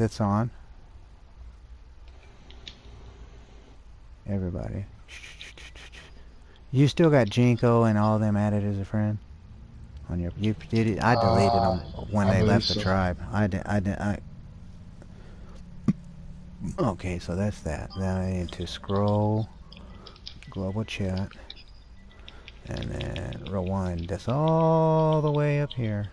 that's on. Everybody. You still got Jinko and all them added as a friend on your. You did it. I deleted them when I they believe left the so. tribe. Okay, so that's that. Then I need to scroll global chat and then rewind this all the way up here.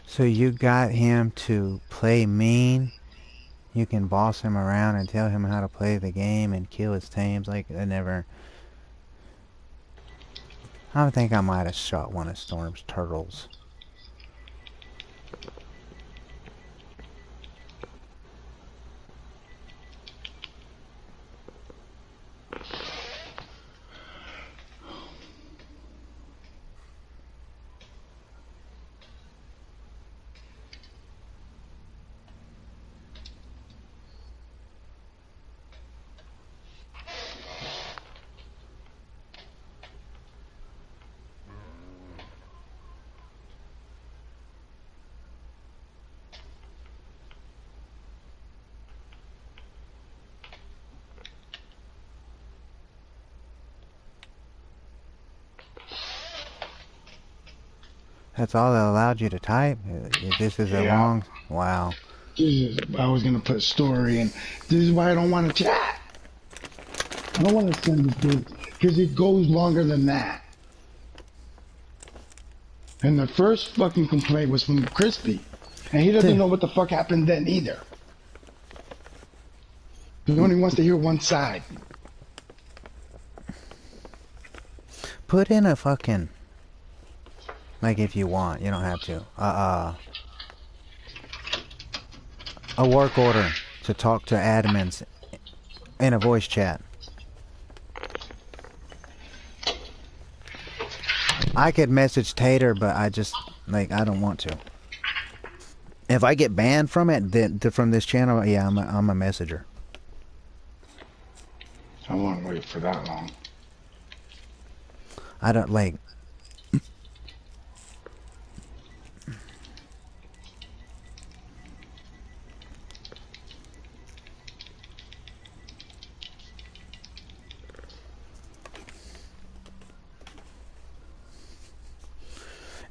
So you got him to play mean. You can boss him around and tell him how to play the game and kill his teams. Like I never. I think I might have shot one of Storm's turtles. That's all that allowed you to type? This is a Yeah. long... Wow. I was gonna put story, and this is why I don't want to chat. I don't want to send this because it goes longer than that. And the first fucking complaint was from Crispy, and he doesn't know what the fuck happened then either. He only wants to hear one side. Put in a fucking... Like if you want, you don't have to. A work order to talk to admins in a voice chat. I could message Tater, but I just, like, I don't want to. If I get banned from it, then from this channel, yeah, I'm a messenger. I won't wait for that long. I don't, like...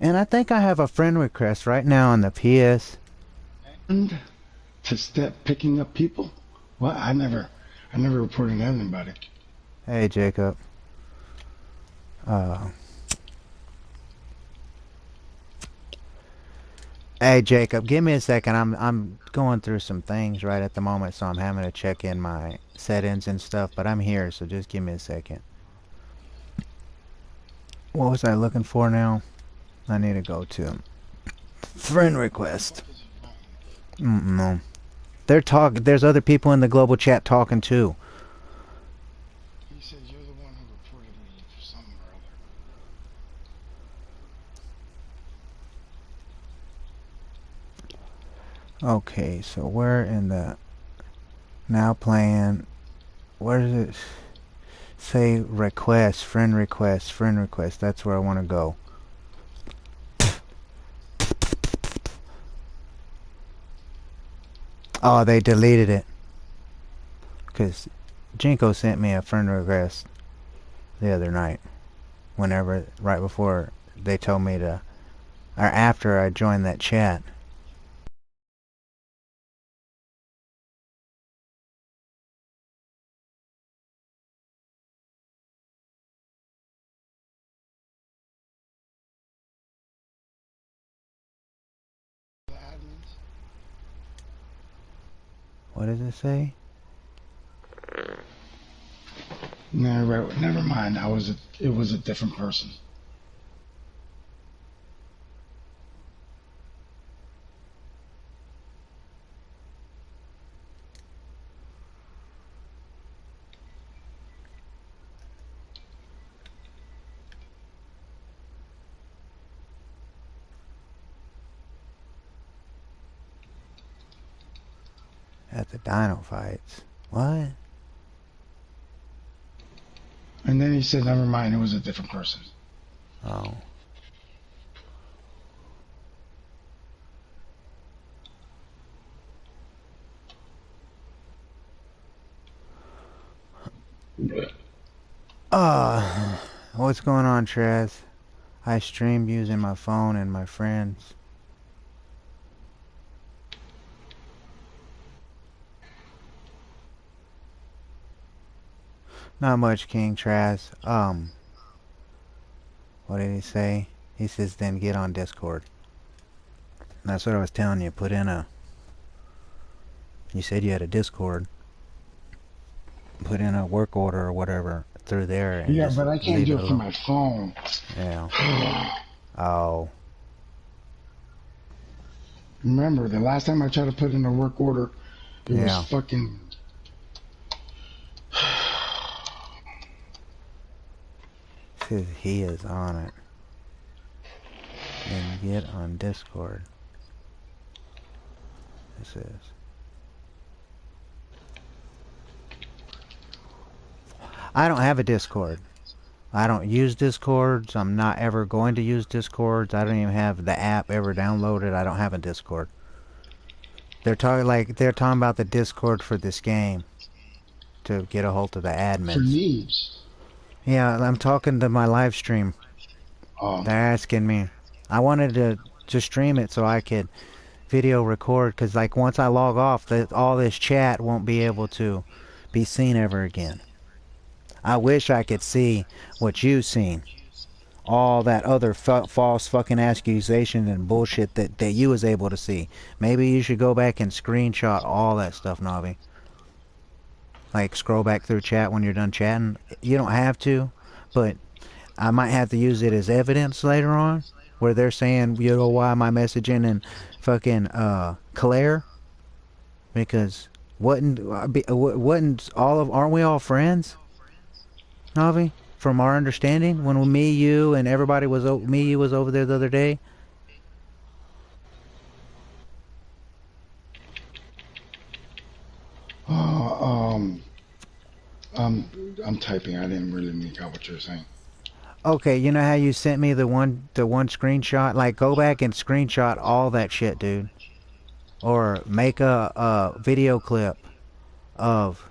And I think I have a friend request right now on the PS. And to step picking up people? What? I never reported anybody. Hey, Jacob. Uh, Hey, Jacob, give me a second. I'm going through some things right at the moment, so I'm having to check in my settings and stuff, but I'm here, so just give me a second. What was I looking for now? I need to go to friend request. No. They're talking. There's other people in the global chat talking too. He said you're the one who reported me for something or Okay, so where in the now playing? Where does it say request, friend request, friend request? That's where I want to go. Oh, they deleted it. Because Jinko sent me a friend request the other night. Whenever, right before they told me to, or after I joined that chat. What does it say? never mind. It was a different person. At the dino fights. What? And then he said, never mind, it was a different person. Oh. What's going on, Trez? I stream using my phone and my friends. Not much, King Trez. What did he say? He says then get on Discord. That's what I was telling you. Put in a... You said you had a Discord. Put in a work order or whatever through there. And Yeah, but I can't do it from my phone. Yeah. Oh. Remember, the last time I tried to put in a work order, it was fucking... Says he is on it. Then get on Discord. This is... I don't have a Discord. I don't use Discords. I'm not ever going to use Discords. I don't even have the app ever downloaded. I don't have a Discord. They're talking about the Discord for this game to get a hold of the admins. For Neebs. Yeah, I'm talking to my live stream. Oh. They're asking me. I wanted to stream it so I could video record, because like once I log off, all this chat won't be able to be seen ever again. I wish I could see what you've seen. All that other false fucking accusation and bullshit that you was able to see. Maybe you should go back and screenshot all that stuff, Navi. Like scroll back through chat when you're done chatting. You don't have to, but I might have to use it as evidence later on, where they're saying, you know, why am I messaging and fucking Claire? Because aren't we all friends, Navi? From our understanding, when me, you, and everybody was you was over there the other day. I'm typing. I didn't really make out what you're saying. Okay, you know how you sent me the one screenshot? Like, go back and screenshot all that shit, dude. Or make a video clip of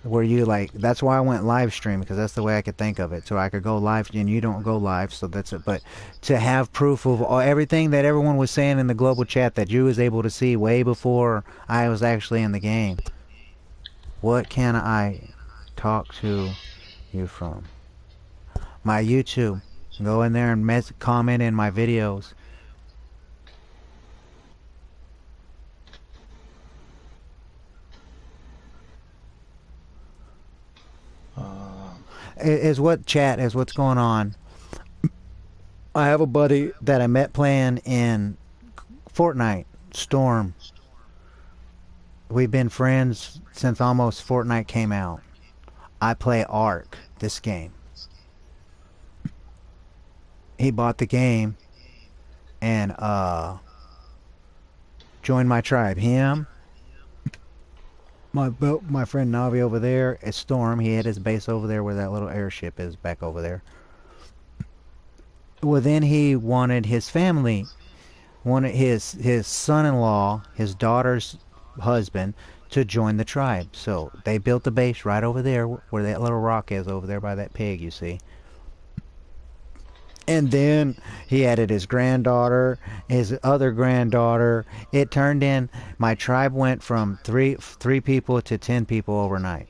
where you like, that's why I went live stream, because that's the way I could think of it, so I could go live and you don't go live, so that's it. But to have proof of everything that everyone was saying in the global chat that you was able to see way before I was actually in the game. What can I talk to you from? My YouTube. Go in there and comment in my videos. Is what chat is what's going on. I have a buddy that I met playing in Fortnite, Storm. We've been friends since almost Fortnite came out. I play Ark, this game. He bought the game and joined my tribe. Him, my friend Navi over there at Storm, he had his base over there where that little airship is back over there. Well, then he wanted his family, wanted his son-in-law, his daughter's husband, to join the tribe. So they built a base right over there where that little rock is over there by that pig, you see. And then he added his granddaughter, his other granddaughter. It turned in, my tribe went from three people to 10 people overnight.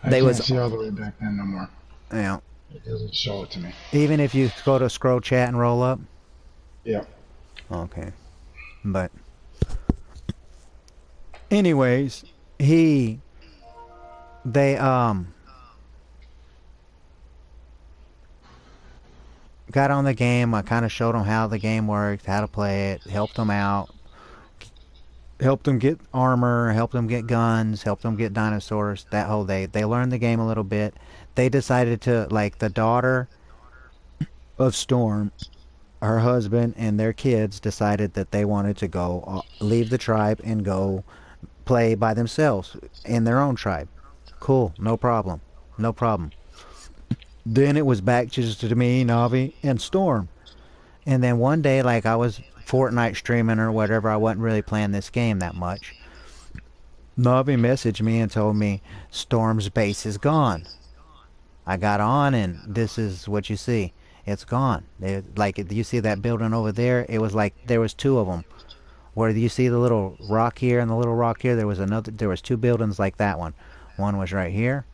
I can't see all the way back then no more. Yeah. It doesn't show it to me. Even if you go to scroll chat and roll up? Yeah. Okay. But anyways, they got on the game. I kind of showed them how the game worked, how to play it, helped them out, helped them get armor, helped them get guns, helped them get dinosaurs. That whole day, they learned the game a little bit. They decided to, like, the daughter of Storm, her husband and their kids decided that they wanted to go leave the tribe and go play by themselves in their own tribe. Cool, no problem, no problem. Then it was back just to me, Navi, and Storm. And then one day, like, I was Fortnite streaming or whatever, I wasn't really playing this game that much. Navi messaged me and told me Storm's base is gone. I got on and this is what you see. It's gone. Like, you see that building over there? It was like there was two of them. Where you see the little rock here and the little rock here, there was two buildings like that one. One was right here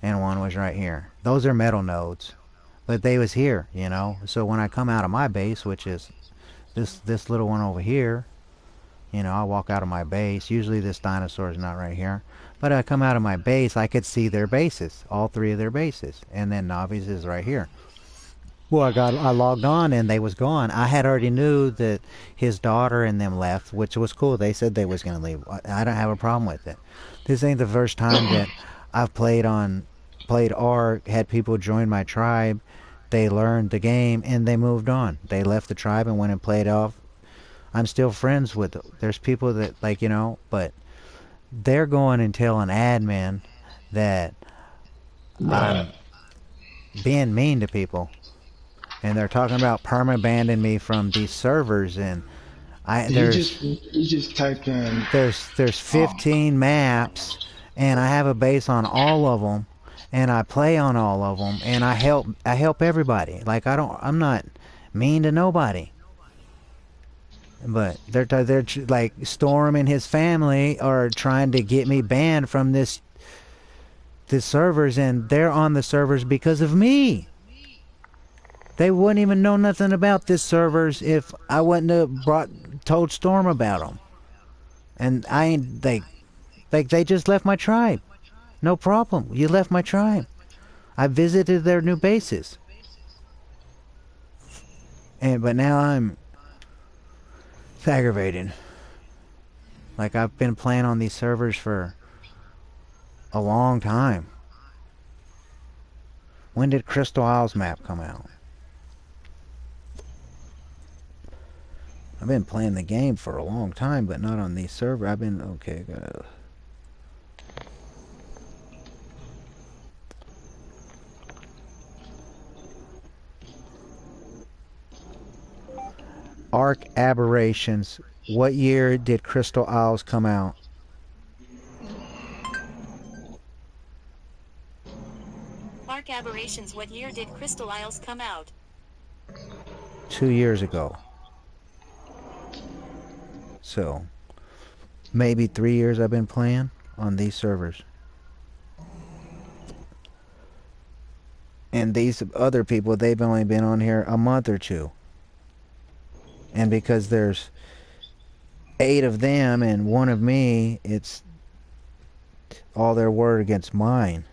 and one was right here. Those are metal nodes. But they was here, you know. So when I come out of my base, which is this little one over here, you know, I walk out of my base. Usually this dinosaur is not right here. But I come out of my base, I could see their bases, all three of their bases. And then Navi's is right here. Well, I logged on and they was gone. I had already knew that his daughter and them left, which was cool. They said they was going to leave. I don't have a problem with it. This ain't the first time that I've played Ark, had people join my tribe. They learned the game and they moved on. They left the tribe and went and played off. I'm still friends with them. There's people that, like, you know, but they're going and telling admin that I'm being mean to people. And they're talking about perma-banning me from these servers, and You just typed in. There's 15 maps, and I have a base on all of them, and I play on all of them, and I help everybody. Like, I'm not mean to nobody. But they're like, Storm and his family are trying to get me banned from this servers, and they're on the servers because of me. They wouldn't even know nothing about this servers if I wouldn't have told Storm about them. And I ain't, they just left my tribe. No problem. You left my tribe. I visited their new bases. But now it's aggravating. Like, I've been playing on these servers for a long time. When did Crystal Isles map come out? I've been playing the game for a long time, but not on these servers. I've been, okay, Ark Aberrations. What year did Crystal Isles come out? Aberrations. What year did Crystal Isles come out? 2 years ago. So, maybe 3 years I've been playing on these servers. And these other people, they've only been on here a month or two. And because there's 8 of them and 1 of me, it's all their word against mine.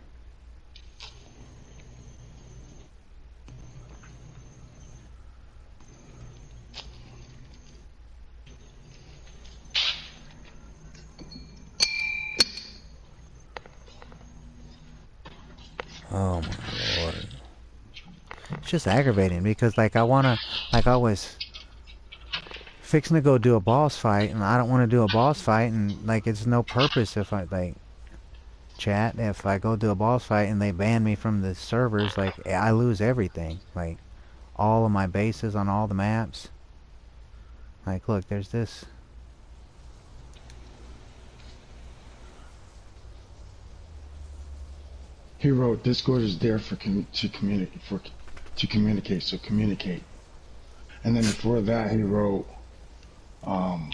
Oh my lord. It's just aggravating because like I was fixing to go do a boss fight and I don't want to do a boss fight and like it's no purpose if I like chat if I go do a boss fight and they ban me from the servers, like I lose everything, like all of my bases on all the maps. Like look, there's this. He wrote, Discord is there to communicate, so communicate. And then before that, he wrote, I'm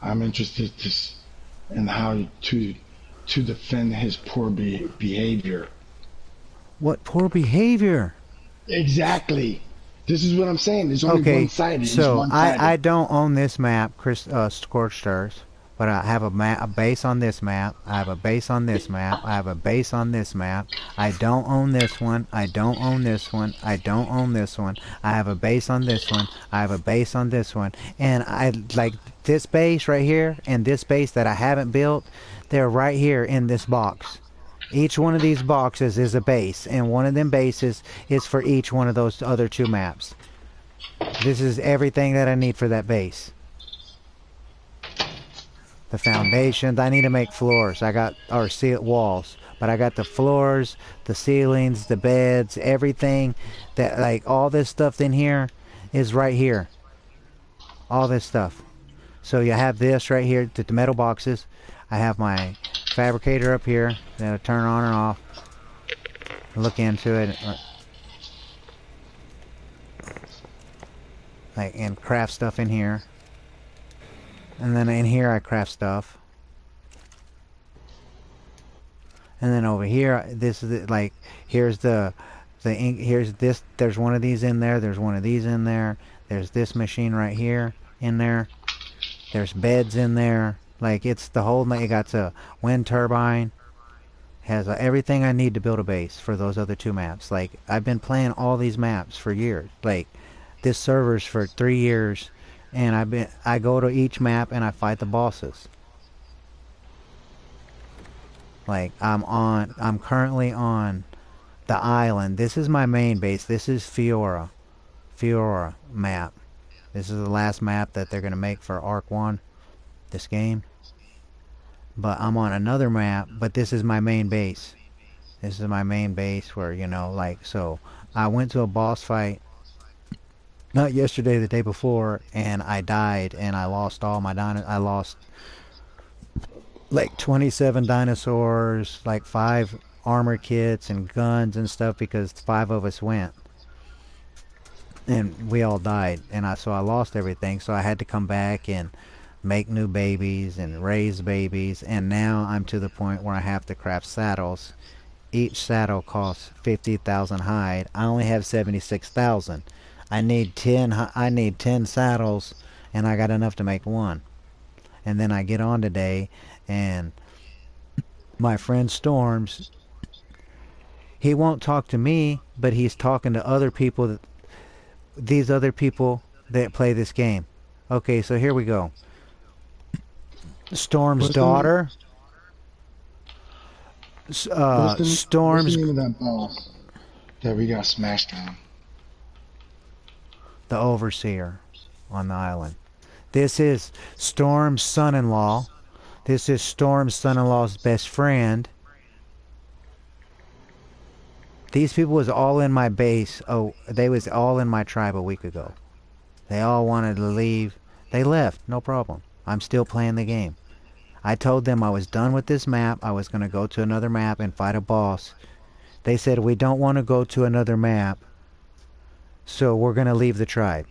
interested in how to defend his poor behavior. What poor behavior? Exactly. This is what I'm saying. There's only Okay, one-sided. so I don't own this map, Scorched Earth. But I have a base on this map. I have a base on this map. I have a base on this map. I don't own this one. I don't own this one. I don't own this one. I have a base on this one. I have a base on this one. And I like this base right here and this base that I haven't built. They're right here in this box. Each one of these boxes is a base, and one of them bases is for each one of those other 2 maps. This is everything that I need for that base. The foundations, I need to make floors. I got, or walls, but I got the floors, the ceilings, the beds, everything that, like, all this stuff in here is right here. All this stuff. So you have this right here, the metal boxes. I have my fabricator up here that I turn on and off. Look into it. Like, and craft stuff in here. And then in here I craft stuff. And then over here, this is like, here's the ink, here's this, there's one of these in there, there's one of these in there, there's this machine right here in there, there's beds in there, like it's the whole, it got a wind turbine, has everything I need to build a base for those other 2 maps. Like, I've been playing all these maps for years, like this server's for 3 years. And I go to each map and I fight the bosses. Like I'm currently on the island. This is my main base. This is Fiora map. This is the last map that they're gonna make for Arc 1, this game. But I'm on another map, but this is my main base. This is my main base where, you know, like, so I went to a boss fight not yesterday, the day before, and I died, and I lost all my I lost like 27 dinosaurs, like 5 armor kits and guns and stuff because 5 of us went, and we all died, and so I lost everything. So I had to come back and make new babies and raise babies, and now I'm to the point where I have to craft saddles. Each saddle costs 50,000 hide. I only have 76,000. I need 10 saddles, and I got enough to make 1. And then I get on today, and my friend Storms, he won't talk to me, but he's talking to other people, these other people that play this game. Okay, so here we go. Storm's daughter. Storm's. What's the name of that boss that we got smashed on? The overseer on the island. This is Storm's son-in-law. This is Storm's son-in-law's best friend. These people was all in my base. Oh, they was all in my tribe a week ago. They all wanted to leave. They left, no problem. I'm still playing the game. I told them I was done with this map. I was going to go to another map and fight a boss. They said, we don't want to go to another map, so we're going to leave the tribe.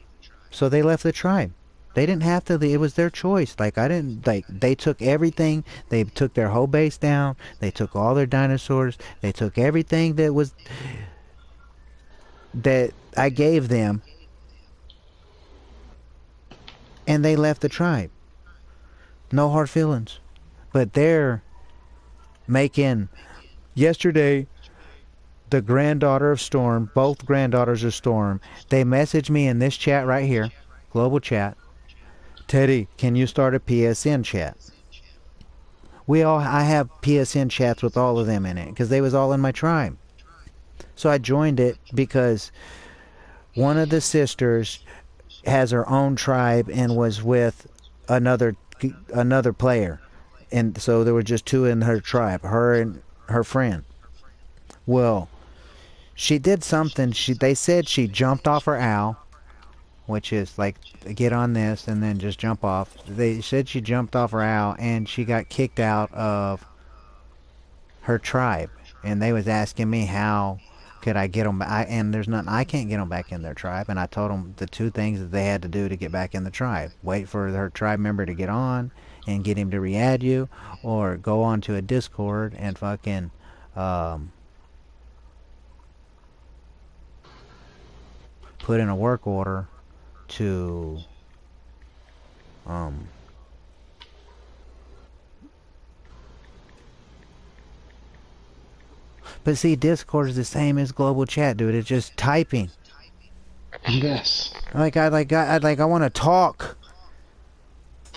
So they left the tribe. They didn't have to. It was their choice. Like, I didn't, like, they took everything. They took their whole base down. They took all their dinosaurs. They took everything that I gave them, and they left the tribe. No hard feelings. But they're making, yesterday, the granddaughter of Storm, both granddaughters of Storm, they messaged me in this chat right here, global chat. Teddy, can you start a PSN chat? I have PSN chats with all of them in it, because they was all in my tribe. So I joined it because one of the sisters has her own tribe and was with another player. And so there were just two in her tribe, her and her friend. Well, she did something. They said she jumped off her owl, which is like, get on this and then just jump off. They said she jumped off her owl and she got kicked out of her tribe. And they was asking me how could I get them back. And there's nothing, I can't get them back in their tribe. And I told them the two things that they had to do to get back in the tribe. Wait for her tribe member to get on and get him to re-add you, or go on to a Discord and fucking put in a work order to but see, Discord is the same as global chat, dude. It's just typing. Yes. I want to talk,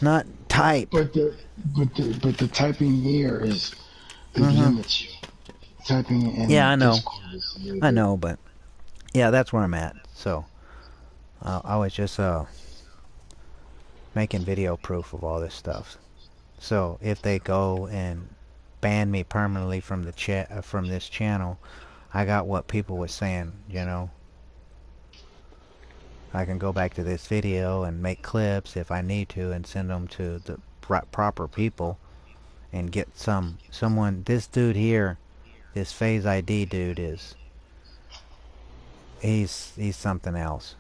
not type. But the typing here is limits you. Typing in Yeah, I know. Discord is limited. I know, but yeah, that's where I'm at. So I was just making video proof of all this stuff. So if they go and ban me permanently from the chat, from this channel, I got what people were saying, you know. I can go back to this video and make clips if I need to and send them to the proper people and get someone. This dude here, this Phase ID dude, is he's something else.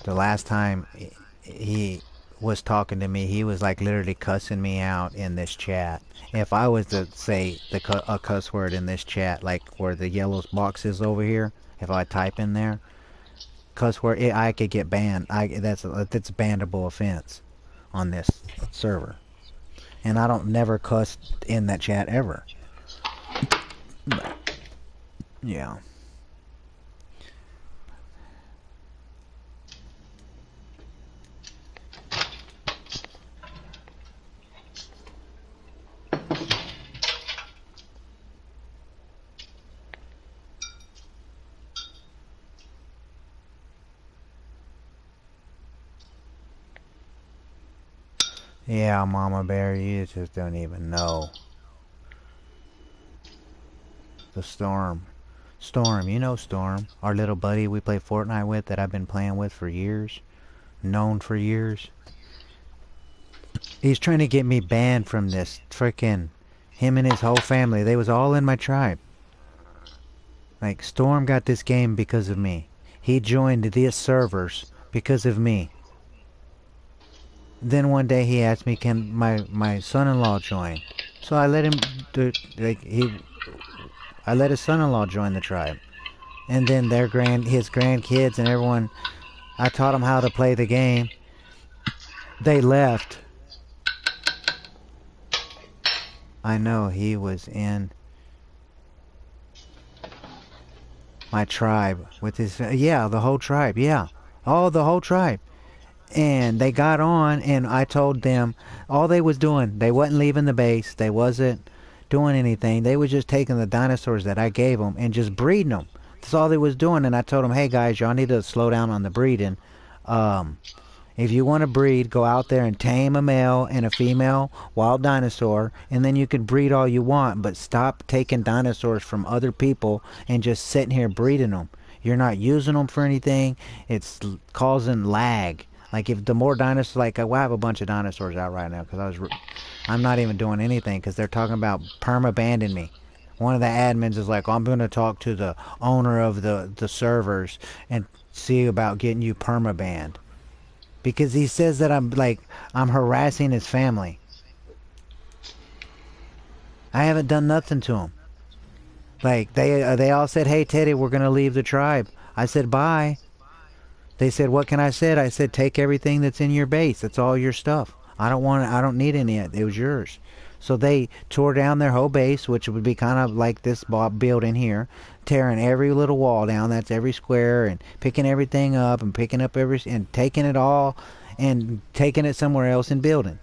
The last time he was talking to me, he was like literally cussing me out in this chat. If I was to say a cuss word in this chat, like where the yellow box is over here, if I type in there cuss word, I could get banned. That's a bannable offense on this server, and I don't never cuss in that chat ever. But yeah. Yeah, Mama Bear, you just don't even know. The Storm. Storm, you know Storm. Our little buddy we play Fortnite with that I've been playing with for years. Known for years. He's trying to get me banned from this. Frickin' him and his whole family. They was all in my tribe. Like, Storm got this game because of me. He joined these servers because of me. Then one day he asked me, can my son-in-law join? So I let him do, I let his son-in-law join the tribe. And then his grandkids and everyone, I taught them how to play the game. They left. I know, he was in my tribe with his, yeah, the whole tribe, yeah. Oh, the whole tribe. And they got on, and I told them all they was doing, they wasn't leaving the base, they wasn't doing anything, they was just taking the dinosaurs that I gave them and just breeding them. That's all they was doing. And I told them, hey guys, y'all need to slow down on the breeding. If you want to breed, go out there and tame a male and a female wild dinosaur, and then you can breed all you want, but stop taking dinosaurs from other people and just sitting here breeding them. You're not using them for anything. It's causing lag. Like, if the more dinosaurs, like, I have a bunch of dinosaurs out right now because I'm not even doing anything because they're talking about perma-banding me. One of the admins is like, I'm going to talk to the owner of the servers and see about getting you permabanned. Because he says that I'm harassing his family. I haven't done nothing to him. Like, they all said, hey, Teddy, we're going to leave the tribe. I said, bye. They said, what can I say? I said, take everything that's in your base. That's all your stuff. I don't need any of it. It was yours. So they tore down their whole base, which would be kind of like this building here, tearing every little wall down. That's every square, and picking everything up and picking up and taking it all and taking it somewhere else and building.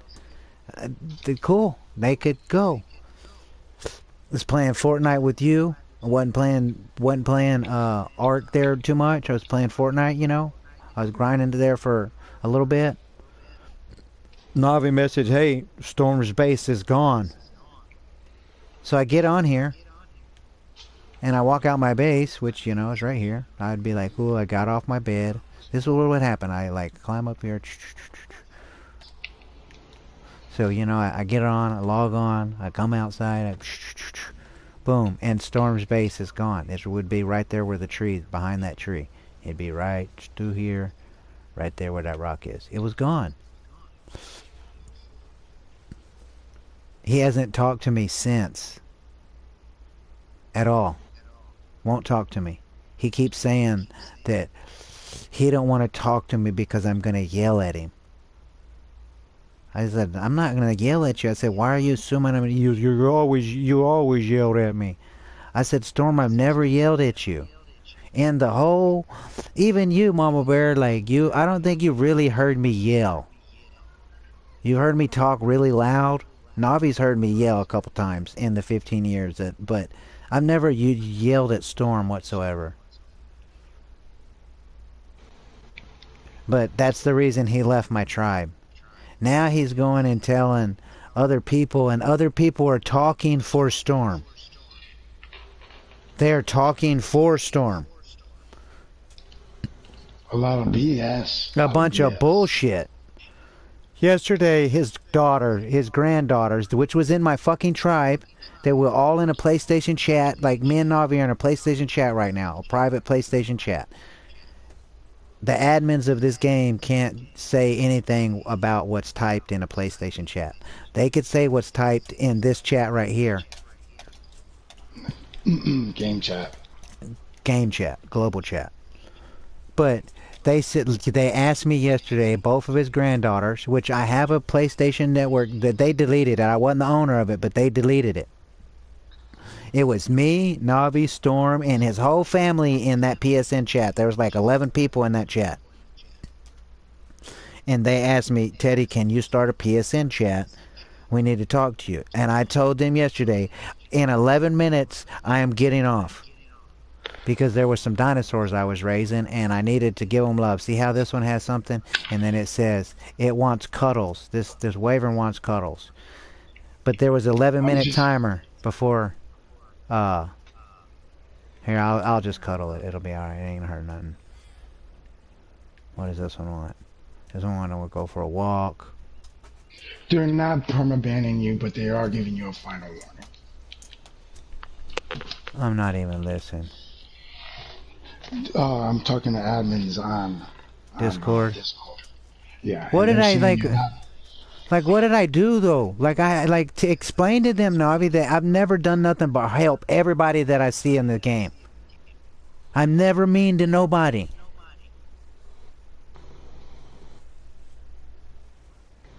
Cool. They could go. Was playing Fortnite with you. I wasn't playing Ark there too much. I was playing Fortnite, you know. I was grinding there for a little bit. Navi message, hey, Storm's base is gone. So I get on here, and I walk out my base, which, you know, is right here. I'd be like, ooh, I got off my bed. This is what would happen. I, like, climb up here. So, you know, I get on, I log on, I come outside, boom, and Storm's base is gone. It would be right there where the tree, behind that tree. It'd be right through here, right there where that rock is. It was gone. He hasn't talked to me since. At all. Won't talk to me. He keeps saying that he don't want to talk to me because I'm going to yell at him. I said, I'm not going to yell at you. I said, why are you assuming you always yelled at me? I said, Storm, I've never yelled at you. And the whole, even you, Mama Bear, like you, I don't think you really heard me yell. You heard me talk really loud. Navi's heard me yell a couple times in the 15 years, but I've never yelled at Storm whatsoever. But that's the reason he left my tribe. Now he's going and telling other people, and other people are talking for Storm. They're talking for Storm. A lot of BS. A bunch of bullshit. Yesterday, his granddaughters, which was in my fucking tribe, they were all in a PlayStation chat, like me and Navi are in a PlayStation chat right now, a private PlayStation chat. The admins of this game can't say anything about what's typed in a PlayStation chat. They could say what's typed in this chat right here. Game chat. Game chat. Global chat. But they asked me yesterday, both of his granddaughters, which I have a PlayStation Network that they deleted. I wasn't the owner of it, but they deleted it. It was me, Navi, Storm, and his whole family in that PSN chat. There was like 11 people in that chat. And they asked me, Teddy, can you start a PSN chat? We need to talk to you. And I told them yesterday, in 11 minutes, I am getting off. Because there were some dinosaurs I was raising, and I needed to give them love. See how this one has something? And then it says, it wants cuddles. This Wyvern wants cuddles. But there was an 11-minute timer before... Here, I'll just cuddle it. It'll be alright. It ain't gonna hurt nothing. What does this one want? This one want to go for a walk. They're not permabanning you, but they are giving you a final warning. I'm not even listening. I'm talking to admins on Discord. Discord. Yeah. What did I like? Like, what did I do though? Like, I like to explain to them, Navi, that I've never done nothing but help everybody that I see in the game. I'm never mean to nobody.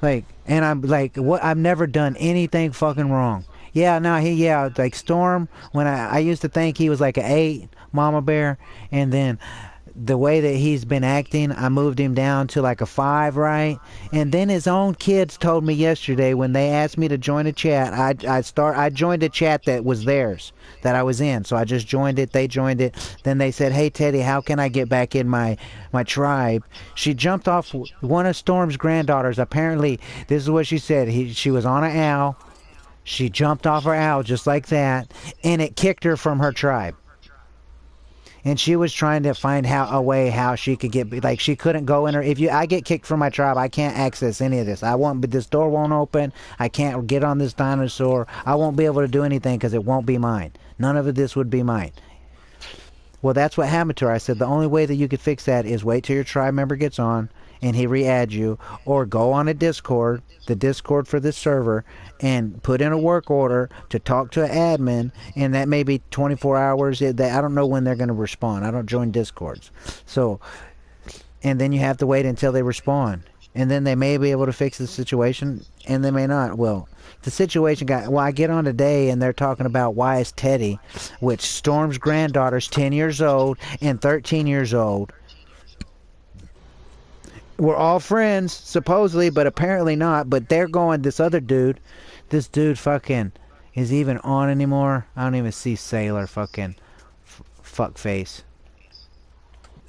Like, and I'm like, what? I've never done anything fucking wrong. Yeah, no, like Storm, when I used to think he was like an 8, Mama Bear, and then the way that he's been acting, I moved him down to like a 5, right? And then his own kids told me yesterday when they asked me to join a chat, I joined a chat that was theirs, that I was in. So I just joined it, they joined it. Then they said, hey Teddy, how can I get back in my tribe? She jumped off one of Storm's granddaughters. Apparently, this is what she said. She was on an owl. She jumped off her owl just like that, and it kicked her from her tribe. And she was trying to find a way how she could get, like, she couldn't go in her. I get kicked from my tribe, I can't access any of this. This door won't open. I can't get on this dinosaur. I won't be able to do anything because it won't be mine. None of this would be mine. Well, that's what happened to her. I said the only way that you could fix that is wait till your tribe member gets on and he re-adds you, or go on a Discord, the Discord for this server, and put in a work order to talk to an admin, and that may be 24 hours. I don't know when they're going to respond. I don't join Discords. So, and then you have to wait until they respond. And then they may be able to fix the situation, and they may not. Well, the situation I get on today, and they're talking about why is Teddy, which Storm's granddaughter's 10 years old and 13 years old. We're all friends, supposedly, but apparently not. But they're going, this dude fucking is even on anymore. I don't even see Sailor fucking fuck face.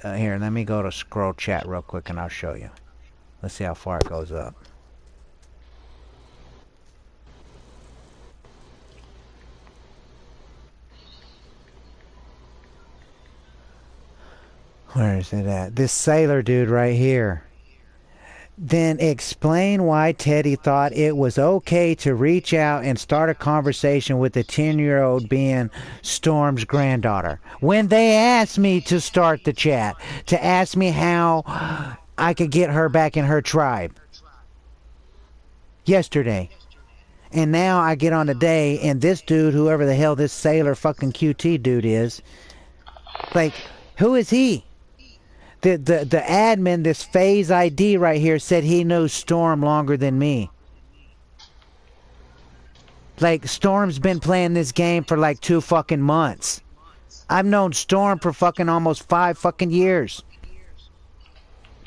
Here, let me go to scroll chat real quick and I'll show you. Let's see how far it goes up. Where is it at? This Sailor dude right here. Then explain why Teddy thought it was okay to reach out and start a conversation with the 10-year-old being Storm's granddaughter. When they asked me to start the chat, to ask me how I could get her back in her tribe. Yesterday. And now I get on today, and this dude, whoever the hell this Sailor fucking QT dude is, like, who is he? The admin, this Phase ID right here, said he knows Storm longer than me. Like, Storm's been playing this game for like 2 fucking months. I've known Storm for fucking almost 5 fucking years.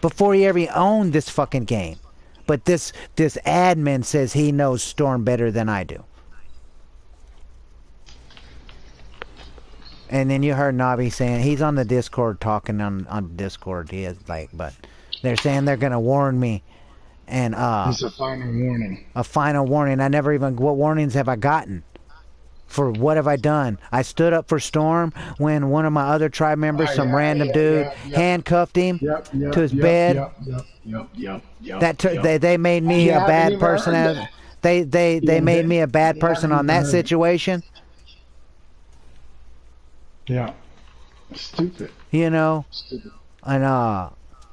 Before he ever owned this fucking game. But this admin says he knows Storm better than I do. And then you heard Nobby saying, he's on the Discord talking on Discord. He is like, but they're saying they're going to warn me. And, it's a final warning. A final warning. I never even, what warnings have I gotten? For what have I done? I stood up for Storm when one of my other tribe members, some random dude, handcuffed him to his bed. They made me a bad person. They made me a bad person on that situation. Yeah. Stupid. You know? Stupid. And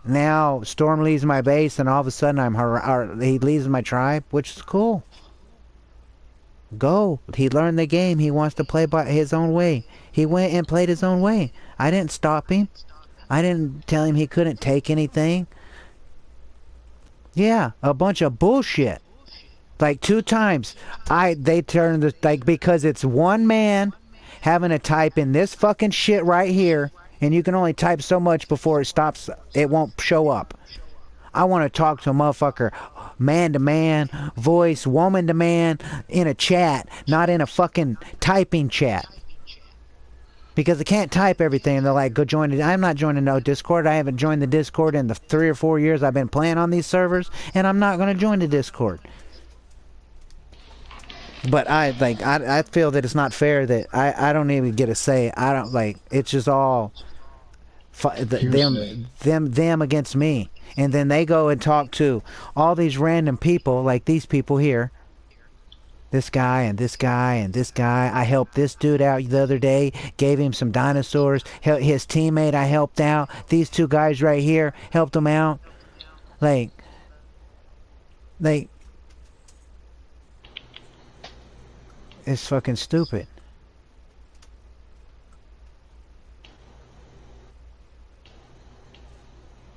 now Storm leaves my base, and all of a sudden he leaves my tribe, which is cool. Go. He learned the game. He wants to play by his own way. He went and played his own way. I didn't stop him. I didn't tell him he couldn't take anything. Yeah, a bunch of bullshit. Like 2 times, they turned the, like, because it's one man having to type in this fucking shit right here, and you can only type so much before it stops. It won't show up. I want to talk to a motherfucker, man to man, voice, woman to man, in a chat, not in a fucking typing chat. Because I can't type everything. They're like, go join it. I'm not joining no Discord. I haven't joined the Discord in the 3 or 4 years I've been playing on these servers, and I'm not going to join the Discord. But I feel that it's not fair that I don't even get a say. I don't, like, it's just all them against me. And then they go and talk to all these random people, like these people here. This guy and this guy and this guy. I helped this dude out the other day, gave him some dinosaurs. His teammate I helped out. These 2 guys right here helped him out. Like it's fucking stupid.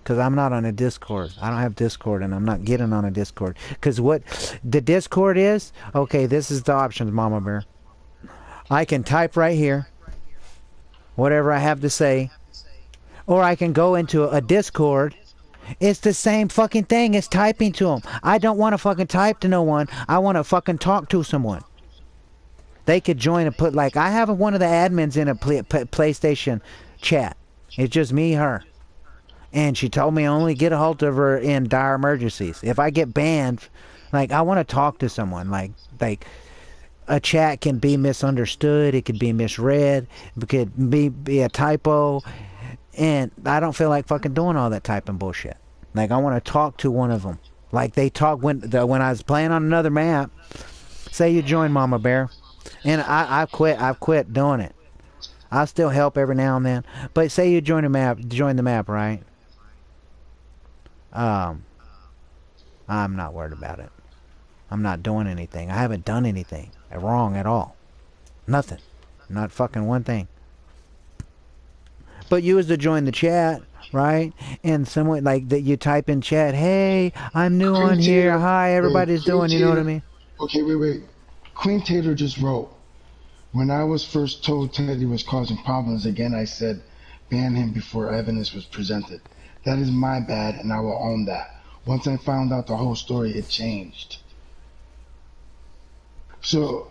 Because I'm not on a Discord. I don't have Discord, and I'm not getting on a Discord. Because what the Discord is, okay, this is the options, Mama Bear. I can type right here whatever I have to say, or I can go into a Discord. It's the same fucking thing as typing to them. I don't want to fucking type to no one. I want to fucking talk to someone. They could join and put, like, I have one of the admins in a PlayStation chat. It's just me, her. And she told me only get a hold of her in dire emergencies. If I get banned, like, I want to talk to someone. Like a chat can be misunderstood. It could be misread. It could be a typo. And I don't feel like fucking doing all that typing bullshit. Like, I want to talk to one of them. Like they talk when I was playing on another map. Say you join Mama Bear. And I've quit doing it. I still help every now and then. But say you join the map, right? Um, I'm not worried about it. I'm not doing anything. I haven't done anything wrong at all. Nothing. Not fucking one thing. But you was to join the chat, right? And someone like that, you type in chat, "Hey, I'm new Queen on here. Tater, Hi, everybody's Queen doing." You know what I Tater. mean? Okay, wait. Queen Tater just wrote. When I was first told Teddy was causing problems again, I said ban him before evidence was presented. That is my bad, and I will own that. Once I found out the whole story, it changed. So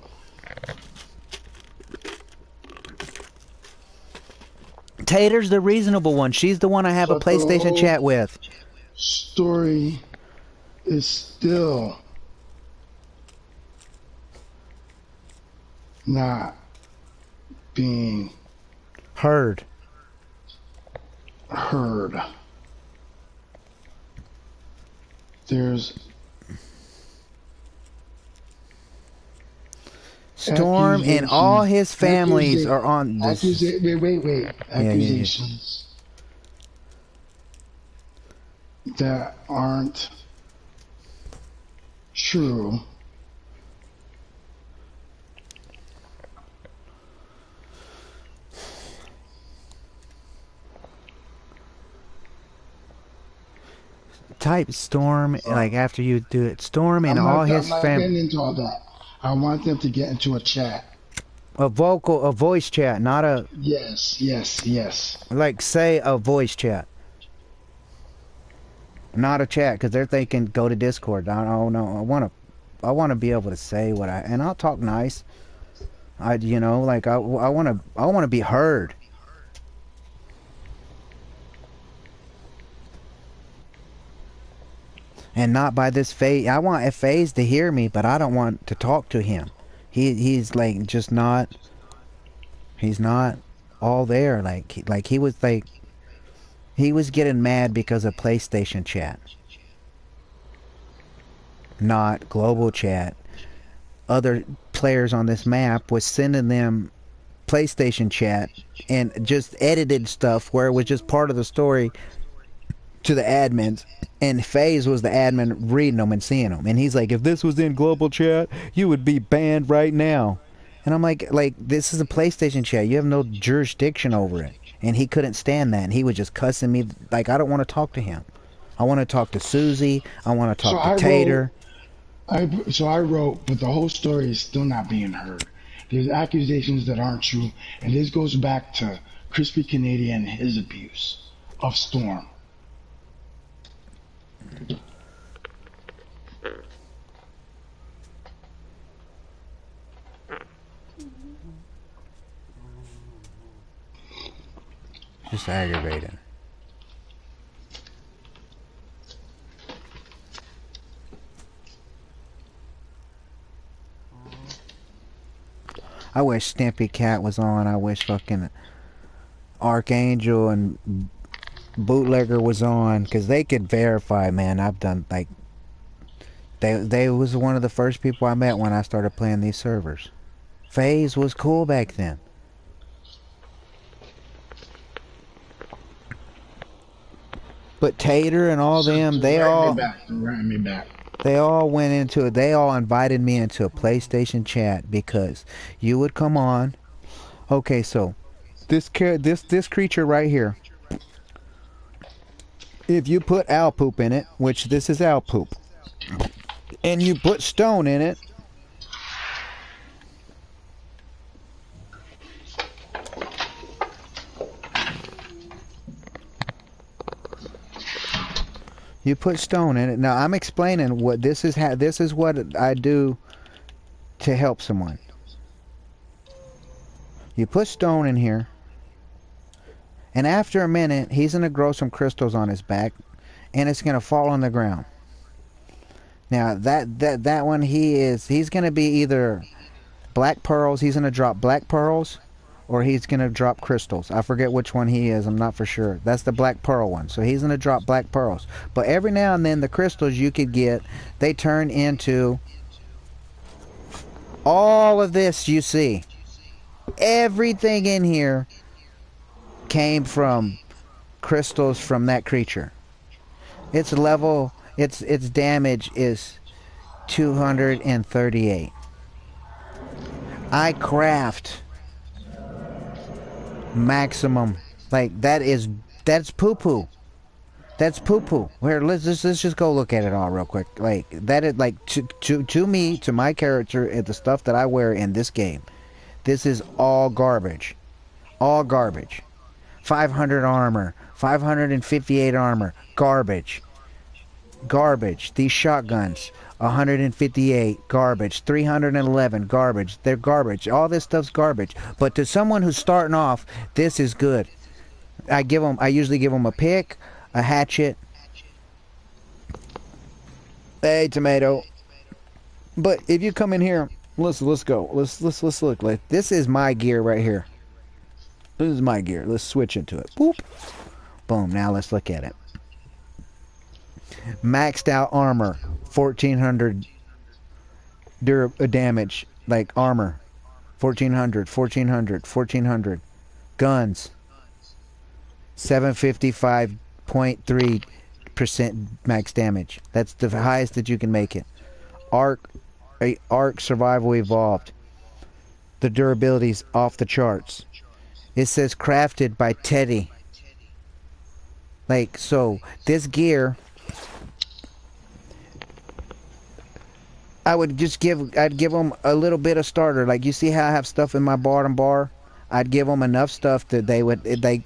Tater's the reasonable one. She's the one I have a but the PlayStation whole chat with. story is still not being Heard. heard. There's Storm and all his families are on this. Wait. Yeah. Accusations that aren't true. Type Storm, like after you do it. Storm and I'm all not his family. getting into all that. I want them to get into a chat. A voice chat, not a, Yes. like say a voice chat. Not a chat, because they're thinking go to Discord. I don't know. I want to be able to say what and I'll talk nice. I want to be heard. And not by this FaZe. I want FaZe to hear me, but I don't want to talk to him. He's like just not. He's not all there. Like he was like. He was getting mad because of PlayStation chat, not global chat. Other players on this map was sending them PlayStation chat and just edited stuff where it was just part of the story to the admins, and FaZe was the admin reading them and seeing them, and he's like, if this was in global chat, you would be banned right now. And I'm like this is a PlayStation chat, you have no jurisdiction over it. And he couldn't stand that, and he was just cussing me. Like, I don't want to talk to him. I want to talk to Susie. I want to talk to Tater. I wrote, but the whole story is still not being heard. There's accusations that aren't true, and this goes back to Crispy Canadian and his abuse of Storm. Just aggravating. I wish Stimpy Cat was on. I wish fucking Archangel and Bootlegger was on, because they could verify, man. I've done, like, they was one of the first people I met when I started playing these servers. FaZe was cool back then. But Tater and all them, they all went into it. They all invited me into a PlayStation chat because you would come on. Okay, so this creature right here, if you put owl poop in it, which this is owl poop, and you put stone in it, you put stone in it. Now I'm explaining what this is. This is what I do to help someone. You put stone in here, and after a minute, he's gonna grow some crystals on his back, and it's gonna fall on the ground. Now that one, he's gonna be either black pearls. He's gonna drop black pearls, or he's gonna drop crystals. I forget which one he is. I'm not for sure. That's the black pearl one. So he's gonna drop black pearls. But every now and then, the crystals you could get, they turn into All of this you see, everything in here came from crystals from that creature. Its level, its damage is 238. I craft maximum, like that's poo poo. That's poo poo. Here, let's just go look at it all real quick. Like that is like to me, to my character, and the stuff that I wear in this game. This is all garbage. All garbage. 500 armor, 558 armor, garbage. Garbage. These shotguns, 158, garbage. 311, garbage. They're garbage. All this stuff's garbage. But to someone who's starting off, this is good. I usually give them a pick, a hatchet. Hey, tomato. But if you come in here, let's go. Let's look. Like, this is my gear right here. This is my gear. Let's switch into it. Boop. Boom. Now let's look at it. Maxed out armor, 1400 damage, like armor, 1400. Guns, 755.3% max damage. That's the highest that you can make it. Arc survival evolved. The durability's off the charts. It says crafted by Teddy. Like, so this gear, I'd give them a little bit of starter. Like, you see how I have stuff in my bottom bar? I'd give them enough stuff that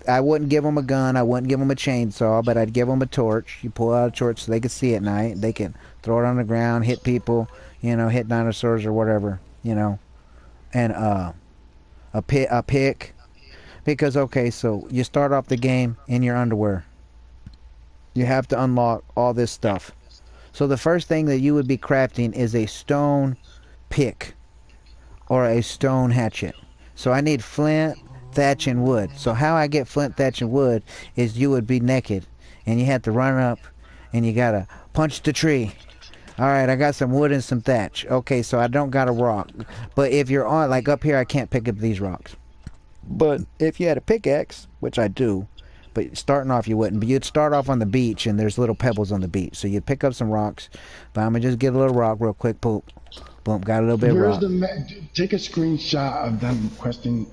I wouldn't give them a gun, I wouldn't give them a chainsaw, but I'd give them a torch. You pull out a torch so they can see at night. They can throw it on the ground, hit people, hit dinosaurs or whatever, and a pick. Because, okay, so you start off the game in your underwear. You have to unlock all this stuff. So the first thing that you would be crafting is a stone pick or a stone hatchet. So I need flint, thatch, and wood. So how I get flint, thatch, and wood is you would be naked and you have to run up and you gotta punch the tree. Alright, I got some wood and some thatch. Okay, so I don't got a rock. But if you're on, like up here, I can't pick up these rocks. But if you had a pickaxe, which I do, but starting off you wouldn't. But you'd start off on the beach and there's little pebbles on the beach. So you'd pick up some rocks. But I'm going to just get a little rock real quick. Boom. Boom. Got a little bit of rock. Take a screenshot of them requesting.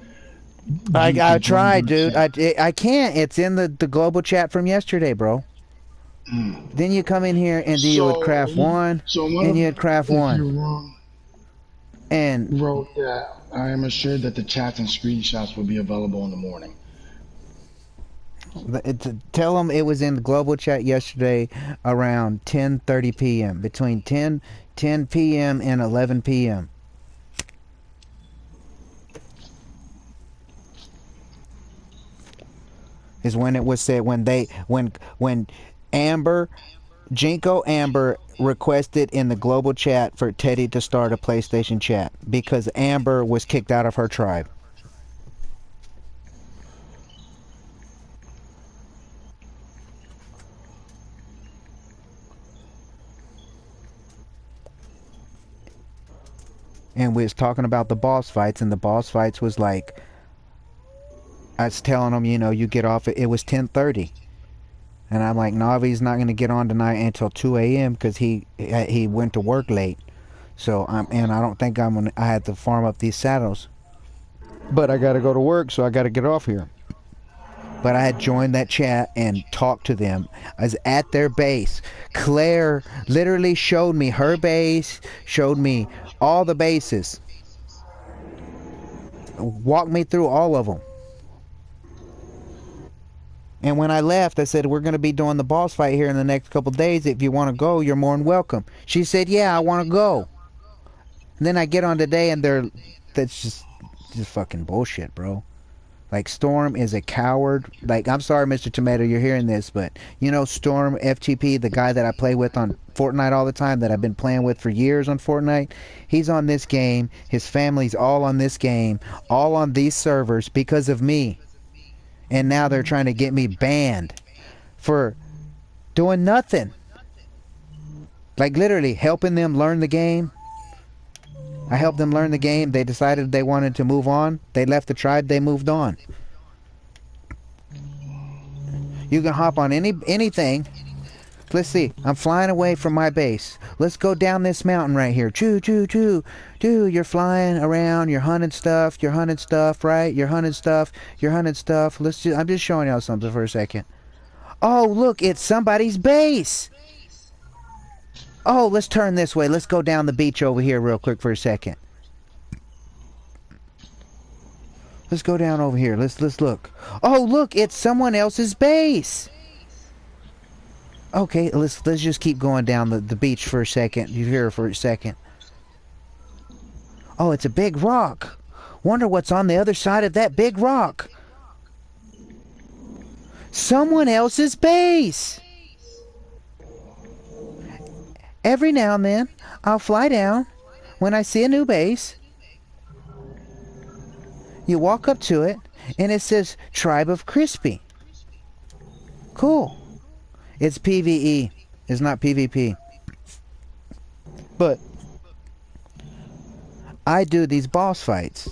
I tried, dude. I can't. It's in the global chat from yesterday, bro. Then you come in here and then you would craft one. And you'd craft one. You're wrong. And wrote that I am assured that the chats and screenshots will be available in the morning. Tell them it was in the global chat yesterday around 10:30 p.m. Between 10 p.m. and 11 p.m. is when it was said, when Jinko Amber requested in the global chat for Teddy to start a PlayStation chat because Amber was kicked out of her tribe. And we was talking about the boss fights, and the boss fights was like, I was telling him, you get off, it was 10:30. And I'm like, Navi's not going to get on tonight until 2 a.m. because he went to work late. So, I don't think I had to farm up these saddles. But I got to go to work, so I got to get off here. But I had joined that chat and talked to them. I was at their base. Claire literally showed me her base, showed me all the bases. Walked me through all of them. And when I left, I said, we're going to be doing the boss fight here in the next couple days. If you want to go, you're more than welcome. She said, yeah, I want to go. And then I get on today, and that's just fucking bullshit, bro. Like, Storm is a coward. Like, I'm sorry, Mr. Tomato, you're hearing this, but, Storm FTP, the guy that I play with on Fortnite all the time, that I've been playing with for years on Fortnite, he's on this game. His family's all on this game, all on these servers because of me. And now they're trying to get me banned for doing nothing. Like, literally helping them learn the game. I helped them learn the game. They decided they wanted to move on. They left the tribe. They moved on. You can hop on anything. Let's see. I'm flying away from my base. Let's go down this mountain right here. Choo, choo, choo. Choo, you're flying around. You're hunting stuff. You're hunting stuff, right? You're hunting stuff. You're hunting stuff. I'm just showing y'all something for a second. Oh, look. It's somebody's base. Oh, let's turn this way. Let's go down the beach over here real quick for a second. Let's go down over here. Let's look. Oh, look. It's someone else's base. Okay, let's just keep going down the beach for a second. You hear for a second. Oh, it's a big rock. Wonder what's on the other side of that big rock. Someone else's base. Every now and then, I'll fly down when I see a new base. You walk up to it, and it says Tribe of Crispy. Cool. It's PvE. It's not PvP. But I do these boss fights.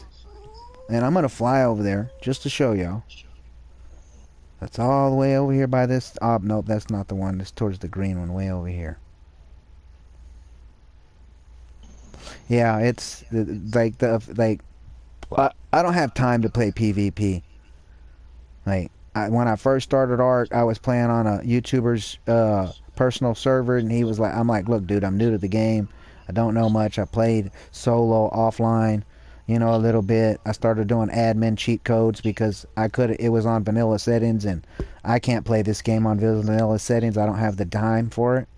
And I'm going to fly over there just to show y'all. That's all the way over here by this. Oh, nope, that's not the one. It's towards the green one, way over here. Yeah, it's like I don't have time to play PvP. Like, when I first started Ark, I was playing on a YouTuber's personal server, and he was like, I'm like, look, dude, I'm new to the game. I don't know much. I played solo offline, you know, a little bit. I started doing admin cheat codes because it was on vanilla settings, and I can't play this game on vanilla settings. I don't have the time for it.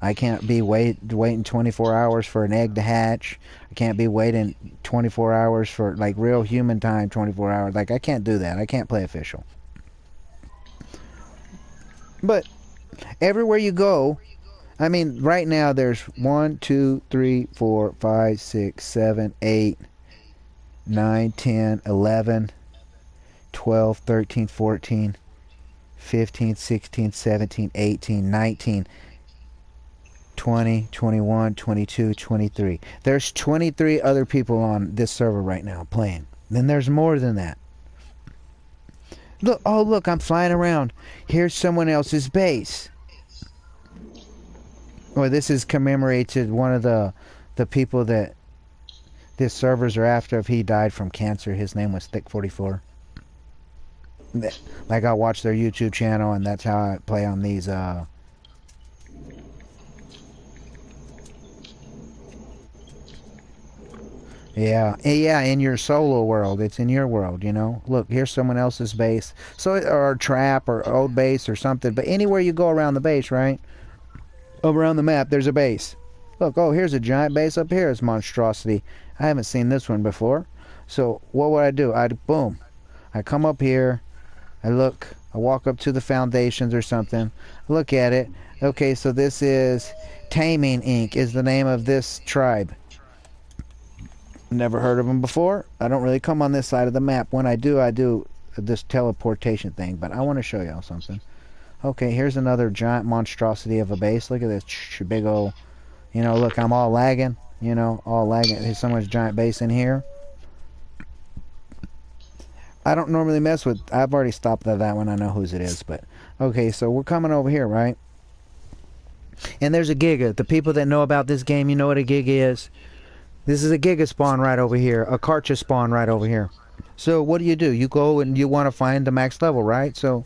I can't be waiting 24 hours for an egg to hatch. I can't be waiting 24 hours for, like, real human time 24 hours. Like, I can't do that. I can't play official. But everywhere you go, I mean, right now there's 1, 2, 3, 4, 5, 6, 7, 8, 9, 10, 11, 12, 13, 14, 15, 16, 17, 18, 19, 20, 21, 22, 23. There's 23 other people on this server right now playing. Then there's more than that. Look, oh look, I'm flying around. Here's someone else's base. Well, this is commemorated one of the people that this servers are after. If he died from cancer, his name was Thick44. Like, I watch their YouTube channel, and that's how I play on these Yeah, in your solo world. It's in your world, you know. Look, here's someone else's base. So, or trap, or old base, or something. But anywhere you go around the base, right? Around the map, there's a base. Look, oh, here's a giant base up here. It's monstrosity. I haven't seen this one before. So, what would I do? Boom. I come up here. I look. I walk up to the foundations or something. Look at it. Okay, so this is Taming Inc. is the name of this tribe. Never heard of them before. I don't really come on this side of the map. When I do this teleportation thing. But I want to show y'all something. Okay, here's another giant monstrosity of a base. Look at this big old, you know, look, I'm all lagging. You know, all lagging. There's someone's giant base in here. I don't normally mess with, I've already stopped at that one. I know whose it is. But, okay, so we're coming over here, right? And there's a Giga. The people that know about this game, you know what a Giga is. This is a Giga spawn right over here. A Karcha spawn right over here. So what do? You go and you want to find the max level, right? So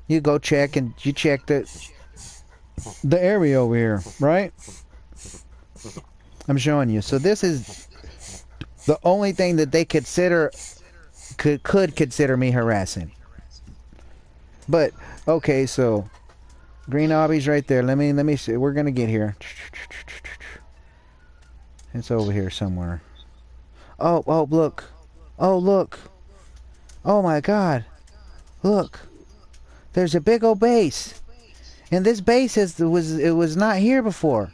you go check and you check the area over here, right? I'm showing you. So this is the only thing that they could consider me harassing. But okay, so green obby's right there. Let me see. We're gonna get here. It's over here somewhere. Oh, look. Oh, look. Oh, my God. Look. There's a big old base. And this base was not here before.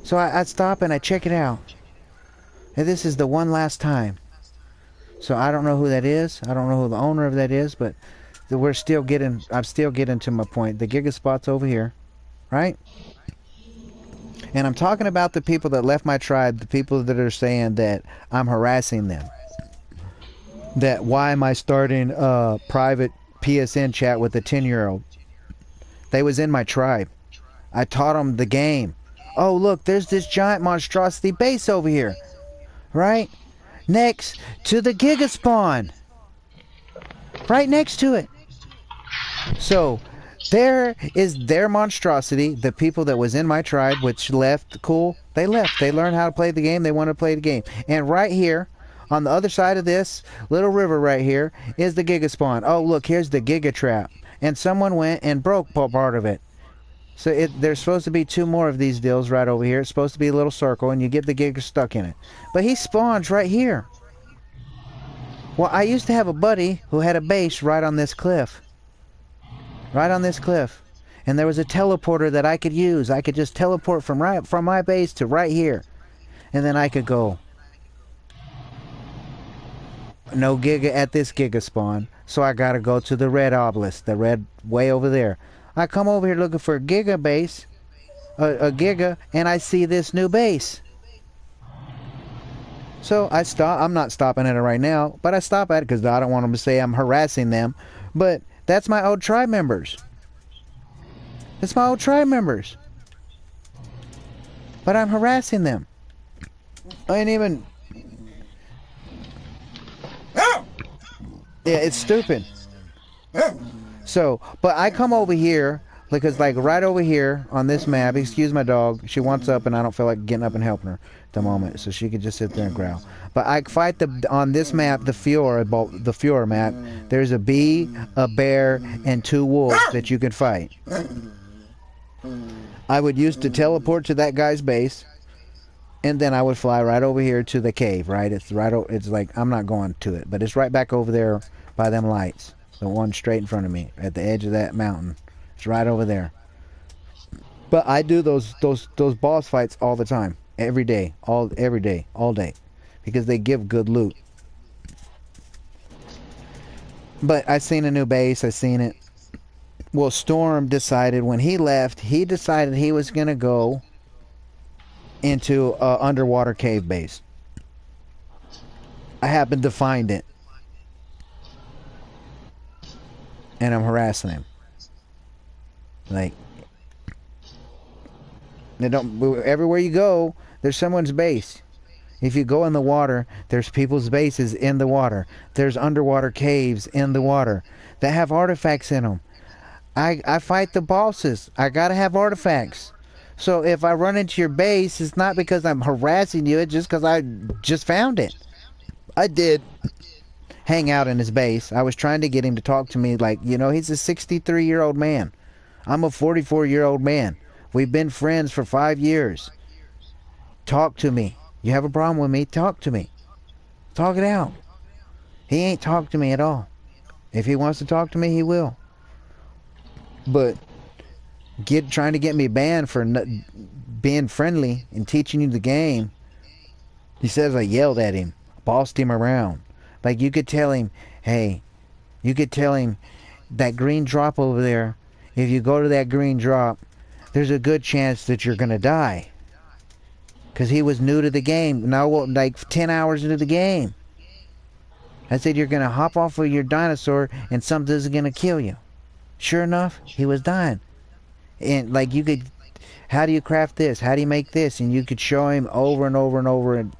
So I stop and I check it out. And this is the one last time. So I don't know who that is. I don't know who the owner of that is, but I'm still getting to my point. The Giga spot's over here. Right? And I'm talking about the people that left my tribe, the people that are saying that I'm harassing them. That why am I starting a private PSN chat with a 10-year-old? They was in my tribe. I taught them the game. Oh, look, there's this giant monstrosity base over here. Right? Next to the Giga Spawn. Right next to it. So, there is their monstrosity, the people that was in my tribe, which left, cool, they left. They learned how to play the game, they want to play the game. And right here, on the other side of this little river right here, is the Giga Spawn. Oh, look, here's the Giga Trap. And someone went and broke part of it. So there's supposed to be 2 more of these deals right over here. It's supposed to be a little circle, and you get the Giga stuck in it. But he spawns right here. Well, I used to have a buddy who had a base right on this cliff. Right on this cliff. And there was a teleporter that I could use. I could just teleport from my base to right here. And then I could go. No Giga at this Giga spawn. So I gotta go to the red obelisk. The red way over there. I come over here looking for a Giga base. A Giga. And I see this new base. So I stop. I'm not stopping at it right now, but I stop at it because I don't want them to say I'm harassing them. But that's my old tribe members. That's my old tribe members. But I'm harassing them. I ain't even. Yeah, it's stupid. So, but I come over here because, like, right over here on this map. Excuse my dog. She wants up, and I don't feel like getting up and helping her at the moment, so she could just sit there and growl. But I fight on this map, the Fiora map. There's a bee, a bear, and 2 wolves that you can fight. I would use to teleport to that guy's base, and then I would fly right over here to the cave. Right, it's like I'm not going to it, but it's right back over there by them lights. The one straight in front of me at the edge of that mountain. It's right over there. But I do those boss fights all the time. Every day, all day, because they give good loot. But I seen a new base. I seen it. Well, Storm decided when he left, he decided he was gonna go into a underwater cave base. I happened to find it, and I'm harassing him. Like, they don't. Everywhere you go, there's someone's base. If you go in the water, there's people's bases in the water. There's underwater caves in the water that have artifacts in them. I fight the bosses. I gotta have artifacts. So if I run into your base, it's not because I'm harassing you. It's just because I just found it. I did hang out in his base. I was trying to get him to talk to me like, you know, he's a 63-year-old man. I'm a 44-year-old man. We've been friends for 5 years. Talk to me. You have a problem with me? Talk to me. Talk it out. He ain't talked to me at all. If he wants to talk to me, he will. But trying to get me banned for being friendly and teaching you the game. He says I yelled at him, bossed him around. Like, you could tell him, hey, you could tell him that green drop over there, if you go to that green drop, there's a good chance that you're going to die. Because he was new to the game. Now, like 10 hours into the game. I said, you're going to hop off of your dinosaur and something's going to kill you. Sure enough, he was dying. And like, you could, how do you craft this? How do you make this? And you could show him over and over and over, and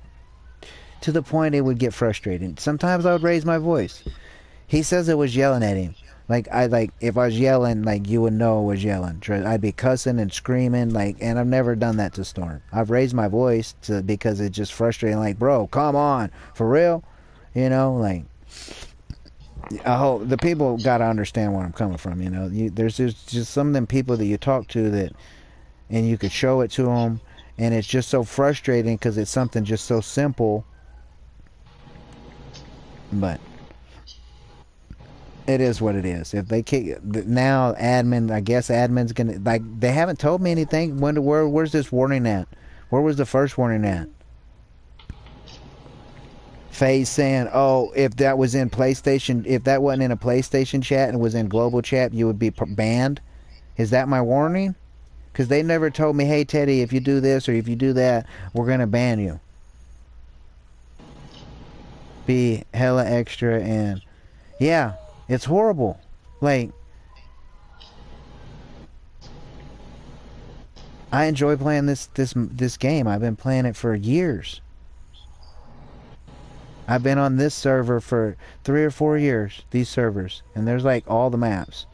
to the point it would get frustrating. Sometimes I would raise my voice. He says I was yelling at him. Like, if I was yelling, like, you would know I was yelling. I'd be cussing and screaming, like, and I've never done that to Storm. I've raised my voice because it's just frustrating. Like, bro, come on, for real, you know, like. I hope the people gotta understand where I'm coming from. You know, there's just some of them people that you talk to that, and you could show it to them, and it's just so frustrating because it's something just so simple. But it is what it is. If they kick now, admin, I guess admin's gonna, like, they haven't told me anything. Where's this warning at? Where was the first warning at? Faye's saying, oh, if that was in PlayStation, if that wasn't in a PlayStation chat and was in global chat, you would be banned. Is that my warning? because they never told me, hey Teddy, if you do this or if you do that, we're gonna ban you. Be hella extra, and yeah, it's horrible. Like, I enjoy playing this game. I've been playing it for years. I've been on this server for 3 or 4 years, these servers, and there's like all the maps.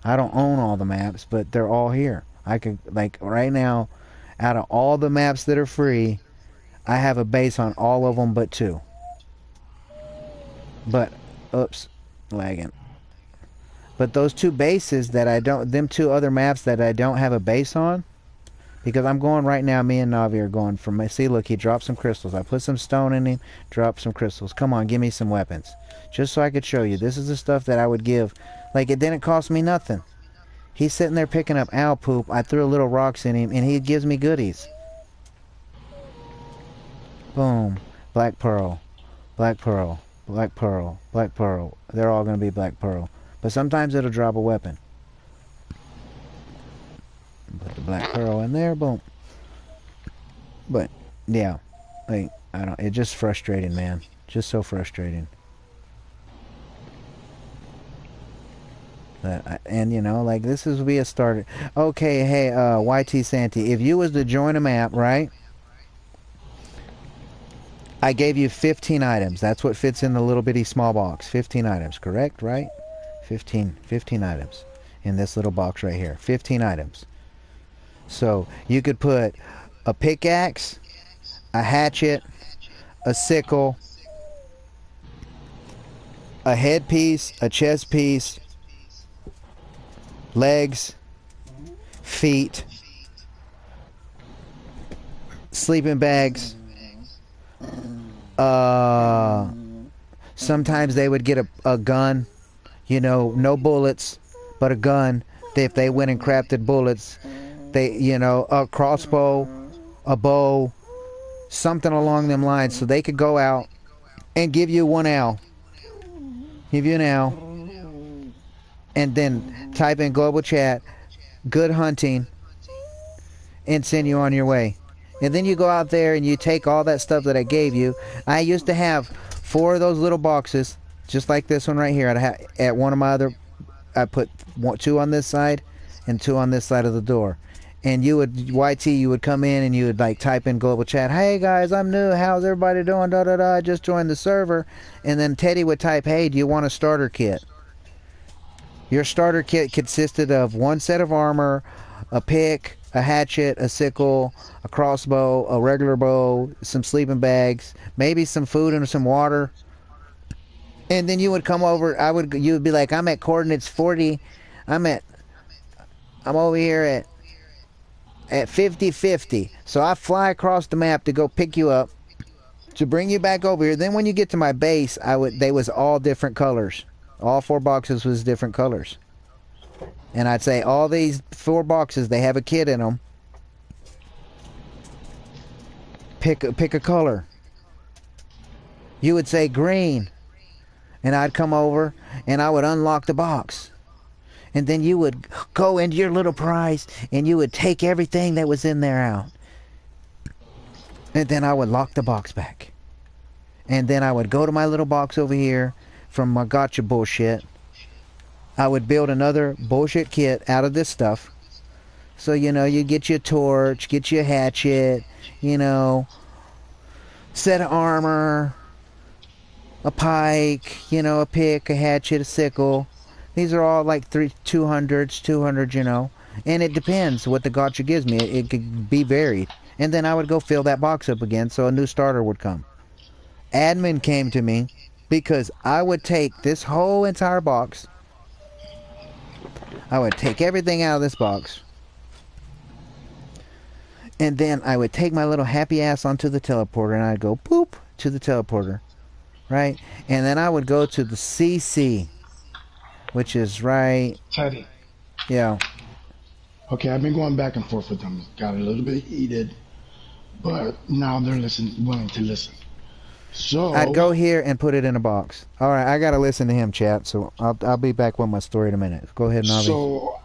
I don't own all the maps, but they're all here. I could, like, right now, out of all the maps that are free, I have a base on all of them but 2. But, oops, lagging. But those 2 bases that I don't, them 2 other maps that I don't have a base on, because I'm going right now, me and Navi are going from, see, look, he dropped some crystals. I put some stone in him, dropped some crystals. Come on, give me some weapons. Just so I could show you. This is the stuff that I would give. Like, it didn't cost me nothing. He's sitting there picking up owl poop. I threw little rocks in him, and he gives me goodies. Boom. Black pearl. Black pearl. Black pearl. Black pearl. They're all going to be black pearl. But sometimes it'll drop a weapon. Put the black pearl in there, boom. But yeah, like, I don't. It's just frustrating, man. Just so frustrating. And you know, like, this is be a starter. Okay, hey, YT Santy, if you was to join a map, right? I gave you 15 items. That's what fits in the little bitty small box. 15 items, correct? Right? 15 items in this little box right here. 15 items. So you could put a pickaxe, a hatchet, a sickle, a headpiece, a chest piece, legs, feet, sleeping bags. Sometimes they would get a gun, you know, no bullets, but a gun. If they went and crafted bullets, they, you know, a crossbow, a bow, something along them lines, so they could go out and give you one owl. Give you an owl. And then type in global chat, good hunting, and send you on your way. And then you go out there and you take all that stuff that I gave you. I used to have 4 of those little boxes, just like this one right here. At one of my other, I put 2 on this side and 2 on this side of the door. And you would, YT, you would come in and you would, like, type in global chat, hey guys, I'm new, how's everybody doing, da da da, I just joined the server. And then Teddy would type, hey, do you want a starter kit? Your starter kit consisted of 1 set of armor, a pick, a hatchet, a sickle, a crossbow, a regular bow, some sleeping bags, maybe some food and some water. And then you would come over, you would be like, I'm at coordinates 40, I'm over here at 50-50. So I fly across the map to go pick you up, to bring you back over here. Then when you get to my base, they was all different colors. All 4 boxes was different colors. And I'd say all these 4 boxes, they have a kit in them. Pick a color. You would say green. And I'd come over and I would unlock the box. And then you would go into your little prize and you would take everything that was in there out. And then I would lock the box back. And then I would go to my little box over here from my gotcha bullshit. I would build another bullshit kit out of this stuff. So, you know, you get your torch, get your hatchet, you know, set of armor, a pike, you know, a pick, a hatchet, a sickle. These are all like 200, you know. And it depends what the gotcha gives me. It could be varied. And then I would go fill that box up again so a new starter would come. Admin came to me because I would take this whole entire box. I would take everything out of this box. And then I would take my little happy ass onto the teleporter and I'd go boop to the teleporter. Right? And then I would go to the CC, which is right. Teddy. Yeah. Okay, I've been going back and forth with them. Got a little bit heated, but now they're willing to listen. So I'd go here and put it in a box. All right, I gotta listen to him, chat. So I'll be back with my story in a minute. Go ahead, Navi. So,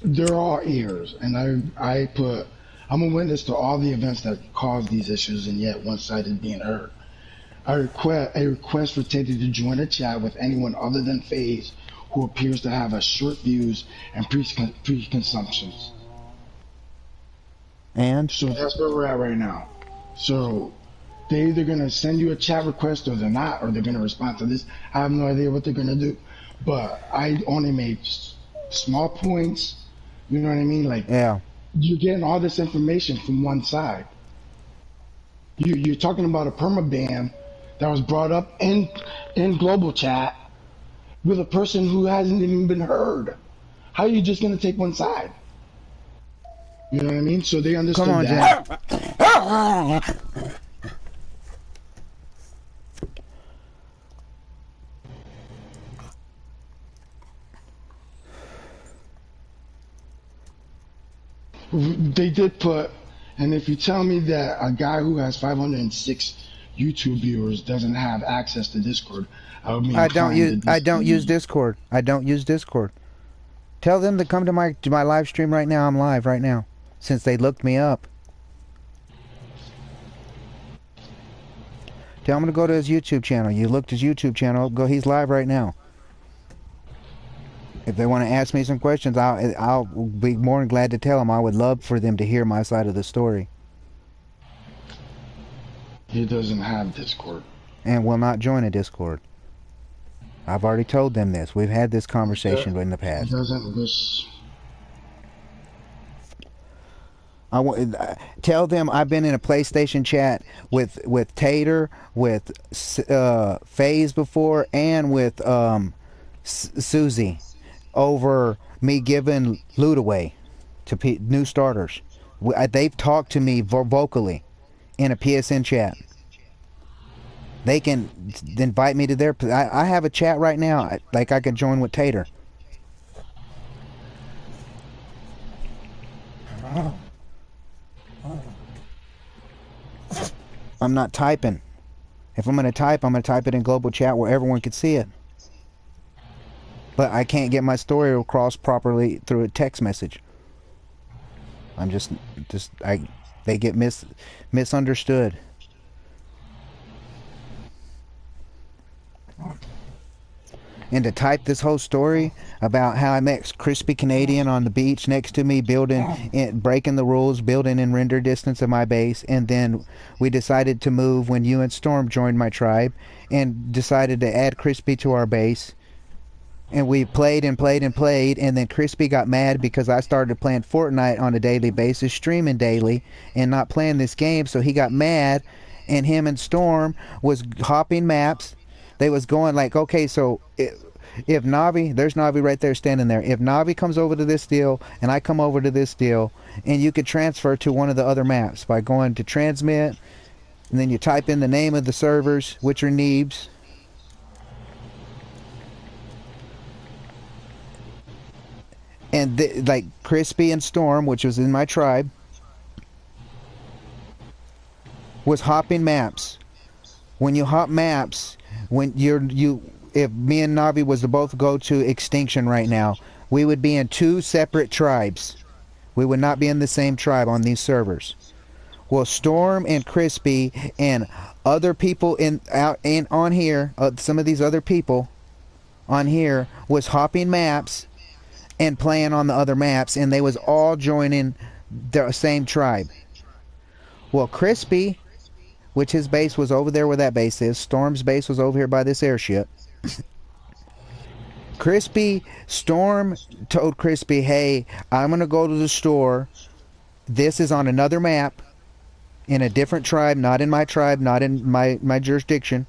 They're all ears, and I'm a witness to all the events that cause these issues, and yet one side is being heard. I request for Teddy to join a chat with anyone other than FaZe who appears to have a short views and preconceptions. And So that's where we're at right now. So they're either gonna send you a chat request or they're not, or they're gonna respond to this. I have no idea what they're gonna do. But I only made small points. You know what I mean? Like yeah, you're getting all this information from one side. You're talking about a perma ban that was brought up in global chat with a person who hasn't even been heard. How are you just gonna take one side? You know what I mean? So they understood come on, that. Jack. They did put, and if you tell me that a guy who has 506 YouTube viewers doesn't have access to Discord, I would be I don't use inclined to I don't use disbelieve. Discord. I don't use Discord. Tell them to come to my live stream right now. I'm live right now. Since they looked me up. Tell him to go to his YouTube channel. You looked his YouTube channel. Go. He's live right now. If they want to ask me some questions, I'll be more than glad to tell them. I would love for them to hear my side of the story. He doesn't have Discord. And will not join a Discord. I've already told them this. We've had this conversation in the He past. doesn't wish. Tell them I've been in a PlayStation chat with Tater, with FaZe before, and with Susie over me giving loot away to new starters. They've talked to me vocally in a PSN chat. They can invite me to their. I have a chat right now. Like I can join with Tater. I'm not typing. If I'm going to type, I'm going to type it in global chat where everyone can see it. But I can't get my story across properly through a text message. I'm they get misunderstood. And to type this whole story about how I met Crispy Canadian on the beach next to me, breaking the rules, building in render distance of my base, and then we decided to move when you and Storm joined my tribe, and decided to add Crispy to our base, and we played and played and played, and then Crispy got mad because I started playing Fortnite on a daily basis, streaming daily, and not playing this game, so he got mad, and him and Storm was hopping maps. They was going like, okay, so if Navi, there's Navi right there standing there. If Navi comes over to this deal and I come over to this deal, and you could transfer to one of the other maps by going to transmit, and then you type in the name of the servers, which are Neebs. And like Crispy and Storm, which was in my tribe, was hopping maps. When you hop maps, when if me and Navi was to both go to extinction right now, we would be in two separate tribes. We would not be in the same tribe on these servers. Well, Storm and Crispy and other people on here, some of these other people on here was hopping maps and playing on the other maps, and they was all joining the same tribe. Well, Crispy, which his base was over there where that base is. Storm's base was over here by this airship. Storm told Crispy, hey, I'm going to go to the store. This is on another map in a different tribe, not in my tribe, not in my jurisdiction.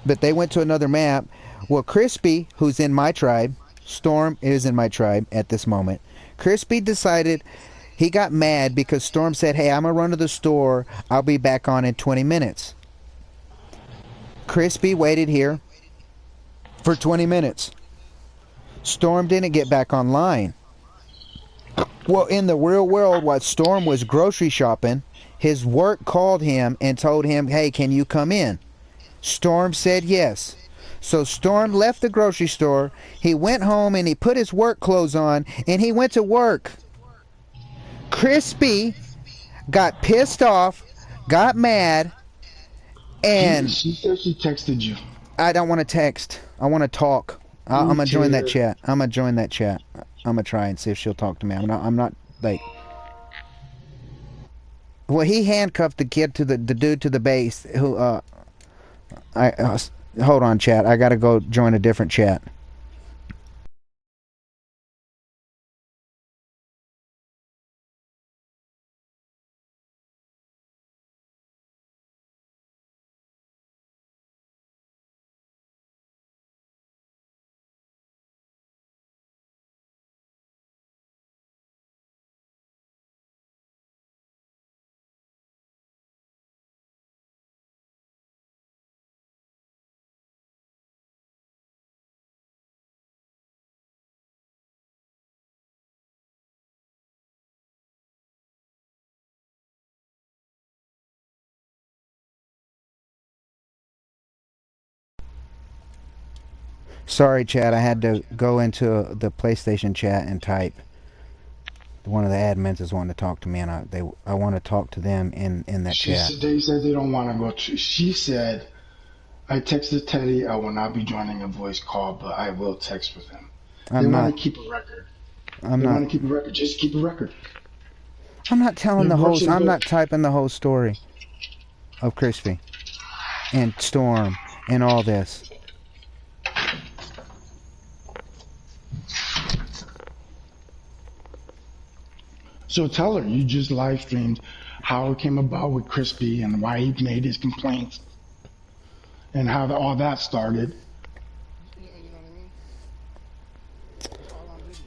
But they went to another map. Well, Crispy, who's in my tribe, Storm is in my tribe at this moment. Crispy decided, he got mad because Storm said, hey, I'm going to run to the store. I'll be back on in 20 minutes. Crispy waited here for 20 minutes. Storm didn't get back online. Well, in the real world, while Storm was grocery shopping, his work called him and told him, hey, can you come in? Storm said yes. So Storm left the grocery store. He went home and he put his work clothes on and he went to work. Crispy got pissed off, got mad, and She said she texted you. I don't want to text. I want to talk. I'm gonna join that chat. I'm gonna join that chat. I'm gonna try and see if she'll talk to me. I'm not like. Well, he handcuffed the kid to the dude to the base. Who hold on, chat. I gotta go join a different chat. Sorry, chat. I had to go into the PlayStation chat and type. One of the admins is wanting to talk to me, and I want to talk to them in that chat. They said they don't want to go. She said, I texted Teddy. I will not be joining a voice call, but I will text with him. They want to keep a record. They want to keep a record. Just keep a record. I'm not telling the whole. I'm not typing the whole story of Crispy and Storm and all this. So tell her you just live streamed how it came about with Crispy and why he made his complaints and how all that started. You know what I mean? It's all on video.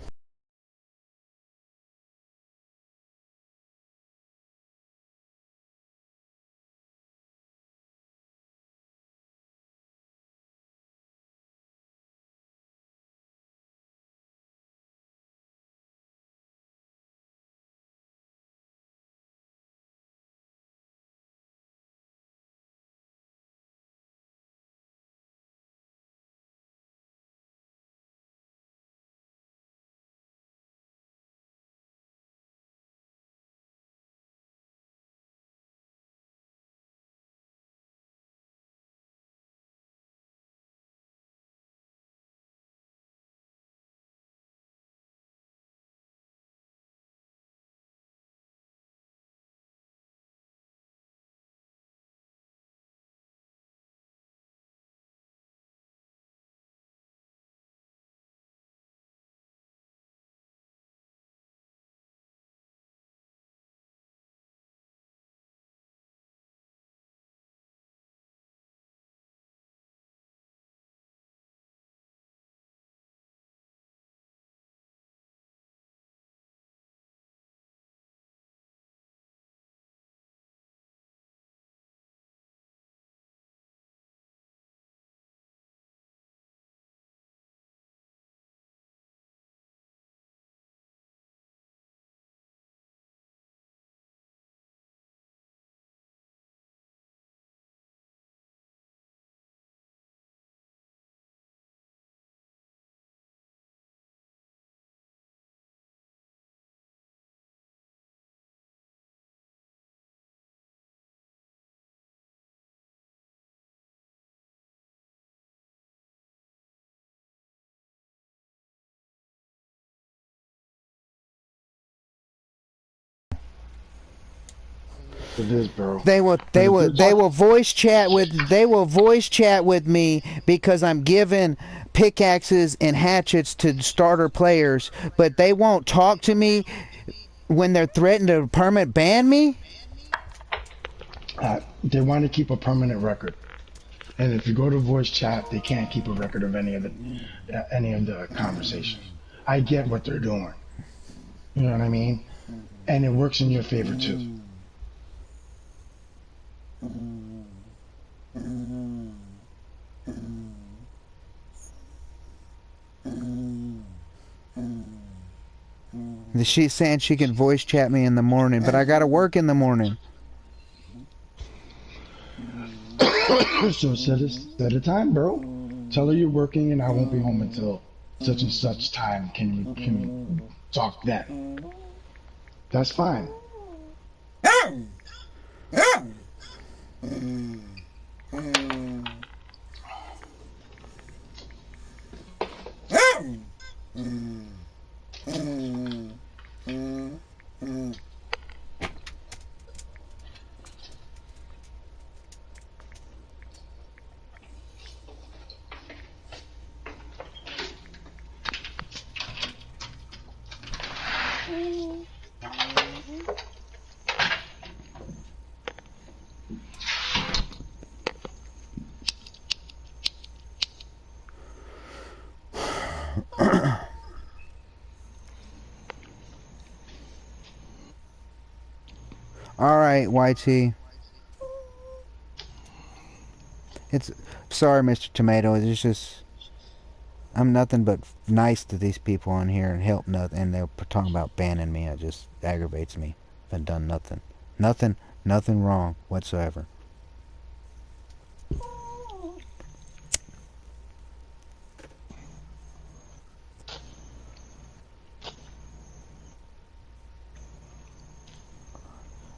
It is, bro. They will voice chat with me because I'm giving pickaxes and hatchets to starter players, but they won't talk to me when they're threatened to permanent ban me. They want to keep a permanent record, and if you go to voice chat, they can't keep a record of any of the conversations. I get what they're doing. You know what I mean? And it works in your favor too. She's saying she can voice chat me in the morning, but I gotta work in the morning. So set a time, bro. Tell her you're working and I won't be home until such and such time. Can we talk then? That's fine. Alright, YT. It's sorry, Mr. Tomato. It's just I'm nothing but nice to these people on here and help nothing, and they're talking about banning me. It just aggravates me. I've done nothing. Nothing wrong whatsoever.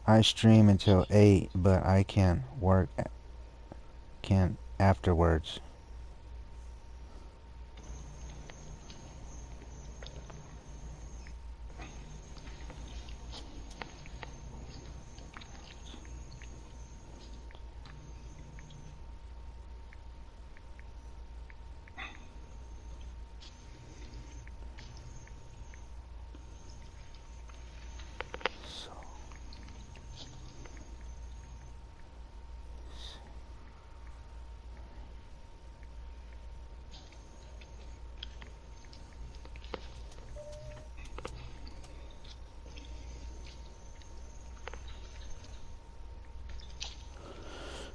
I stream until 8, but I can't afterwards.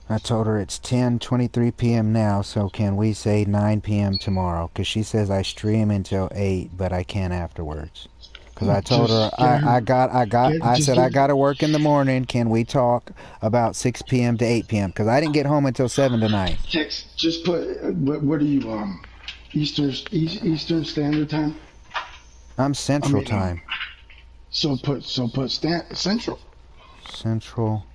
I told her it's 10:23 p.m. now, so can we say 9 p.m. tomorrow? Because she says I stream until 8, but I can't afterwards. Because I told her I said I got to work in the morning. Can we talk about 6 p.m. to 8 p.m.? Because I didn't get home until 7 tonight. Text. Just put. What are you? Eastern Standard Time. I'm Central Time. So put Central. Central.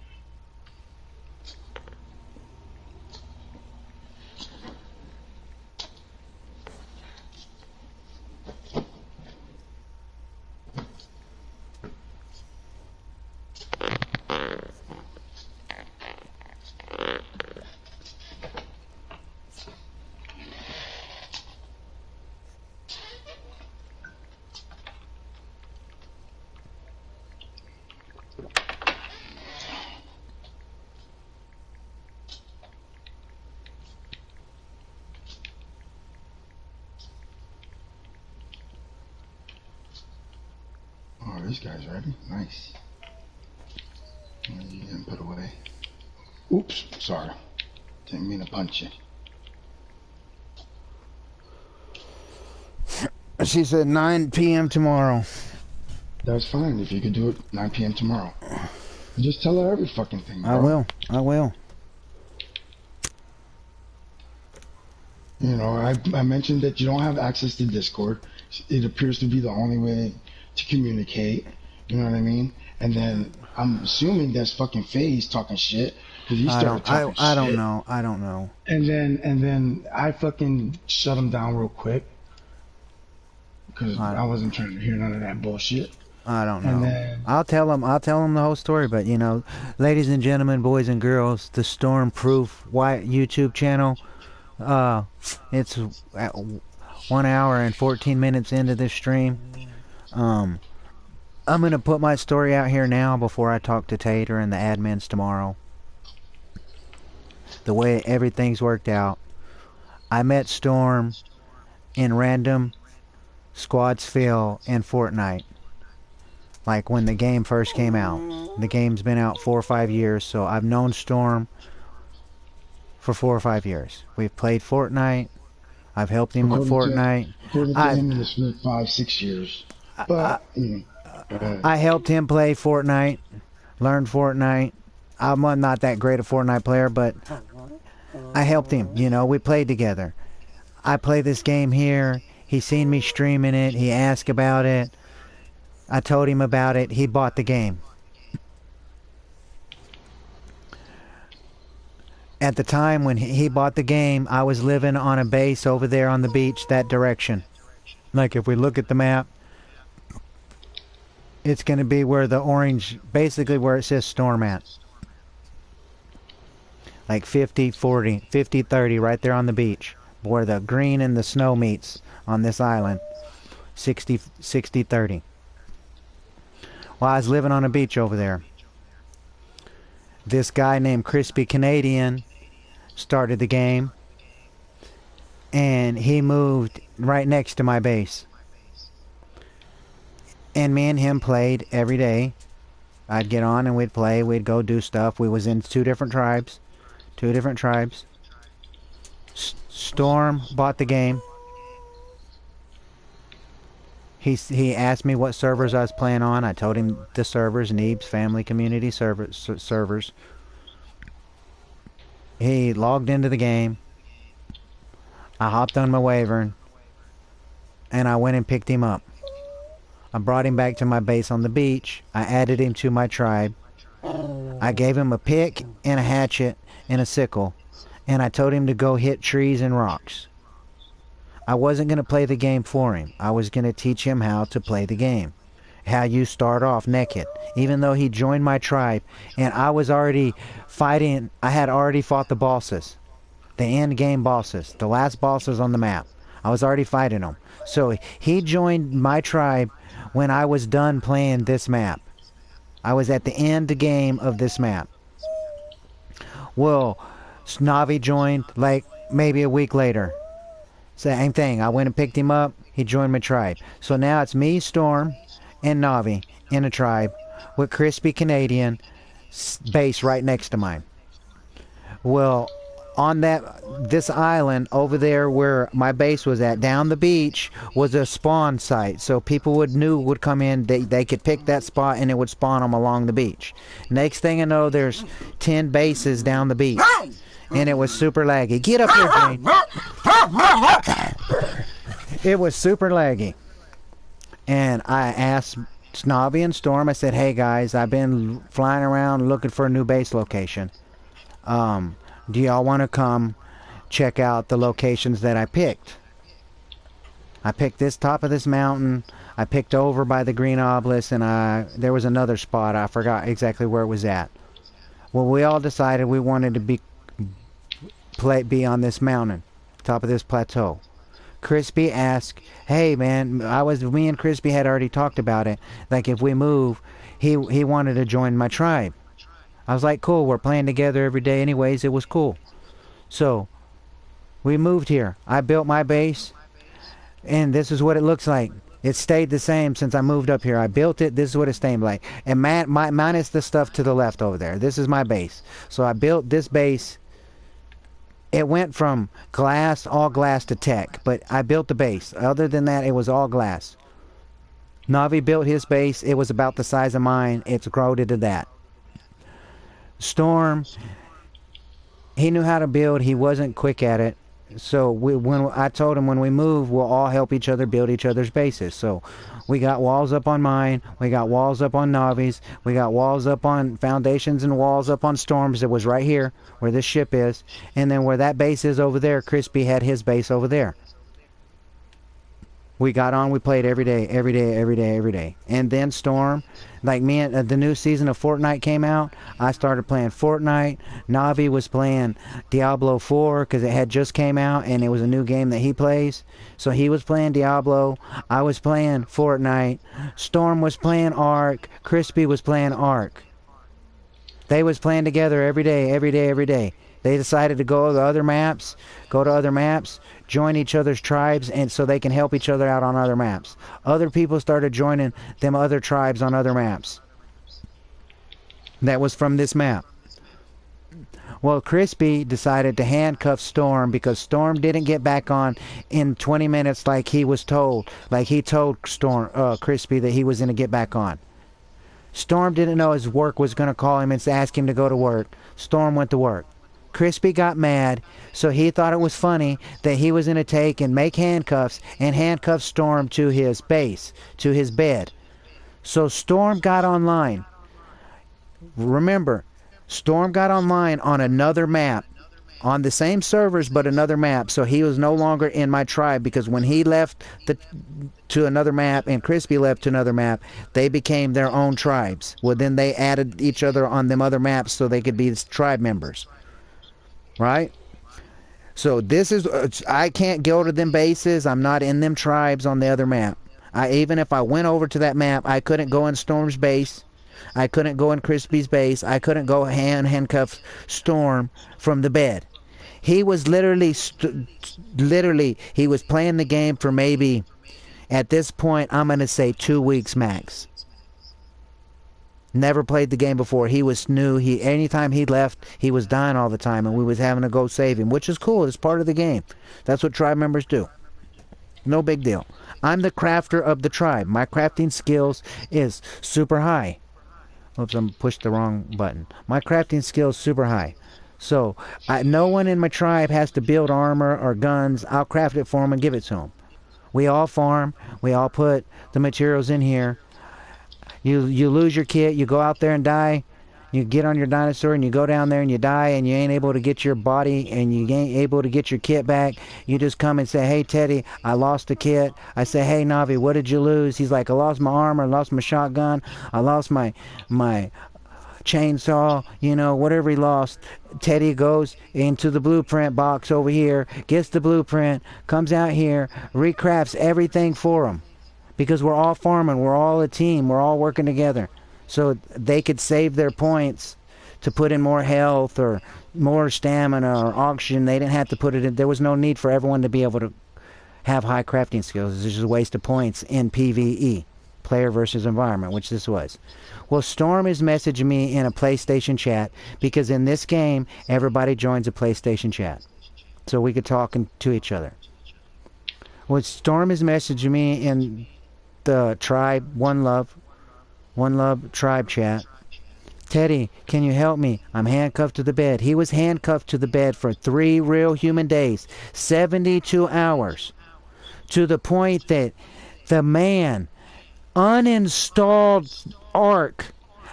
Oh, this guy's ready. Nice. You didn't put away. Oops, sorry. Didn't mean to punch you. She said 9 p.m. tomorrow. That's fine if you could do it 9 p.m. tomorrow. Just tell her every fucking thing, bro. I will. You know, I mentioned that you don't have access to Discord. It appears to be the only way to communicate. You know what I mean? And then I'm assuming that's fucking FaZe talking shit because he started talking shit. I don't know. And then I fucking shut him down real quick because I wasn't trying to hear none of that bullshit. I don't know. And then, I'll tell him the whole story. But you know, ladies and gentlemen, boys and girls, the Stormproof White YouTube channel. It's at 1 hour and 14 minutes into this stream. I'm gonna put my story out here now before I talk to Tater and the admins tomorrow. The way everything's worked out. I met Storm in random squads fill in Fortnite. Like when the game first came out. The game's been out 4 or 5 years, so I've known Storm for 4 or 5 years. We've played Fortnite. I've helped him with Fortnite. According to him, it's been 5-6 years. But I helped him play Fortnite, learn Fortnite. I'm not that great a Fortnite player, but I helped him. You know, we played together. I play this game here. He seen me streaming it. He asked about it. I told him about it. He bought the game. At the time when he bought the game, I was living on a base over there on the beach that direction. Like if we look at the map, it's going to be where the orange, basically where it says Storm at. Like 50-40, 50-30 right there on the beach. Where the green and the snow meets on this island. 60-30. Well, I was living on a beach over there. This guy named Crispy Canadian started the game. And he moved right next to my base. And me and him played every day. I'd get on and we'd play. We'd go do stuff. We was in two different tribes. Storm bought the game. He asked me what servers I was playing on. I told him the servers, Neebs Family Community servers. He logged into the game. I hopped on my Wyvern. And I went and picked him up. I brought him back to my base on the beach. I added him to my tribe. I gave him a pick and a hatchet and a sickle. And I told him to go hit trees and rocks. I wasn't going to play the game for him. I was going to teach him how to play the game. How you start off naked. Even though he joined my tribe and I was already fighting, I had already fought the bosses. The end game bosses. The last bosses on the map. I was already fighting them. So he joined my tribe when I was done playing this map. I was at the end game of this map. Well, Navi joined like maybe a week later. Same thing. I went and picked him up. He joined my tribe. So now it's me, Storm, and Navi in a tribe with Crispy Canadian base right next to mine. Well, on this island over there where my base was at, down the beach, was a spawn site. So people would come in, they could pick that spot and it would spawn them along the beach. Next thing I know, there's 10 bases down the beach. And it was super laggy. Get up here, Jane. It was super laggy. And I asked Snobby and Storm, I said, hey guys, I've been flying around looking for a new base location. Do y'all want to come check out the locations that I picked? I picked this top of this mountain. I picked over by the green obelisk, and there was another spot. I forgot exactly where it was at. Well, we all decided we wanted to be on this mountain, top of this plateau. Crispy asked, hey man, me and Crispy had already talked about it. Like if we move, he wanted to join my tribe. I was like, cool, we're playing together every day anyways. It was cool. So, we moved here. I built my base, and this is what it looks like. It stayed the same since I moved up here. I built it. This is what it stayed like. And minus the stuff to the left over there. This is my base. So I built this base. It went from glass, all glass to tech. But I built the base. Other than that, it was all glass. Navi built his base. It was about the size of mine. It's grown to that. Storm, he knew how to build. He wasn't quick at it. So when I told him when we move, we'll all help each other build each other's bases. So we got walls up on mine. We got walls up on Navi's. We got walls up on foundations and walls up on Storm's. It was right here where this ship is. And then where that base is over there, Crispy had his base over there. We got on, we played every day. And then Storm, like me, the new season of Fortnite came out. I started playing Fortnite. Navi was playing Diablo 4 because it had just came out and it was a new game that he plays. So he was playing Diablo. I was playing Fortnite. Storm was playing Ark. Crispy was playing Ark. They was playing together every day. They decided to go to other maps, join each other's tribes, and so they can help each other out on other maps. Other people started joining them other tribes on other maps. That was from this map. Well, Crispy decided to handcuff Storm because Storm didn't get back on in 20 minutes like he was told. Like he told Crispy that he was going to get back on. Storm didn't know his work was going to call him and ask him to go to work. Storm went to work. Crispy got mad, so he thought it was funny that he was going to take and make handcuffs and handcuff Storm to his base, to his bed. So Storm got online. Remember, Storm got online on another map, on the same servers but another map. So he was no longer in my tribe, because when he left to another map and Crispy left to another map, they became their own tribes. Well, then they added each other on them other maps so they could be tribe members. Right? So this is, I can't go to them bases. I'm not in them tribes on the other map. Even if I went over to that map, I couldn't go in Storm's base. I couldn't go in Crispy's base. I couldn't go handcuff Storm from the bed. He was literally, he was playing the game for maybe, at this point, I'm going to say 2 weeks max. Never played the game before. He was new. Anytime he left, he was dying all the time, and we was having to go save him, which is cool. It's part of the game. That's what tribe members do. No big deal. I'm the crafter of the tribe. My crafting skills is super high. Oops, I pushed the wrong button. My crafting skills super high. So no one in my tribe has to build armor or guns. I'll craft it for them and give it to them. We all farm. We all put the materials in here. You lose your kit. You go out there and die. You get on your dinosaur and you go down there and you die, and you ain't able to get your body and you ain't able to get your kit back. You just come and say, hey, Teddy, I lost a kit. I say, hey, Navi, what did you lose? He's like, I lost my armor, I lost my shotgun, I lost my chainsaw, whatever he lost. Teddy goes into the blueprint box over here, gets the blueprint, comes out here, recrafts everything for him. Because we're all farming, we're all a team, we're all working together. So they could save their points to put in more health or more stamina or oxygen. They didn't have to put it in. There was no need for everyone to be able to have high crafting skills. It's just a waste of points in PvE, player versus environment, which this was. Well, Storm is messaging me in a PlayStation chat, because in this game, everybody joins a PlayStation chat. So we could talk to each other. Well, Storm is messaging me in the tribe, One Love tribe chat. Teddy, can you help me? I'm handcuffed to the bed. He was handcuffed to the bed for 3 real human days, 72 hours, to the point that the man uninstalled Ark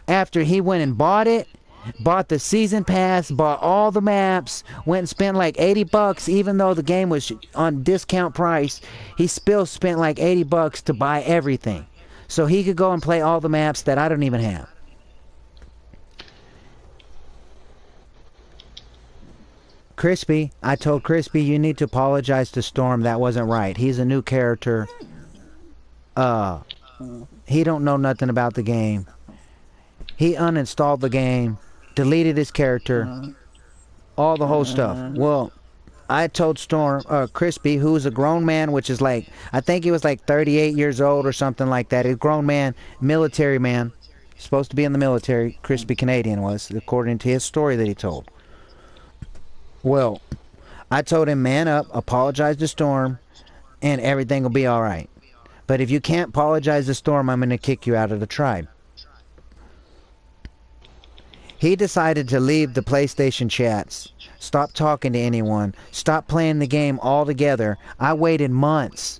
after he went and bought it, bought the season pass, bought all the maps, went and spent like $80, even though the game was on discount price. He still spent like $80 to buy everything, so he could go and play all the maps that I don't even have. Crispy, I told Crispy, you need to apologize to Storm. That wasn't right. He's a new character. He don't know nothing about the game. He uninstalled the game, deleted his character, all the whole stuff. Well, I told Storm, Crispy, who's a grown man, which is like, I think he was like 38 years old or something like that. A grown man, military man, supposed to be in the military. Crispy Canadian was, according to his story that he told. Well, I told him, man up, apologize to Storm, and everything will be alright. But if you can't apologize to Storm, I'm going to kick you out of the tribe. He decided to leave the PlayStation chats, stop talking to anyone, stop playing the game altogether. I waited months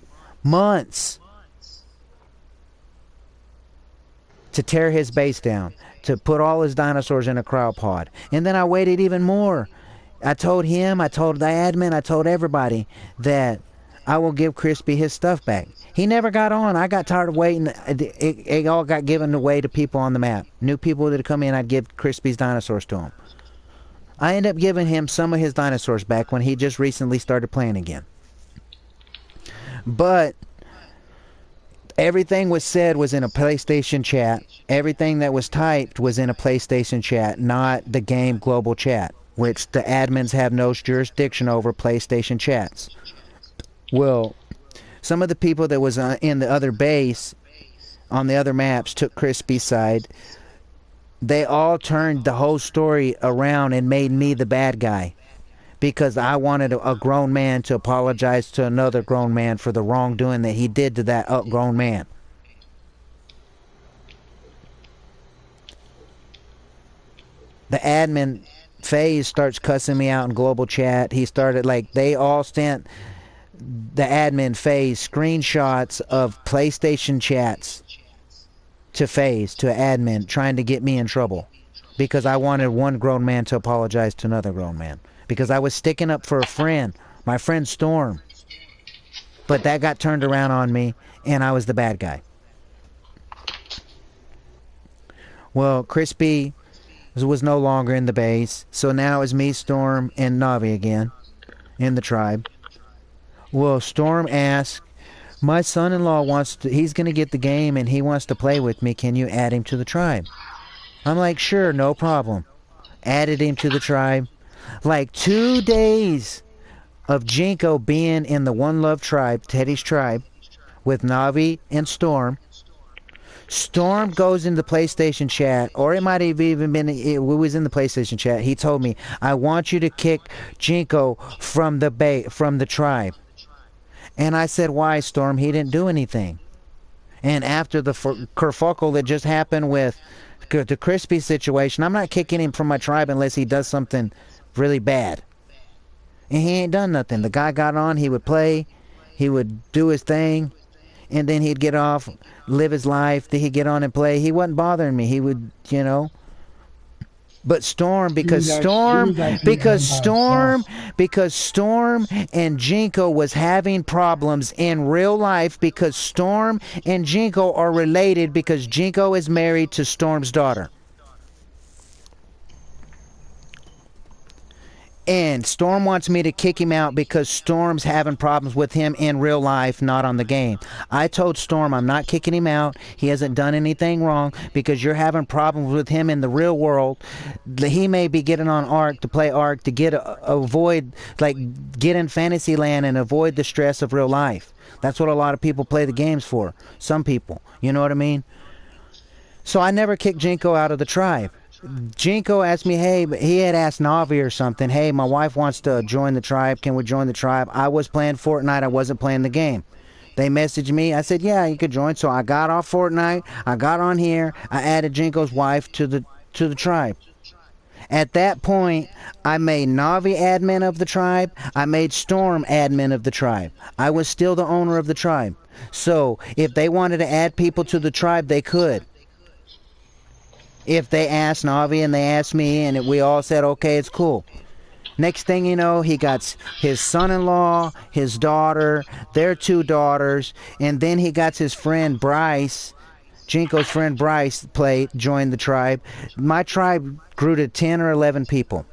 to tear his base down, to put all his dinosaurs in a cryopod. And then I waited even more. I told him, I told the admin, I told everybody that I will give Crispy his stuff back. He never got on. I got tired of waiting. It all got given away to people on the map. New people that come in, I'd give Crispy's dinosaurs to him. I ended up giving him some of his dinosaurs back when he just recently started playing again. But everything was said was in a PlayStation chat. Everything that was typed was in a PlayStation chat, not the game global chat, which the admins have no jurisdiction over PlayStation chats. Well, some of the people that was in the other base, on the other maps, took Crispy's side. They all turned the whole story around and made me the bad guy, because I wanted a grown man to apologize to another grown man for the wrongdoing that he did to that grown man. The admin FaZe starts cussing me out in global chat. He started, like, they all sent the admin FaZe screenshots of PlayStation chats to FaZe, to admin, trying to get me in trouble because I wanted one grown man to apologize to another grown man because I was sticking up for a friend, my friend Storm. But that got turned around on me, and I was the bad guy. Well, Crispy was no longer in the base, so now it's me, Storm, and Navi again in the tribe. Well, Storm asked, my son-in-law wants to, he's going to get the game and he wants to play with me. Can you add him to the tribe? I'm like, sure, no problem. Added him to the tribe. Like 2 days of Jinko being in the One Love tribe, Teddy's tribe, with Navi and Storm. Storm goes into the PlayStation chat, or it might have even been, it was in the PlayStation chat. He told me, I want you to kick Jinko from the tribe. And I said, why, Storm? He didn't do anything. And after the kerfuffle that just happened with the Crispy situation, I'm not kicking him from my tribe unless he does something really bad. And he ain't done nothing. The guy got on, he would play, he would do his thing, and then he'd get off, live his life, then he'd get on and play. He wasn't bothering me. He would, you know. But Storm, because Storm and Jinko was having problems in real life because Storm and Jinko are related because Jinko is married to Storm's daughter. And Storm wants me to kick him out because Storm's having problems with him in real life, not on the game. I told Storm I'm not kicking him out. He hasn't done anything wrong because you're having problems with him in the real world. He may be getting on Ark to play Ark to get avoid, like, get in Fantasyland and avoid the stress of real life. That's what a lot of people play the games for. Some people. You know what I mean? So I never kicked Jinko out of the tribe. Jinko asked me, hey, he had asked Navi or something, hey, my wife wants to join the tribe, can we join the tribe? I was playing Fortnite, I wasn't playing the game. They messaged me, I said, yeah, you could join. So I got off Fortnite, I got on here, I added Jinko's wife to the tribe. At that point, I made Navi admin of the tribe, I made Storm admin of the tribe. I was still the owner of the tribe. So if they wanted to add people to the tribe, they could. If they asked Navi and they asked me and we all said, okay, it's cool. Next thing you know, he got his son-in-law, his daughter, their 2 daughters, and then he got his friend Bryce, Jinko's friend Bryce, joined the tribe. My tribe grew to 10 or 11 people.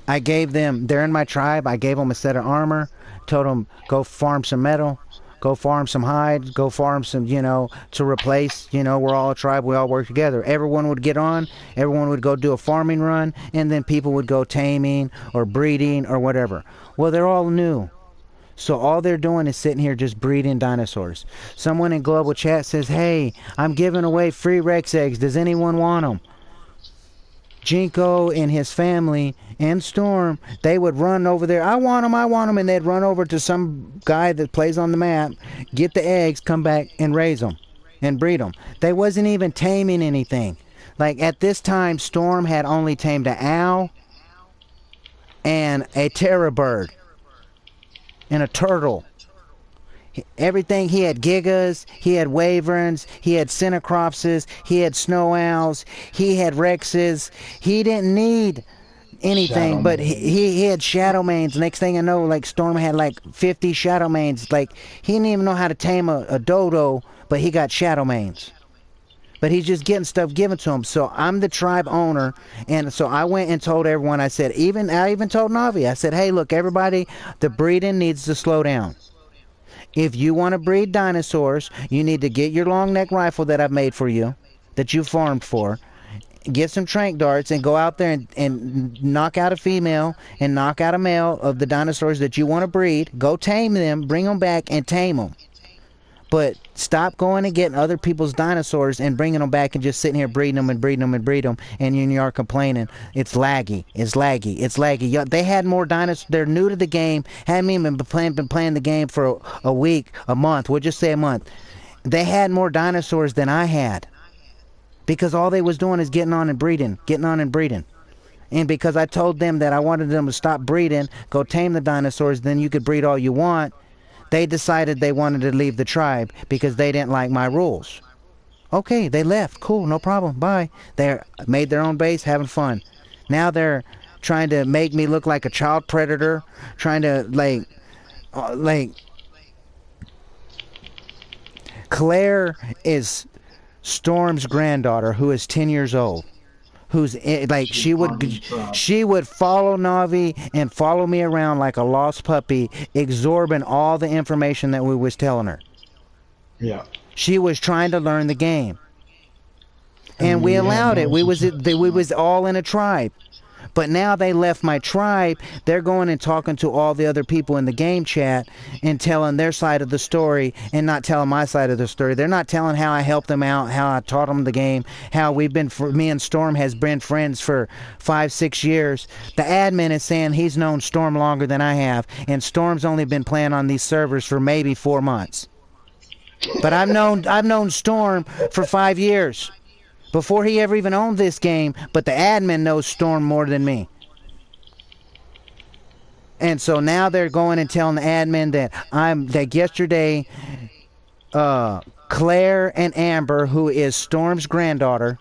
I gave them, they're in my tribe, I gave them a set of armor, told them go farm some metal. Go farm some hides, go farm some, you know, to replace, you know, we're all a tribe, we all work together. Everyone would get on, everyone would go do a farming run, and then people would go taming or breeding or whatever. Well, they're all new. So all they're doing is sitting here just breeding dinosaurs. Someone in global chat says, hey, I'm giving away free Rex eggs. Does anyone want them? Jinko and his family and Storm, they would run over there. I want them, and they'd run over to some guy that plays on the map, get the eggs, come back and raise them and breed them. They wasn't even taming anything. Like at this time, Storm had only tamed an owl and a terror bird and a turtle. Everything, he had gigas, he had wyverns, he had cinecropses, he had snow owls, he had rexes. He didn't need anything, but he had shadow manes. Next thing I know, like Storm had like 50 shadow manes. Like he didn't even know how to tame a dodo, but he got shadow manes. But he's just getting stuff given to him. So I'm the tribe owner, and so I went and told everyone. I said, I even told Navi. I said, hey, look, everybody, the breeding needs to slow down. If you want to breed dinosaurs, you need to get your long neck rifle that I've made for you, that you farmed for, get some trank darts and go out there and knock out a female and knock out a male of the dinosaurs that you want to breed. Go tame them, bring them back and tame them. But stop going and getting other people's dinosaurs and bringing them back and just sitting here breeding them and breeding them and breeding them, and you are complaining. It's laggy. It's laggy. It's laggy. They had more dinosaurs. They're new to the game. Haven't even been playing the game for a week, a month. We'll just say a month. They had more dinosaurs than I had. because all they was doing is getting on and breeding, getting on and breeding. And because I told them that I wanted them to stop breeding, go tame the dinosaurs, then you could breed all you want, they decided they wanted to leave the tribe because they didn't like my rules. Okay, they left. Cool, no problem. Bye. They made their own base, having fun. Now they're trying to make me look like a child predator, trying to like Claire is Storm's granddaughter, who is 10 years old. Who's like she would follow Navi and follow me around like a lost puppy, absorbing all the information that we was telling her. Yeah. She was trying to learn the game, and we allowed it. We was all in a tribe. But now they left my tribe. They're going and talking to all the other people in the game chat and telling their side of the story and not telling my side of the story. They're not telling how I helped them out, how I taught them the game, how me and Storm has been friends for 5-6 years. The admin is saying he's known Storm longer than I have, and Storm's only been playing on these servers for maybe 4 months. But I've known Storm for 5 years. Before he ever even owned this game, but the admin knows Storm more than me. And so now they're going and telling the admin that yesterday, Claire and Amber, who is Storm's granddaughter,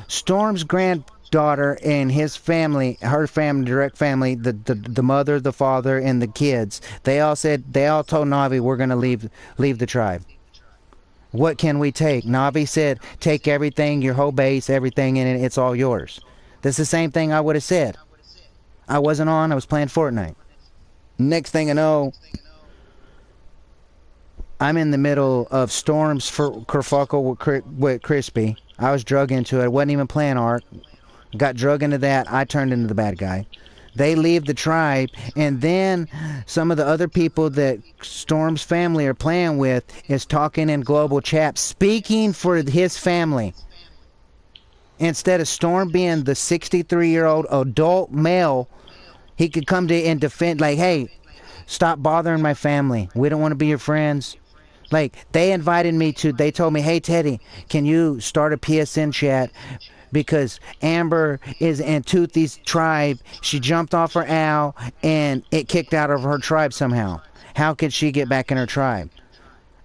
Storm's granddaughter and his family, her family, direct family, the mother, the father, and the kids, they all told Navi, we're going to leave the tribe. What can we take? Navi said, take everything, your whole base, everything in it, it's all yours. That's the same thing I would have said. I wasn't on, I was playing Fortnite. Next thing I know, I'm in the middle of Storm's kerfuffle with Crispy. I was drug into it. I wasn't even playing Ark. Got drug into that. I turned into the bad guy. They leave the tribe, and then some of the other people that Storm's family are playing with is talking in global chat, speaking for his family. Instead of Storm being the 63-year-old adult male, he could come to and defend, like, hey, stop bothering my family. We don't want to be your friends. Like, they invited me to, they told me, hey, Teddy, can you start a PSN chat? Because Amber is in Toothy's tribe. She jumped off her owl and it kicked out of her tribe somehow. How could she get back in her tribe?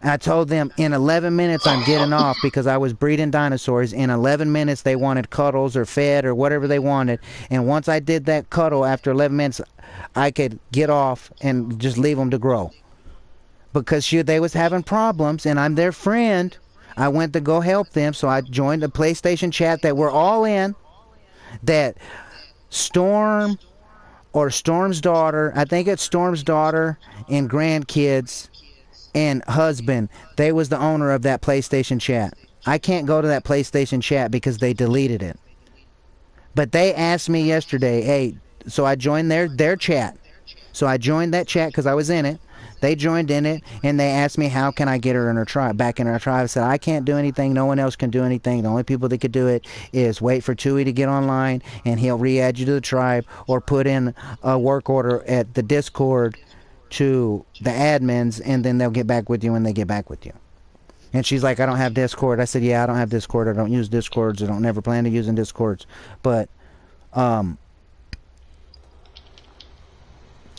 I told them in 11 minutes I'm getting off because I was breeding dinosaurs. In 11 minutes they wanted cuddles or fed or whatever they wanted. And once I did that cuddle, after 11 minutes, I could get off and just leave them to grow. Because they was having problems and I'm their friend. I went to go help them, so I joined a PlayStation chat that we're all in, that Storm or Storm's daughter, I think it's Storm's daughter and grandkids and husband, they was the owner of that PlayStation chat. I can't go to that PlayStation chat because they deleted it. But they asked me yesterday, hey, so I joined their chat. So I joined that chat because I was in it. They joined in it, and they asked me, how can I get her in her tribe, back in her tribe? I said, I can't do anything. No one else can do anything. The only people that could do it is wait for Tui to get online, and he'll re-add you to the tribe, or put in a work order at the Discord to the admins, and then they'll get back with you when they get back with you. And she's like, I don't have Discord. I said, yeah, I don't have Discord. I don't use Discords. I don't never plan to using Discords. But,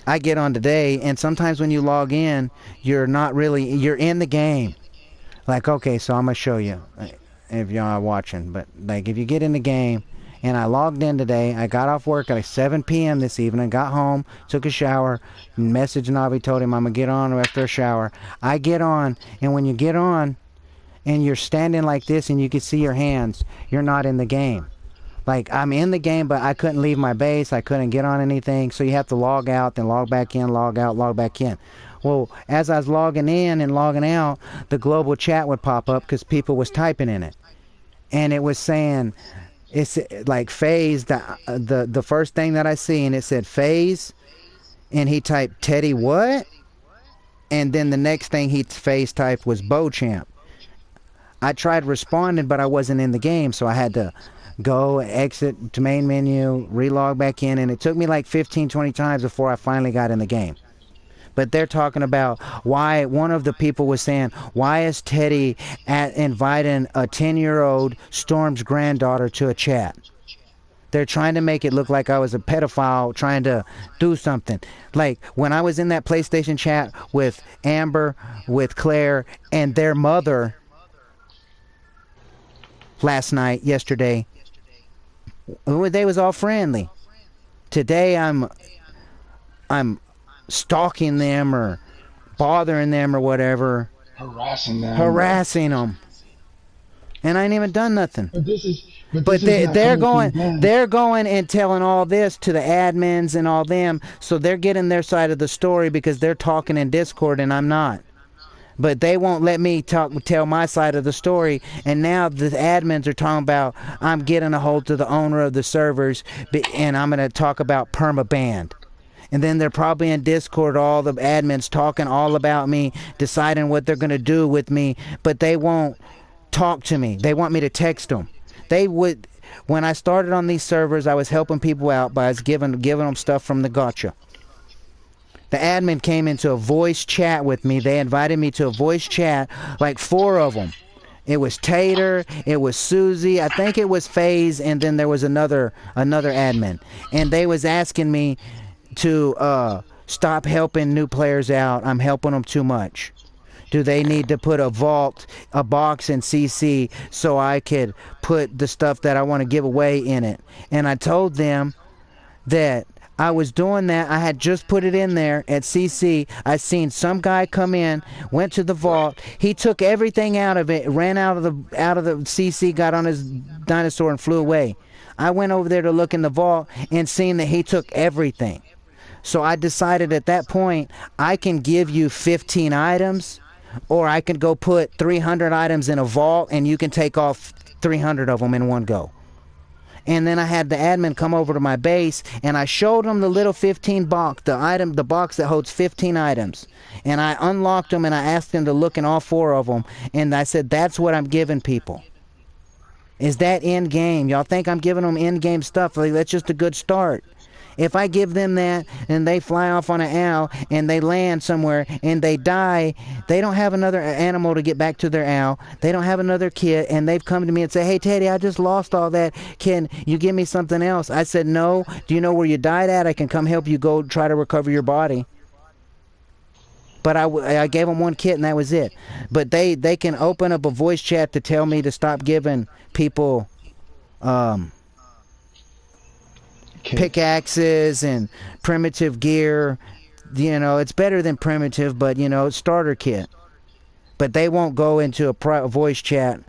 I get on today, and sometimes when you log in, you're in the game. Like, okay, so I'm going to show you if y'all are watching. But, like, if you get in the game, and I logged in today, I got off work at 7 p.m. this evening, got home, took a shower, messaged Navi, told him I'm going to get on after a shower. I get on, and when you get on, and you're standing like this, and you can see your hands, you're not in the game. Like, I'm in the game, but I couldn't leave my base. I couldn't get on anything. So you have to log out, then log back in, log out, log back in. Well, as I was logging in and logging out, the global chat would pop up because people was typing in it. And it was saying, it's like FaZe, the first thing that I see, and it said FaZe, and he typed Teddy what? And then the next thing FaZe typed was Beauchamp. I tried responding, but I wasn't in the game, so I had to go, exit to main menu, relog back in, and it took me like 15-20 times before I finally got in the game. But they're talking about why one of the people was saying, why is Teddy inviting a 10-year-old Storm's granddaughter to a chat? They're trying to make it look like I was a pedophile trying to do something. Like when I was in that PlayStation chat with Amber, with Claire, and their mother yesterday, they was all friendly. Today I'm stalking them or bothering them or whatever. Harassing them. Harassing them. And I ain't even done nothing. But they're going and telling all this to the admins and all them, so they're getting their side of the story because they're talking in Discord and I'm not. But they won't let me tell my side of the story, and now the admins are talking about I'm getting a hold to the owner of the servers and I'm going to talk about permaban. And then they're probably in Discord, all the admins talking all about me, deciding what they're going to do with me, but they won't talk to me. They want me to text them. They would, when I started on these servers, I was helping people out by giving them stuff from the gacha. The admin came into a voice chat with me. They invited me to a voice chat, like 4 of them. It was Tater, it was Susie, I think it was FaZe, and then there was another admin. And they was asking me to stop helping new players out. I'm helping them too much. Do they need to put a box in CC so I could put the stuff that I want to give away in it? And I told them that I was doing that. I had just put it in there at CC. I seen some guy come in, went to the vault. He took everything out of it, ran out of the CC, got on his dinosaur and flew away. I went over there to look in the vault and seen that he took everything. So I decided at that point, I can give you 15 items, or I could go put 300 items in a vault and you can take off 300 of them in one go. And then I had the admin come over to my base and I showed him the little 15 box, the box that holds 15 items. And I unlocked them and I asked him to look in all 4 of them. And I said, that's what I'm giving people. Is that in game? Y'all think I'm giving them in game stuff? Like, that's just a good start. If I give them that and they fly off on an owl and they land somewhere and they die, they don't have another animal to get back to their owl. They don't have another kit, and they've come to me and say, hey, Teddy, I just lost all that. Can you give me something else? I said, no. Do you know where you died at? I can come help you go try to recover your body. But I gave them 1 kit and that was it. But they can open up a voice chat to tell me to stop giving people pickaxes and primitive gear. You know, it's better than primitive, but you know, starter kit. But they won't go into a voice chat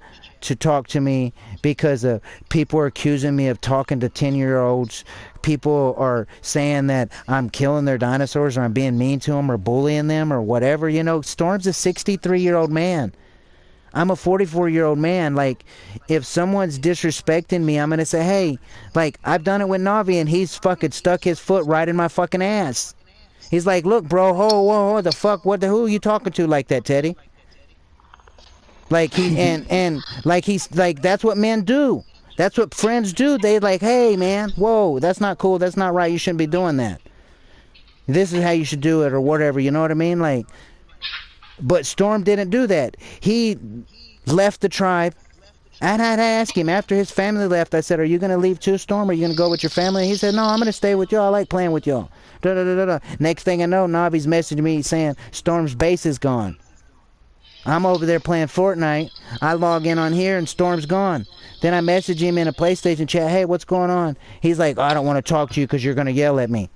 to talk to me because people are accusing me of talking to 10-year-olds. People are saying that I'm killing their dinosaurs or I'm being mean to them or bullying them or whatever. You know, Storm's a 63-year-old man. I'm a 44-year-old man. Like, if someone's disrespecting me, I'm going to say, hey, like, I've done it with Navi, and he's fucking stuck his foot right in my fucking ass. He's like, look, bro, whoa, the fuck, who are you talking to like that, Teddy? Like, and like, he's, like, that's what men do. That's what friends do. They like, hey, man, whoa, that's not cool, that's not right, you shouldn't be doing that. This is how you should do it, or whatever, you know what I mean? Like, but Storm didn't do that. He left the tribe. And I'd ask him after his family left, I said, are you going to leave too, Storm? Are you going to go with your family? He said, no, I'm going to stay with y'all. I like playing with y'all. Next thing I know, Navi's messaging me saying Storm's base is gone. I'm over there playing Fortnite. I log in on here and Storm's gone. Then I message him in a PlayStation chat, hey, what's going on? He's like, I don't want to talk to you because you're going to yell at me.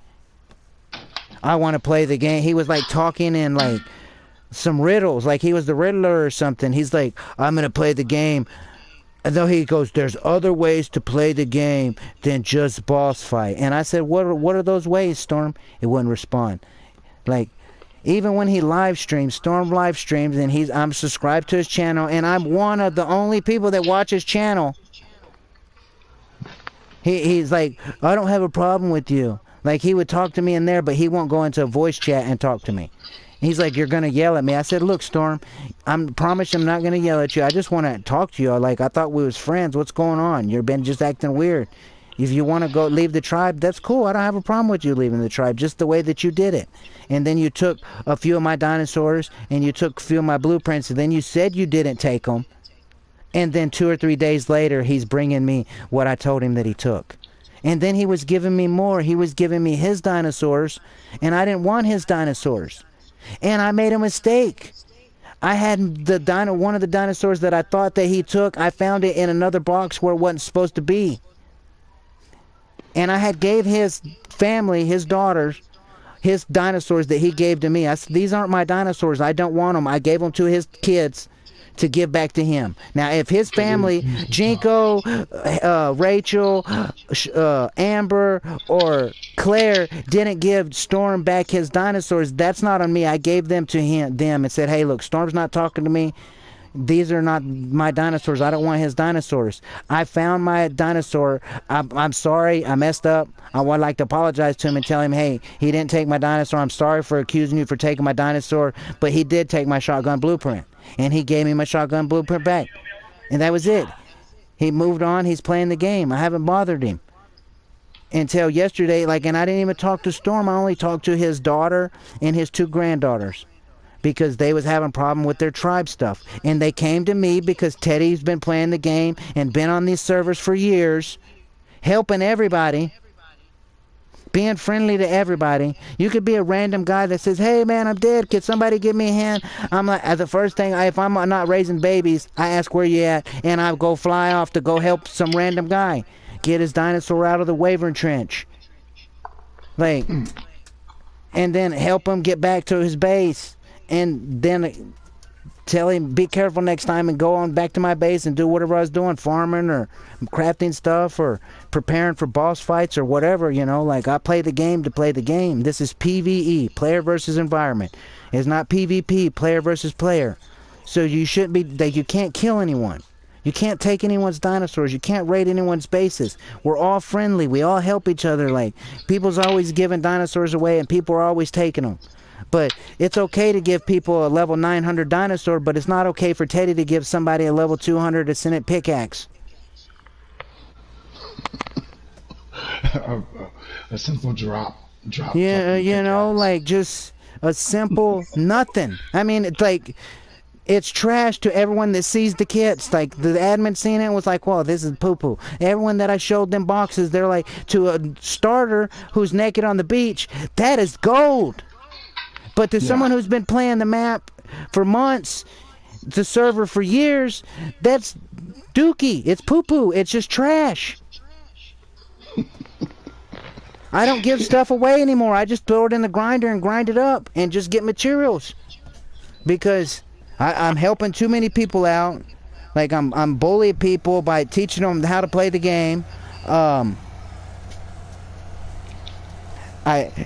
I want to play the game. He was like talking in like some riddles, like he was the Riddler or something. He's like, I'm going to play the game. And though he goes, there's other ways to play the game than just boss fight. And I said, what are those ways, Storm? It wouldn't respond. Like, even when he live streams, Storm live streams, and I'm subscribed to his channel, and I'm one of the only people that watch his channel. He's like, I don't have a problem with you. Like, he would talk to me in there, but he won't go into a voice chat and talk to me. He's like, you're going to yell at me. I said, look, Storm, I promise I'm not going to yell at you. I just want to talk to you. Like, I thought we was friends. What's going on? You've been just acting weird. If you want to go leave the tribe, that's cool. I don't have a problem with you leaving the tribe, just the way that you did it. And then you took a few of my dinosaurs, and you took a few of my blueprints, and then you said you didn't take them. And then 2 or 3 days later, he's bringing me what I told him that he took. And then he was giving me more. He was giving me his dinosaurs, and I didn't want his dinosaurs. And I made a mistake. I had one of the dinosaurs that I thought that he took. I found it in another box where it wasn't supposed to be. And I had gave his family, his daughters, his dinosaurs that he gave to me. I said, these aren't my dinosaurs. I don't want them. I gave them to his kids to give back to him. Now, if his family, Jinko, Rachel, Amber, or Claire didn't give Storm back his dinosaurs, that's not on me. I gave them to them and said, hey, look, Storm's not talking to me. These are not my dinosaurs. I don't want his dinosaurs. I found my dinosaur. I'm sorry. I messed up. I would like to apologize to him and tell him, hey, he didn't take my dinosaur. I'm sorry for accusing you for taking my dinosaur, but he did take my shotgun blueprint. And he gave me my shotgun blueprint back. And that was it. He moved on. He's playing the game. I haven't bothered him until yesterday. And I didn't even talk to Storm. I only talked to his daughter and his 2 granddaughters, because they was having a problem with their tribe stuff. And they came to me because Teddy's been playing the game and been on these servers for years, helping everybody, being friendly to everybody. You could be a random guy that says, hey man, I'm dead, could somebody give me a hand? I'm like, the first thing, if I'm not raising babies, I ask where you at, and I go fly off to go help some random guy get his dinosaur out of the Wyvern Trench. And then help him get back to his base. And then tell him, be careful next time, and go on back to my base and do whatever I was doing, farming or crafting stuff or preparing for boss fights or whatever, I play the game to play the game. This is PvE, player versus environment. It's not PvP, player versus player. So you shouldn't be, you can't kill anyone. You can't take anyone's dinosaurs. You can't raid anyone's bases. We're all friendly. We all help each other. People's always giving dinosaurs away, and people are always taking them. But it's okay to give people a level 900 dinosaur, but it's not okay for Teddy to give somebody a level 200 Ascendant pickaxe. A simple drop. Yeah, just a simple nothing. I mean, it's trash to everyone that sees the kits. The admin seen it was like, well, this is poo-poo. Everyone that I showed them boxes, they're like, to a starter who's naked on the beach, that is gold. But to someone who's been playing the map for months, the server for years, that's dookie. It's poo-poo. It's just trash. I don't give stuff away anymore. I just throw it in the grinder and grind it up and just get materials. Because I'm helping too many people out. I'm bullying people by teaching them how to play the game.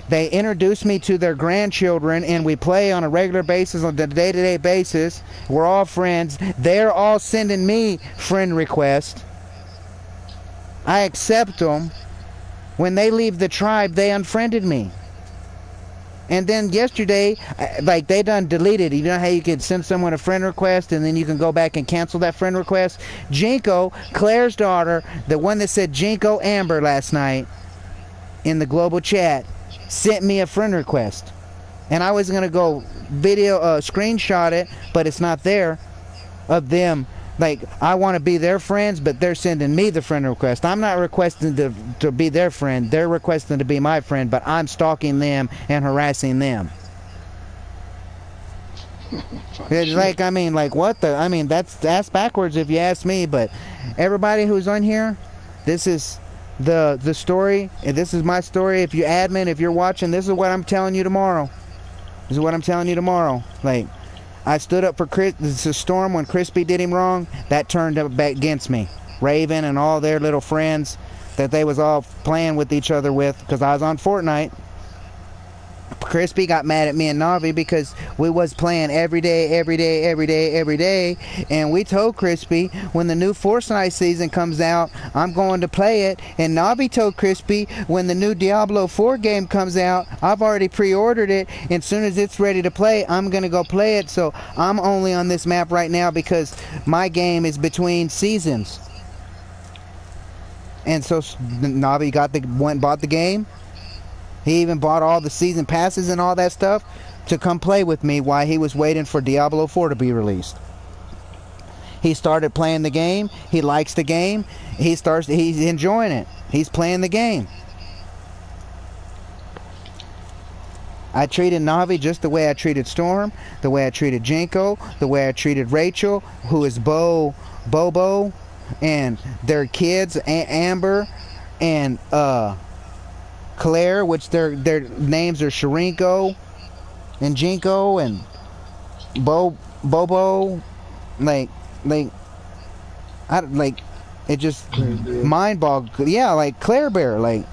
They introduce me to their grandchildren, and we play on a regular basis, on a day-to-day basis. We're all friends. They're all sending me friend requests. I accept them. When they leave the tribe, they unfriended me. And then yesterday, they done deleted. You know how you can send someone a friend request and then you can go back and cancel that friend request? Jinko, Claire's daughter, the one that said Jinko Amber last night in the global chat, sent me a friend request. And I was going to go screenshot it, but it's not there, of them. I want to be their friends, but they're sending me the friend request. I'm not requesting to be their friend. They're requesting to be my friend, but I'm stalking them and harassing them. It's what the? That's backwards if you ask me, but everybody who's on here, this is the story, and this is my story. If you admin, if you're watching, this is what I'm telling you tomorrow. I stood up for Storm when Crispy did him wrong. That turned up back against me. Raven and all their little friends that they was all playing with each other with, because I was on Fortnite. Crispy got mad at me and Navi because we was playing every day, and we told Crispy when the new Fortnite season comes out, I'm going to play it, and Navi told Crispy when the new Diablo 4 game comes out, I've already pre-ordered it, and as soon as it's ready to play, I'm going to go play it. So I'm only on this map right now because my game is between seasons. And so Navi went and bought the game. He even bought all the season passes and all that stuff to come play with me while he was waiting for Diablo 4 to be released. He started playing the game. He likes the game. He's enjoying it. He's playing the game. I treated Navi just the way I treated Storm, the way I treated Jinko, the way I treated Rachel, who is Bobo, and their kids, Amber, and Claire, which their names are Sharinko, and Jinko, and Bobo, like it just mind boggled. Yeah, like Claire Bear, like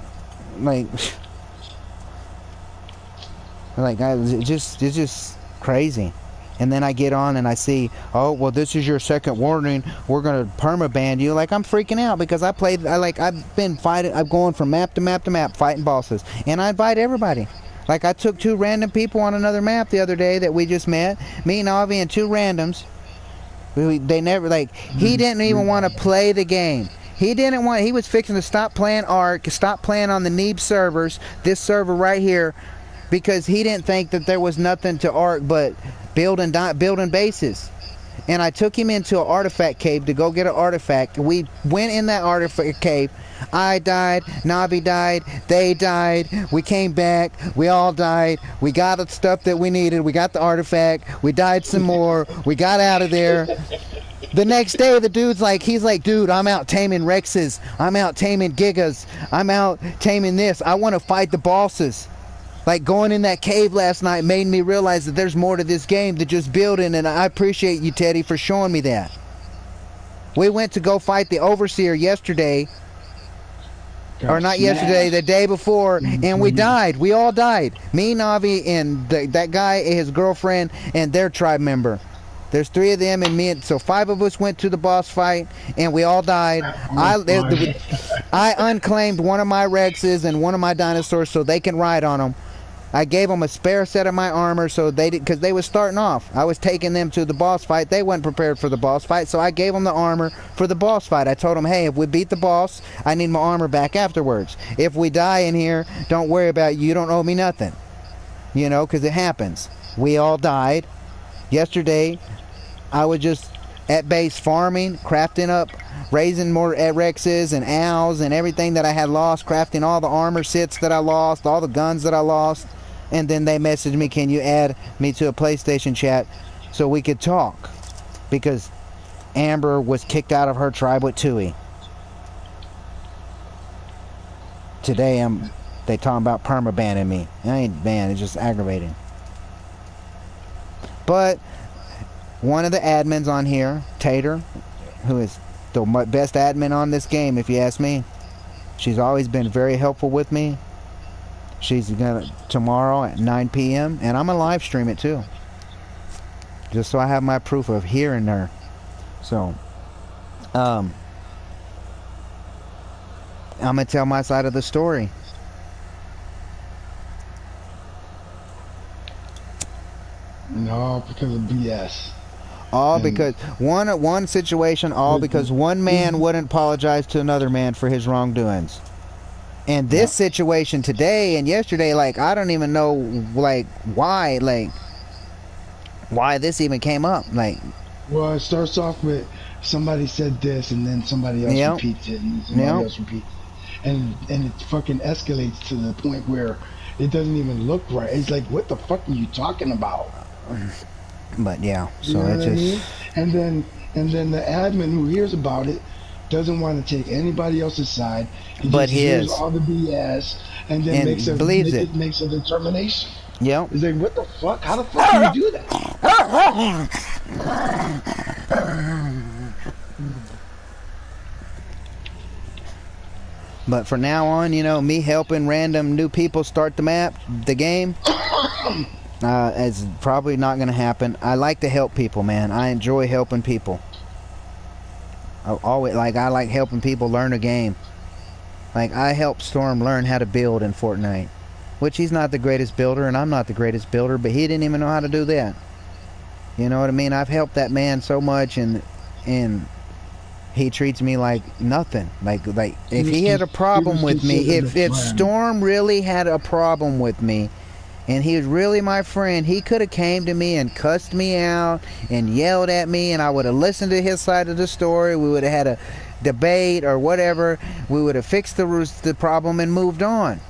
it's just crazy. And then I get on and I see, oh well, this is your second warning. We're gonna permaban you. Like, I'm freaking out because I've been fighting. I'm going from map to map to map fighting bosses, and I invite everybody. Like, I took 2 random people on another map the other day that we just met. Me, Navi, and 2 randoms. They never, like, he didn't even want to play the game. He was fixing to stop playing Ark, stop playing on the Neeb servers, this server right here, because he didn't think that there was nothing to Ark but building bases. And I took him into an artifact cave to go get an artifact. We went in that artifact cave. I died, Navi died, they died, we came back, we all died, we got the stuff that we needed, we got the artifact, we died some more, we got out of there. The next day the he's like, dude, I'm out taming Rexes, I'm out taming Gigas, I'm out taming this, I want to fight the bosses. Like, going in that cave last night made me realize that there's more to this game than just building, and I appreciate you, Teddy, for showing me that. We went to go fight the Overseer yesterday, or not yesterday, the day before, and we died. We all died. Me, Navi, and that guy, his girlfriend, and their tribe member. There's 3 of them and me, and so 5 of us went to the boss fight, and we all died. I unclaimed one of my Rexes and one of my dinosaurs so they can ride on them. I gave them a spare set of my armor so because they was starting off. I was taking them to the boss fight. They weren't prepared for the boss fight, so I gave them the armor for the boss fight. I told them, hey, if we beat the boss, I need my armor back afterwards. If we die in here, don't worry about it. You don't owe me nothing. You know, because it happens. We all died. Yesterday, I was just at base farming, crafting up, raising more Rexes and owls and everything that I had lost, crafting all the armor sets that I lost, all the guns that I lost. And then they messaged me, can you add me to a PlayStation chat so we could talk? Because Amber was kicked out of her tribe with Tui. Today they talking about permabanning me. I ain't banned, it's just aggravating. But one of the admins on here, Tater, who is the best admin on this game if you ask me, she's always been very helpful with me. She's gonna tomorrow at 9 p.m. and I'm gonna live stream it too, just so I have my proof of hearing her. So I'm gonna tell my side of the story. No, because of BS. All because one situation, all because one man wouldn't apologize to another man for his wrongdoings. And this situation today and yesterday, like, I don't even know, like, why this even came up. Like, well, it starts off with somebody said this, and then somebody else repeats it, and somebody else repeats it. And it fucking escalates to the point where it doesn't even look right. It's like, what the fuck are you talking about? But yeah, so you know it what just I mean? And then the admin who hears about it doesn't want to take anybody else's side. He just hears all the BS and then makes a determination. Yep. It's like, what the fuck? How the fuck do you do that? But for now on, you know, me helping random new people start the game, it's probably not going to happen. I like to help people, man. I enjoy helping people. I like helping people learn a game. Like, I helped Storm learn how to build in Fortnite, which he's not the greatest builder, and I'm not the greatest builder, but he didn't even know how to do that. You know what I mean? I've helped that man so much, and he he treats me like nothing. Like if was he had a he problem was with me, considered if a if friend. Storm really had a problem with me, and he was really my friend, he could have came to me and cussed me out and yelled at me, and I would have listened to his side of the story. We would have had a debate or whatever. We would have fixed the problem and moved on.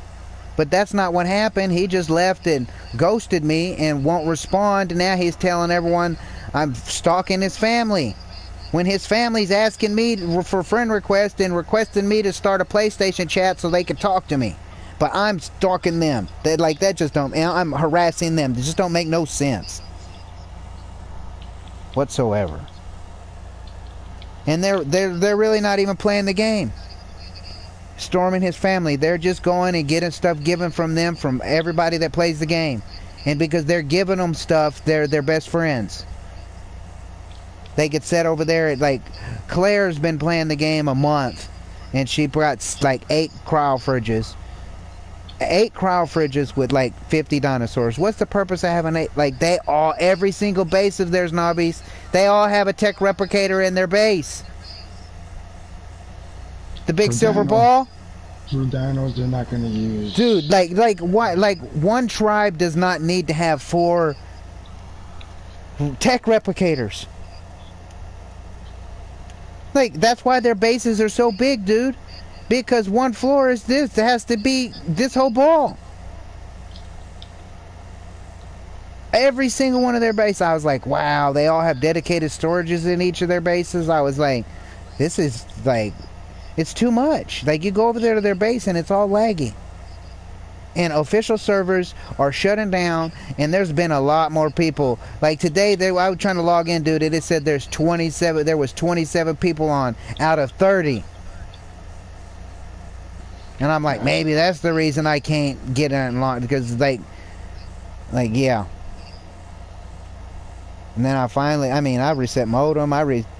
But that's not what happened. He just left and ghosted me and won't respond. And now he's telling everyone I'm stalking his family. When his family's asking me for friend requests and requesting me to start a PlayStation chat so they could talk to me. But I'm stalking them. That just don't, I'm harassing them. It just don't make no sense whatsoever. And they're really not even playing the game. Storm and his family, they're just going and getting stuff given from them from everybody that plays the game. And because they're giving them stuff, they're their best friends. They get set over there at, like, Claire's been playing the game a month, and she brought like 8 cryo fridges. 8 cryo fridges with like 50 dinosaurs. What's the purpose of having 8? Like, every single base of theirs, Nobbies, they all have a tech replicator in their base. The big For silver dinos. ball? For dinos, they're not going to use. Dude, like what? Like, one tribe does not need to have 4 tech replicators. Like, that's why their bases are so big, dude. Because one floor is this. It has to be this whole ball. Every single one of their bases, I was like, wow, they all have dedicated storages in each of their bases. I was like, this is like, it's too much. Like, you go over there to their base and it's all laggy. And official servers are shutting down, and there's been a lot more people. Like today, I was trying to log in, dude, and it said there was 27 people on out of 30. And I'm like, maybe that's the reason I can't get unlocked, because like yeah. And then I reset modem,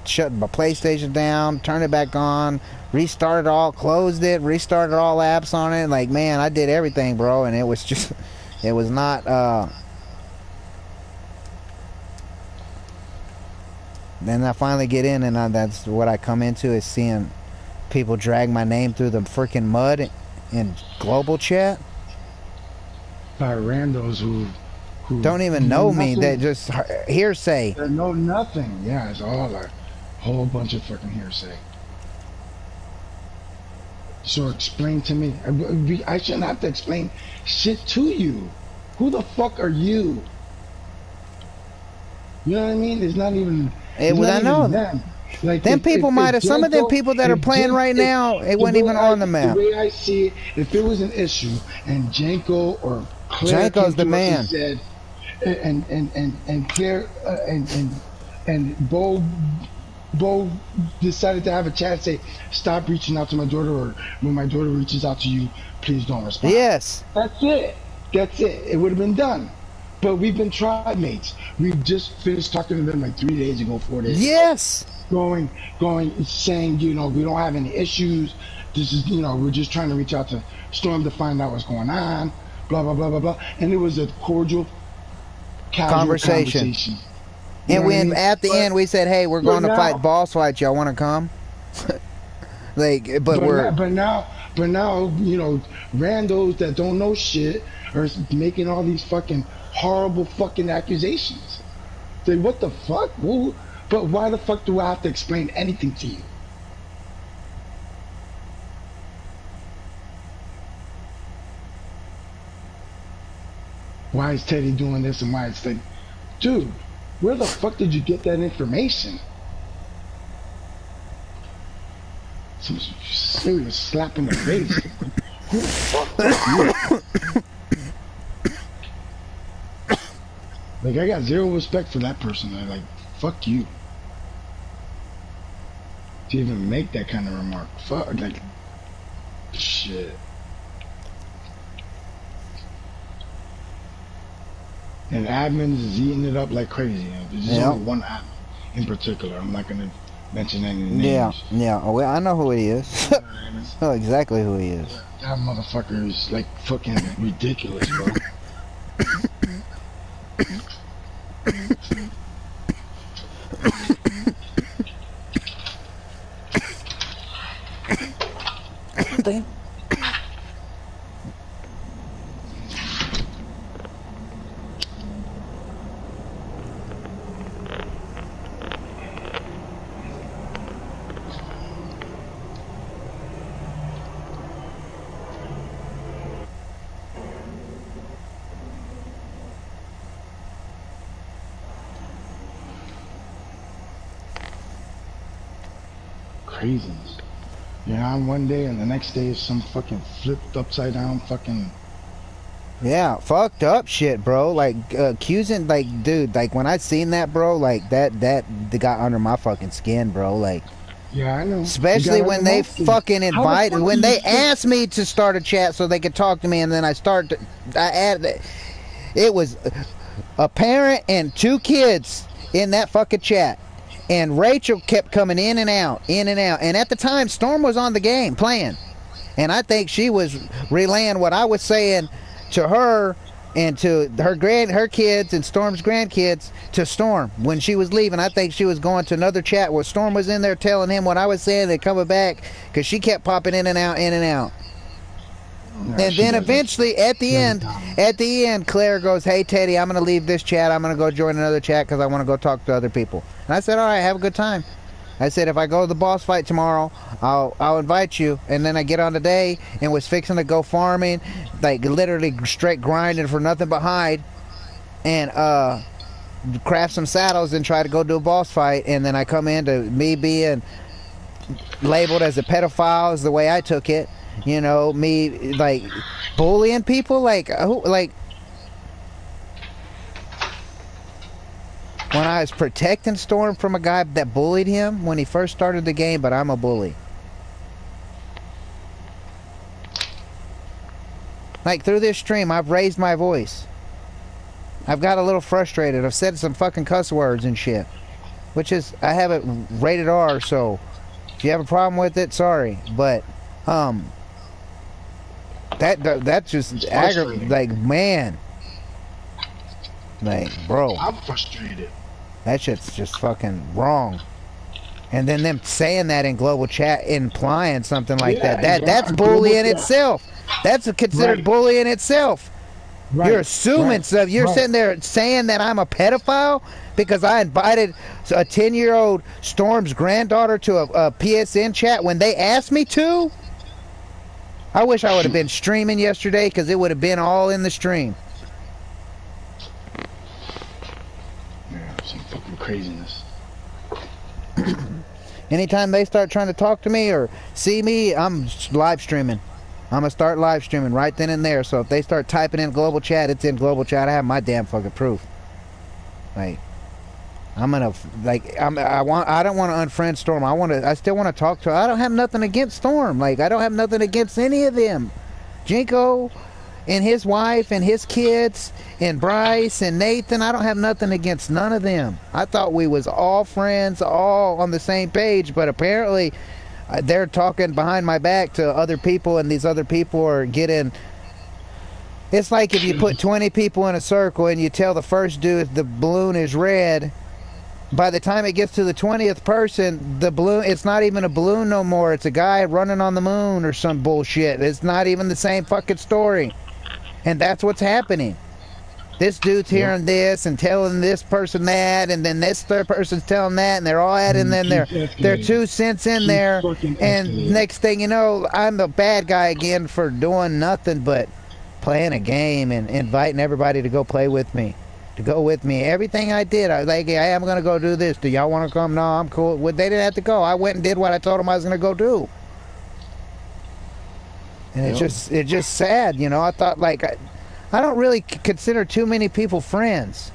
shut my PlayStation down, turned it back on, restarted all, closed it, restarted all apps on it. Like, man, I did everything, bro, and it was just, it was not, then I finally get in, and that's what I come into, is seeing people drag my name through the freaking mud in global chat. By randos who Don't even know me. nothing. That just hearsay. They know nothing. Yeah, it's all a whole bunch of fucking hearsay. So explain to me. I shouldn't have to explain shit to you. Who the fuck are you? You know what I mean? It's not even. It's Well, not I even know. them. Like, Them people might have. Some of them people that are playing right now, it wasn't even on the map. The way I see it, if it was an issue and Janko or Claire Janko's the came to us man. and said, and Claire and Bo decided to have a chat, say, stop reaching out to my daughter, or when my daughter reaches out to you, please don't respond. Yes. That's it. That's it. It would have been done. But we've been tribe mates. We just finished talking to them like 3 days ago, 4 days ago. Yes. Going, saying, we don't have any issues. This is, we're just trying to reach out to Storm to find out what's going on. Blah, blah, blah, blah, blah. And it was a cordial, casual conversation. And at the end, we said, hey, we're going to fight boss fight. Y'all want to come? But now, randos that don't know shit are making all these fucking horrible fucking accusations. Say, what the fuck? Well, but why the fuck do I have to explain anything to you? Why is Teddy doing this and why is Teddy... Dude, where the fuck did you get that information? Some serious slap in the face. Who the fuck are you? Like, I got zero respect for that person. I'm like, fuck you. To even make that kind of remark. Fuck, like, shit. And admins is eating it up like crazy. There's only one admin in particular. I'm not going to mention any names. Yeah. Oh, well, I know who he is. I know exactly who he is. That motherfucker is, like, fucking ridiculous, bro. something? Craziness. You're on one day and the next day is some fucking flipped upside down fucking. Yeah, fucked up shit, bro. Like accusing, like, dude, like when I seen that, bro, like that got under my fucking skin, bro. Like, Yeah, I know. especially You got when they emotions. fucking How the invited, fuck when do they you asked me to start a chat so they could talk to me, and then I added, it was a parent and 2 kids in that fucking chat. And Rachel kept coming in and out, in and out. And at the time, Storm was on the game playing. And I think she was relaying what I was saying to her and to her kids and Storm's grandkids to Storm when she was leaving. I think she was going to another chat where Storm was in there telling him what I was saying and coming back because she kept popping in and out, in and out. No, And she then doesn't. eventually, at the end, Claire goes, "Hey, Teddy, I'm going to leave this chat. I'm going to go join another chat because I want to go talk to other people." And I said, "All right, have a good time." I said, "If I go to the boss fight tomorrow, I'll invite you." And then I get on today and was fixing to go farming, like literally straight grinding for nothing but hide, and craft some saddles and try to go do a boss fight. And then I come into me being labeled as a pedophile is the way I took it. You know, me like bullying people, like who, like when I was protecting Storm from a guy that bullied him when he first started the game, but I'm a bully. Like through this stream, I've raised my voice. I've got a little frustrated. I've said some fucking cuss words and shit, which is I have it rated R. So if you have a problem with it, sorry, but that's just aggravating. Like, man, like, bro, I'm frustrated. that shit's just fucking wrong. And then them saying that in global chat, implying something like Yeah, that's in bullying global chat. itself. That's considered Right. bullying itself. Right, You're assuming right, stuff. You're right. sitting there saying that I'm a pedophile because I invited a 10-year-old Storm's granddaughter to a PSN chat when they asked me to. I wish I would have been streaming yesterday because it would have been all in the stream. Yeah, some fucking craziness. Anytime they start trying to talk to me or see me, I'm live streaming. I'm going to start live streaming right then and there. So if they start typing in global chat, it's in global chat. I have my damn fucking proof. Like, I'm going to, like, I don't want to unfriend Storm. I still want to talk to her. I don't have nothing against Storm. Like, I don't have nothing against any of them. Jinko and his wife and his kids and Bryce and Nathan, I don't have nothing against none of them. I thought we was all friends, all on the same page, but apparently they're talking behind my back to other people, and these other people are getting... It's like if you put 20 people in a circle and you tell the first dude the balloon is red, by the time it gets to the 20th person, the balloon, it's not even a balloon no more. It's a guy running on the moon or some bullshit. It's not even the same fucking story. And that's what's happening. This dude's hearing this and telling this person that, and then this third person's telling that, and they're all adding then their 2 cents in there. And next thing you know, I'm the bad guy again for doing nothing but playing a game and inviting everybody to go play with me. To go with me. Everything I did, I was like, hey, I'm going to go do this. Do y'all want to come? No, I'm cool. Well, they didn't have to go. I went and did what I told them I was going to go do. And it's just sad, you know. I thought, like, I don't really consider too many people friends.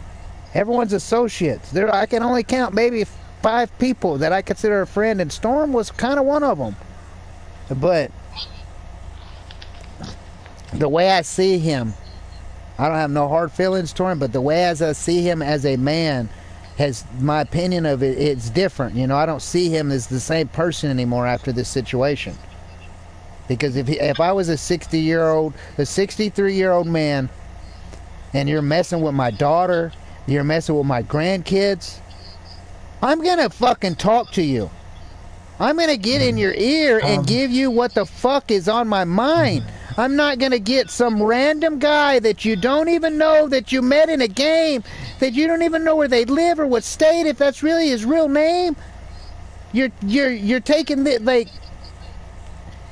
Everyone's associates. I can only count maybe 5 people that I consider a friend, and Storm was kind of one of them. But the way I see him, I don't have no hard feelings toward him, but the way as I see him as a man, my opinion of it, it's different. You know, I don't see him as the same person anymore after this situation. Because if I was a 63-year-old man, and you're messing with my daughter, you're messing with my grandkids, I'm gonna fucking talk to you. I'm going to get in your ear and give you what the fuck is on my mind. I'm not going to get some random guy that you don't even know, that you met in a game, that you don't even know where they live or what state, if that's really his real name. You're taking the, like,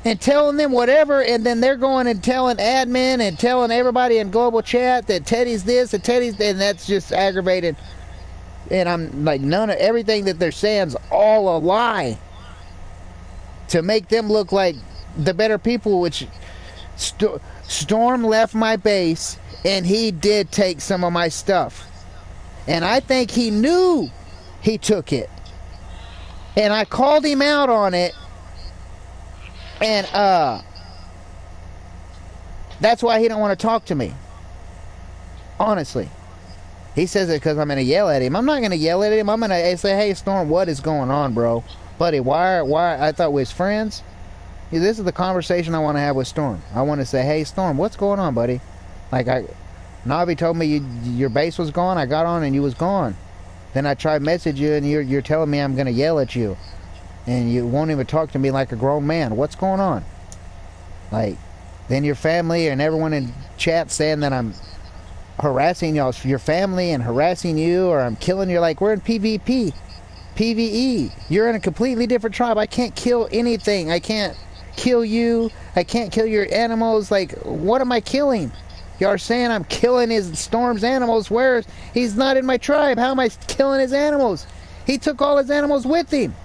and telling them whatever, and then they're going and telling admin and telling everybody in global chat that Teddy's this and Teddy's, and that's just aggravated. And I'm like, none of everything that they're saying's all a lie to make them look like the better people, which Storm left my base and he did take some of my stuff. And I think he knew he took it. And I called him out on it. And that's why he don't want to talk to me. Honestly. He says it because I'm going to yell at him. I'm not going to yell at him. I'm going to say, hey, Storm, what is going on, bro? Buddy, why? I thought we was friends. This is the conversation I want to have with Storm. I want to say, hey, Storm, what's going on, buddy? Like, Navi told me your base was gone. I got on and you was gone. Then I tried to message you and you're telling me I'm going to yell at you. And you won't even talk to me like a grown man. What's going on? Like, then your family and everyone in chat saying that I'm harassing your family and harassing you, or I'm killing you. Like, we're in PvP. PvE. You're in a completely different tribe. I can't kill anything. I can't kill you. I can't kill your animals. Like, what am I killing? Y'all are saying I'm killing his Storm's animals. Where's he's not in my tribe? How am I killing his animals? He took all his animals with him.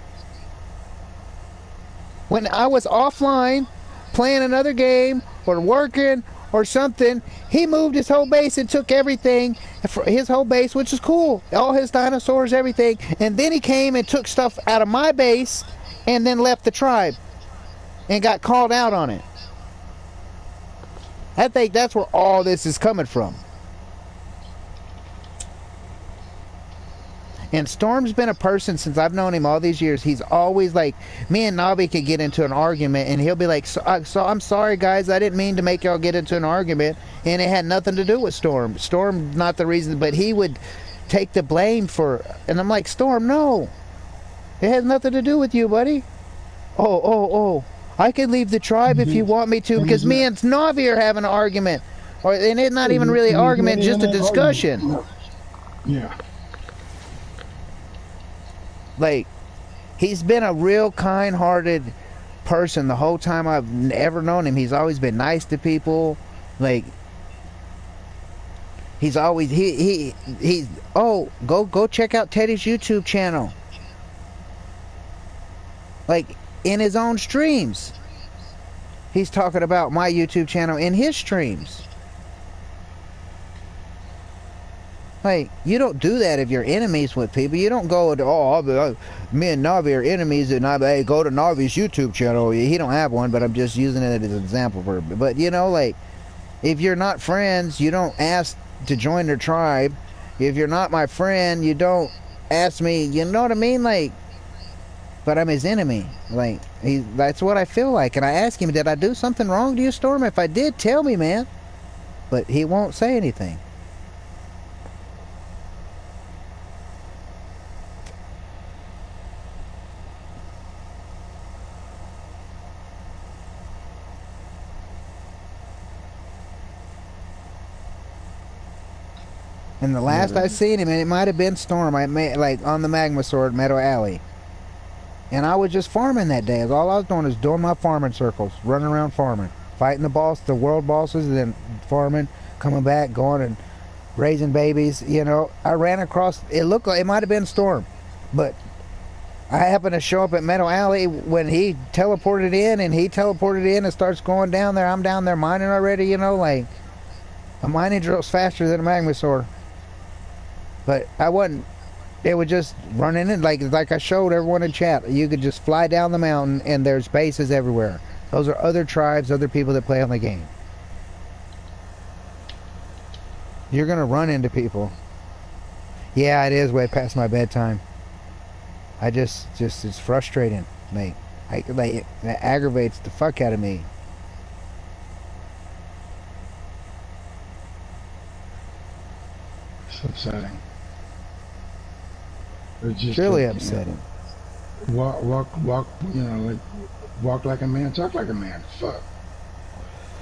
When I was offline playing another game or working or something, he moved his whole base and took everything, his whole base, which is cool, all his dinosaurs, everything, and then he came and took stuff out of my base and then left the tribe and got called out on it. I think that's where all this is coming from. And Storm's been a person since I've known him all these years. He's always like, me and Navi could get into an argument and he'll be like, so I'm sorry guys, I didn't mean to make y'all get into an argument, and it had nothing to do with Storm. Storm's not the reason, but he would take the blame for, and I'm like, Storm, no. It has nothing to do with you, buddy. Oh. I can leave the tribe if you want me to, because me and Navi are having an argument. And it's not even really an argument, just a discussion. Yeah. Like, he's been a real kind-hearted person the whole time I've ever known him. He's always been nice to people. Like, he's always he's go check out Teddy's YouTube channel. Like, in his own streams, he's talking about my YouTube channel in his streams. Like, you don't do that if you're enemies with people. You don't go to, me and Navi are enemies, and hey, go to Navi's YouTube channel. He don't have one, but I'm just using it as an example for. But you know, like, if you're not friends, you don't ask to join their tribe. If you're not my friend, you don't ask me. You know what I mean? Like, but I'm his enemy. Like, that's what I feel like. And I ask him, did I do something wrong to you, Storm? If I did, tell me, man. But he won't say anything. And the last I seen him, and it might have been Storm, like on the Magma Sword, Meadow Alley. And I was just farming that day. All I was doing is doing my farming circles, running around farming, fighting the world bosses, and then farming, coming back, going and raising babies. You know, I ran across. It looked like it might have been Storm, but I happened to show up at Meadow Alley when he teleported in, and starts going down there. I'm down there mining already. You know, like a mining drill's faster than a Magma Sword. But I wasn't. It was just running in, like I showed everyone in chat. You could just fly down the mountain, and there's bases everywhere. Those are other tribes, other people that play on the game. You're gonna run into people. Yeah, it is way past my bedtime. I just it's frustrating, mate. It aggravates the fuck out of me. It's upsetting. It's really upsetting. walk. You know, like walk like a man, talk like a man. Fuck.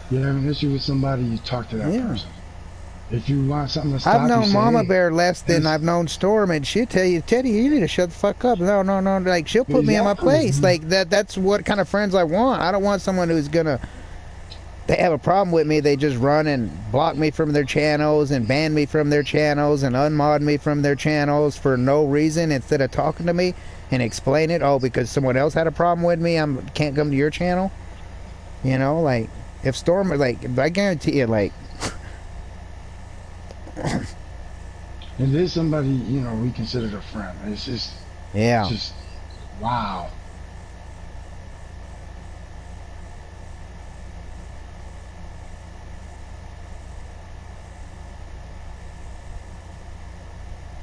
You have an issue with somebody, you talk to that Yeah. person. If you want something to I've stop, you known say, Mama hey, Bear less than this- I've known Storm, and she'll tell you, Teddy, you need to shut the fuck up. No, no, no. Like, she'll put me in my place. Like, that's what kind of friends I want. I don't want someone who's gonna, they have a problem with me, they just run and block me from their channels and ban me from their channels and unmod me from their channels for no reason instead of talking to me and explain it. Oh, because someone else had a problem with me, I can't come to your channel. You know, like, if Storm, like, I guarantee you, like, and there's somebody, you know, we considered a friend. It's yeah. just, wow.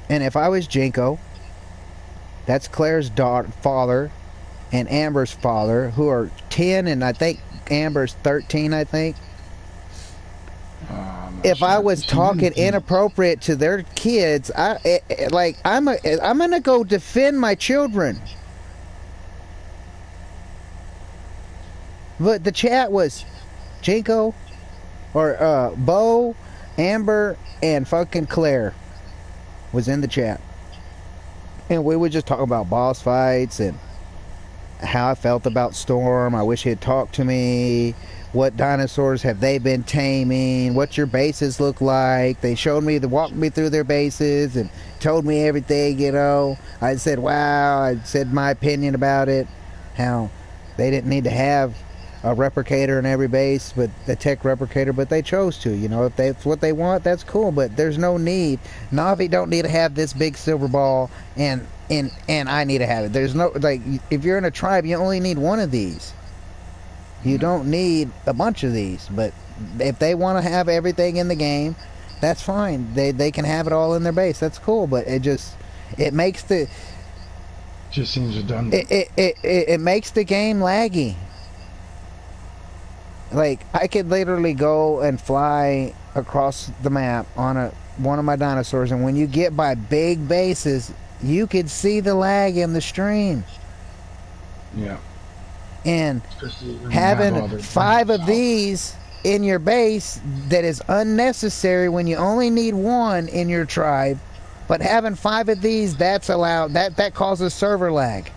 And if I was Jinko, that's Claire's father and Amber's father, who are 10 and I think Amber's 13, I think. If I was talking inappropriate to their kids, I'm gonna go defend my children. But the chat was Jinko, or Bo, Amber, and fucking Claire was in the chat, and we would just talk about boss fights and how I felt about Storm. I wish he'd talk to me. What dinosaurs have they been taming? What your bases look like? They showed me, they walked me through their bases and told me everything, you know. I said, wow, I said my opinion about it. How they didn't need to have a replicator in every base, but the tech replicator, but they chose to, you know. If that's what they want, that's cool, but there's no need. Navi don't need to have this big silver ball, and I need to have it. There's no, like, if you're in a tribe, you only need one of these. You don't need a bunch of these, but if they want to have everything in the game, that's fine. They can have it all in their base. That's cool, but it makes the, just seems redundant. it makes the game laggy. Like, I could literally go and fly across the map on one of my dinosaurs, and when you get by big bases, you could see the lag in the stream. Yeah. And Especially when you having have all the 5 of out. these in your base, that is unnecessary when you only need 1 in your tribe. But having 5 of these, that's allowed. That causes server lag.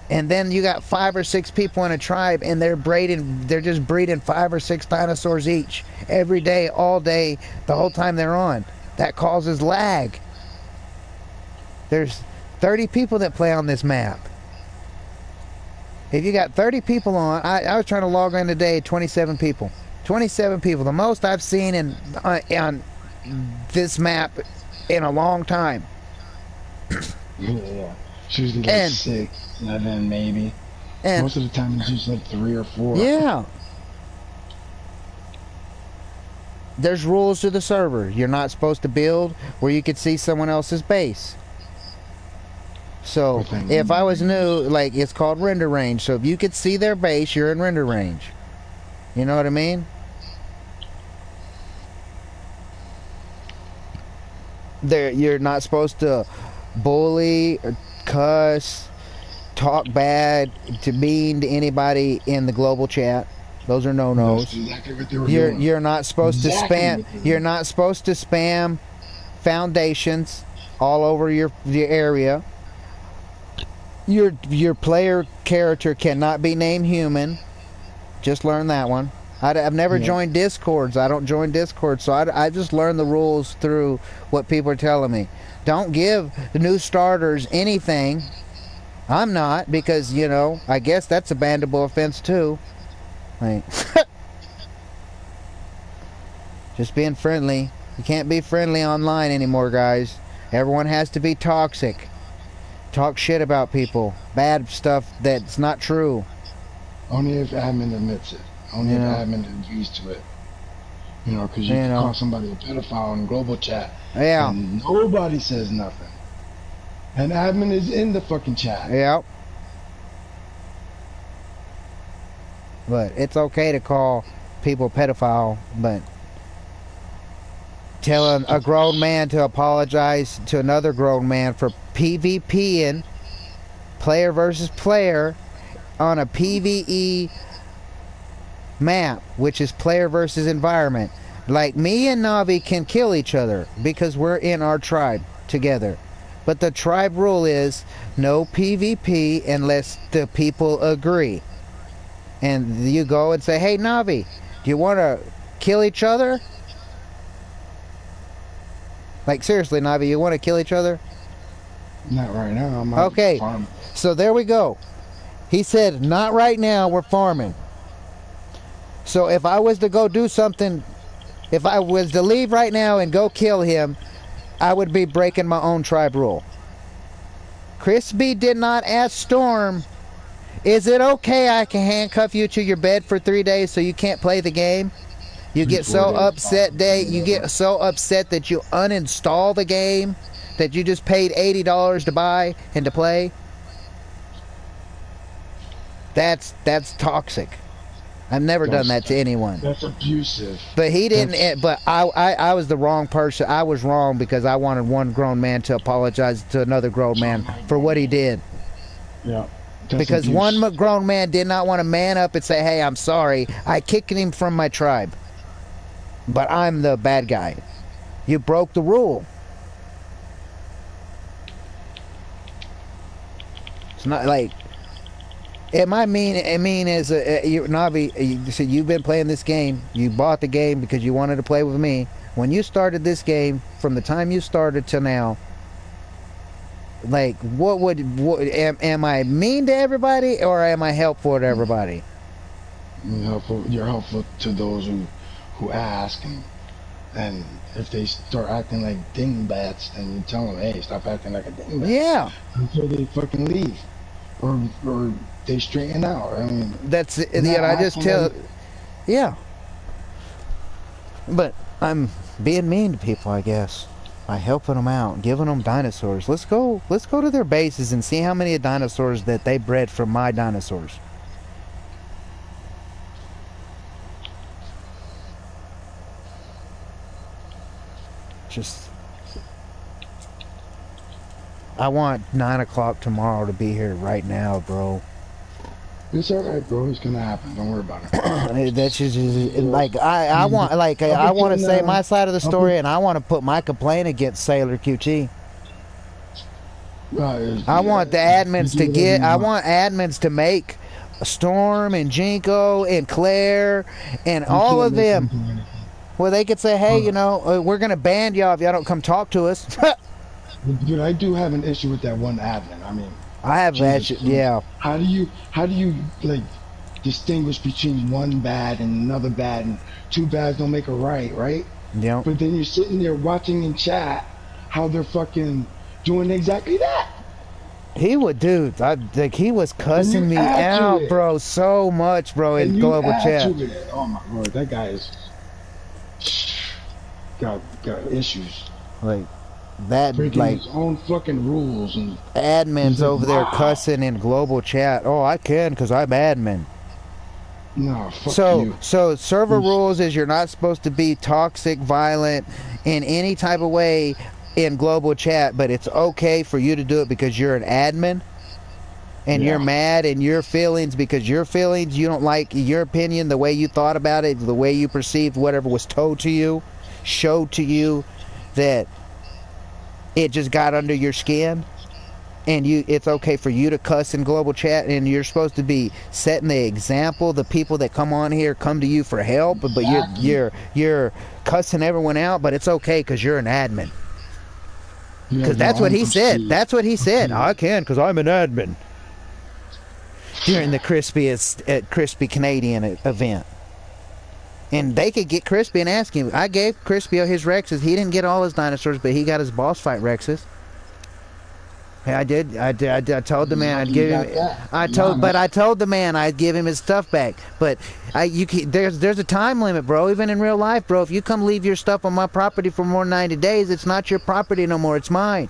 And then you got 5 or 6 people in a tribe, and they're just breeding 5 or 6 dinosaurs each every day, all day, the whole time they're on. That causes lag. There's 30 people that play on this map. If you got 30 people on, I was trying to log in today, 27 people. 27 people, the most I've seen on this map in a long time. Yeah. It's usually like And- 6, 7, maybe. And Most of the time it's just like 3 or 4. yeah. There's rules to the server. You're not supposed to build where you could see someone else's base. So Within if I render was new, like, it's called render range. So if you could see their base, you're in render range. You know what I mean? You're not supposed to bully or cuss, talk bad, to mean to anybody in the global chat. Those are no-nos. That's exactly what they were doing. You're not supposed to Exactly spam. what they were You're doing. not supposed to spam foundations all over your area. Your player character cannot be named human. Just learn that one. I've never Yeah. joined Discords. I don't join Discord, so I just learned the rules through what people are telling me. Don't give the new starters anything. I'm not, because, you know, I guess that's a bannable offense too. Like, just being friendly. You can't be friendly online anymore, guys. Everyone has to be toxic. Talk shit about people. Bad stuff that's not true. Only if admin admits it. Only Yeah. if admin agrees to it. You know, because you You can know. call somebody a pedophile in global chat. Yeah. And nobody says nothing. And admin is in the fucking chat. Yep. But it's okay to call people pedophile, but telling a grown man to apologize to another grown man for PvPing player versus player on a PvE map, which is player versus environment. Like me and Navi can kill each other because we're in our tribe together. But the tribe rule is no PvP unless the people agree. And you go and say, hey Navi, do you want to kill each other? Like seriously, Navi, you want to kill each other? Not right now. I'm out Okay, farming. so there we go. He said, not right now, we're farming. So if I was to go do something, if I was to leave right now and go kill him, I would be breaking my own tribe rule. Crispy did not ask Storm, is it okay I can handcuff you to your bed for 3 days so you can't play the game? You get so upset you get so upset that you uninstall the game that you just paid $80 to buy and to play. That's toxic. I've never done that to anyone. That's abusive. But he didn't. But I was the wrong person. I was wrong because I wanted one grown man to apologize to another grown man for what he did. Yeah. Because abuse. one grown man did not want to man up and say, "Hey, I'm sorry. I kicked him from my tribe." But I'm the bad guy. You broke the rule. It's not like. Am I mean? I mean, as Navi, you said you've been playing this game. You bought the game because you wanted to play with me. When you started this game, from the time you started till now, like, am I mean to everybody or am I helpful to everybody? You're helpful to those who ask, and if they start acting like dingbats, then you tell them, hey, stop acting like a dingbat. Yeah. Until they fucking leave, or they straighten out. I mean, that's it. Yeah, I just tell. Yeah. But I'm being mean to people, I guess, by helping them out, giving them dinosaurs. Let's go to their bases and see how many dinosaurs that they bred from my dinosaurs. Just, I want 9 o'clock tomorrow to be here right now, bro. it's alright, bro. It's gonna happen. Don't worry about it. That's just like I want, like I want to say my side of the story, and I want to put my complaint against Sailor QT. I want the admins to get. I want admins to make Storm and Jinko and Claire and all of them. Well, they could say, hey, you know, we're gonna ban y'all if y'all don't come talk to us. Dude, I do have an issue with that one admin. I mean, I have that. Yeah. How do you like distinguish between one bad and another bad, and two bads don't make a right? Yeah. But then you're sitting there watching in chat how they're fucking doing exactly that. He would, dude. I think he was cussing me out, bro, so much, bro, in global chat. Oh my lord, that guy is got issues. Like that, breaking like his own fucking rules, and admins like, over there wow. cussing in global chat. Oh, I can because I'm admin. No, fuck you. So server rules is you're not supposed to be toxic, violent in any type of way in global chat, but it's okay for you to do it because you're an admin and you're mad in your feelings because your feelings, you don't like your opinion, the way you thought about it, the way you perceived whatever was told to you, showed to you, that it just got under your skin, and it's okay for you to cuss in global chat, and you're supposed to be setting the example. The people that come on here come to you for help, but you're cussing everyone out, but it's okay because you're an admin. Because that's what he said. That's what he said. I can because I'm an admin. During the Crispy Canadian event. And they could get Crispy and ask him. I gave Crispy his Rexes. He didn't get all his dinosaurs, but he got his boss fight Rexes. Hey, I did. I told the man I'd give him. I told the man I'd give him his stuff back. But there's a time limit, bro. Even in real life, bro. If you come leave your stuff on my property for more than 90 days, it's not your property no more. It's mine.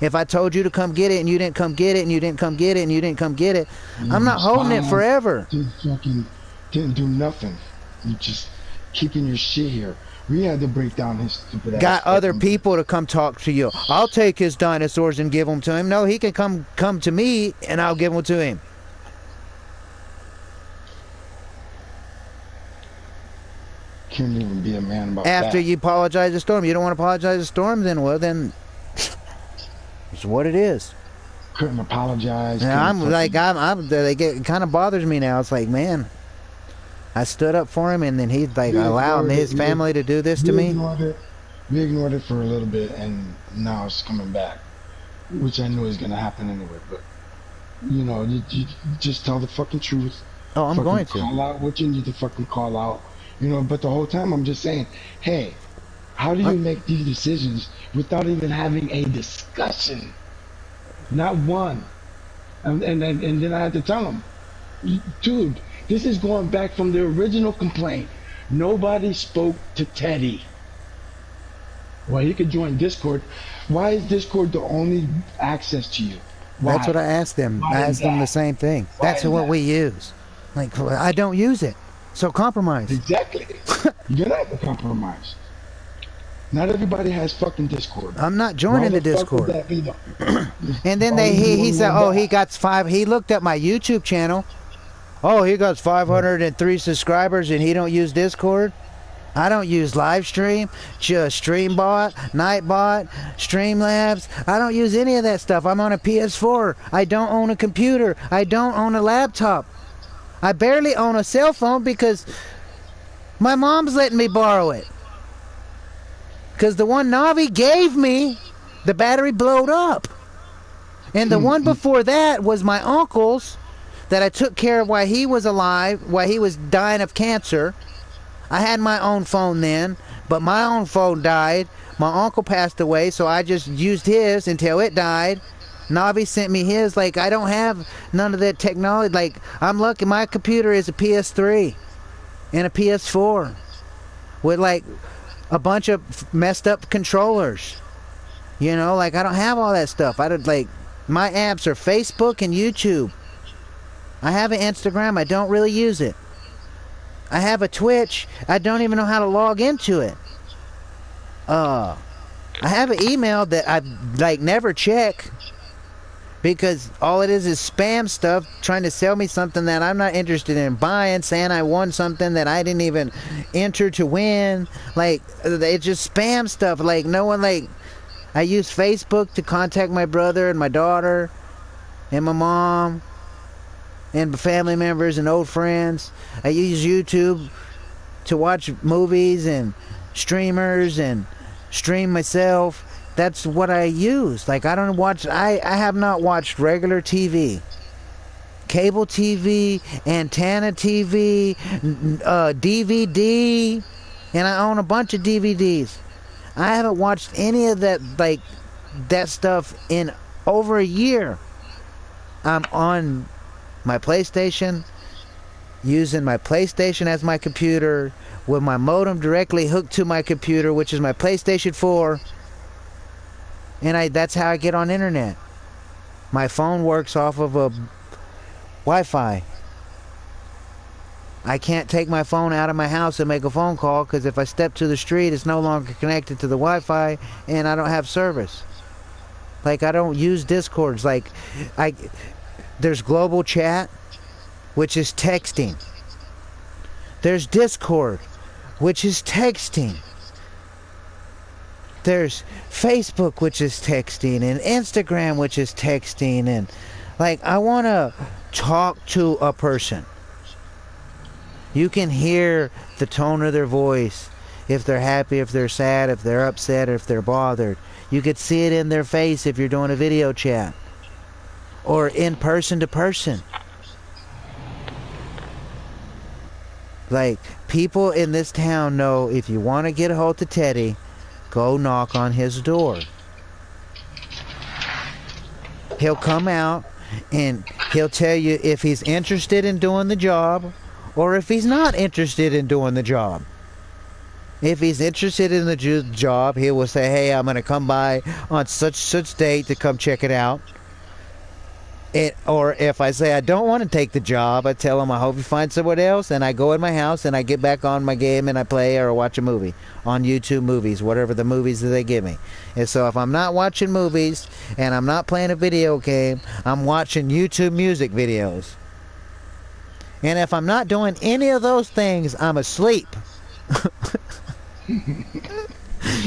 If I told you to come get it and you didn't come get it and you didn't come get it and you didn't come get it, I'm not holding it forever. Didn't do nothing. You just keeping your shit here. We had to break down his stupid ass. Got other fucking- people to come talk to you. I'll take his dinosaurs and give them to him. No, he can come to me and I'll give them to him. Can't even be a man about After that. you apologize to Storm, you don't want to apologize to Storm, then it's what it is. Couldn't apologize. And couldn't I'm fucking- like, it kind of bothers me now. It's like, man, I stood up for him, and then he's like We allowing ignored his it. family to do this to we me. ignored it. We ignored it for a little bit, and now it's coming back, which I knew was gonna happen anyway. But you know, you just tell the fucking truth. Oh, I'm Fucking going to. call out what you need to fucking call out. You know, but the whole time I'm just saying, hey, how do you make these decisions without even having a discussion? Not one. And then I had to tell him, dude, this is going back from the original complaint. Nobody spoke to Teddy. Well, he could join Discord. Why is Discord the only access to you? Why? That's what I asked them. Why I is asked them that? the same thing. Why That's is what that? we use. Like, I don't use it. So compromise. Exactly. You're not have to compromise. Not everybody has fucking Discord. I'm not joining Why the fuck would Discord. that be, though? And then Why would you he wanna said, know oh, that? he got he looked at my YouTube channel. Oh, he got 503 subscribers and he don't use Discord. I don't use Livestream, just StreamBot, Nightbot, Streamlabs. I don't use any of that stuff. I'm on a PS4. I don't own a computer. I don't own a laptop. I barely own a cell phone because my mom's letting me borrow it. Because the one Navi gave me, the battery blowed up. And the one before that was my uncle's that I took care of while he was alive, while he was dying of cancer. I had my own phone then, but my own phone died. My uncle passed away, so I just used his until it died. Navi sent me his. Like, I don't have none of that technology. Like, I'm lucky my computer is a PS3 and a PS4 with, like, a bunch of messed up controllers. You know, like, I don't have all that stuff. I don't, like, my apps are Facebook and YouTube. I have an Instagram. I don't really use it. I have a Twitch. I don't even know how to log into it. I have an email that I like never check because all it is spam stuff trying to sell me something that I'm not interested in buying, saying I won something that I didn't even enter to win. Like, it's just spam stuff. Like, no one, like, I use Facebook to contact my brother and my daughter and my mom and family members and old friends. I use YouTube to watch movies and streamers and stream myself. That's what I use. Like, I don't watch, I have not watched regular TV, cable TV, antenna TV, DVD, and I own a bunch of DVDs. I haven't watched any of that, like, that stuff in over a year. I'm on my PlayStation, using my PlayStation as my computer, with my modem directly hooked to my computer, which is my PlayStation 4, and that's how I get on internet. My phone works off of a Wi-Fi. I can't take my phone out of my house and make a phone call because if I step to the street, it's no longer connected to the Wi-Fi, and I don't have service. Like, I don't use Discords. Like, there's global chat, which is texting. There's Discord, which is texting. There's Facebook, which is texting, and Instagram, which is texting. And, like, I want to talk to a person. You can hear the tone of their voice, if they're happy, if they're sad, if they're upset, or if they're bothered. You could see it in their face if you're doing a video chat or in person to person. Like, people in this town know if you want to get a hold of Teddy, go knock on his door. He'll come out and he'll tell you if he's interested in doing the job or if he's not interested in doing the job. If he's interested in the job, he will say, hey, I'm going to come by on such date to come check it out. Or if I say I don't want to take the job, I tell them I hope you find someone else, and I go in my house and I get back on my game and I play or watch a movie on YouTube Movies, whatever the movies that they give me. And so if I'm not watching movies and I'm not playing a video game, I'm watching YouTube music videos. And if I'm not doing any of those things, I'm asleep.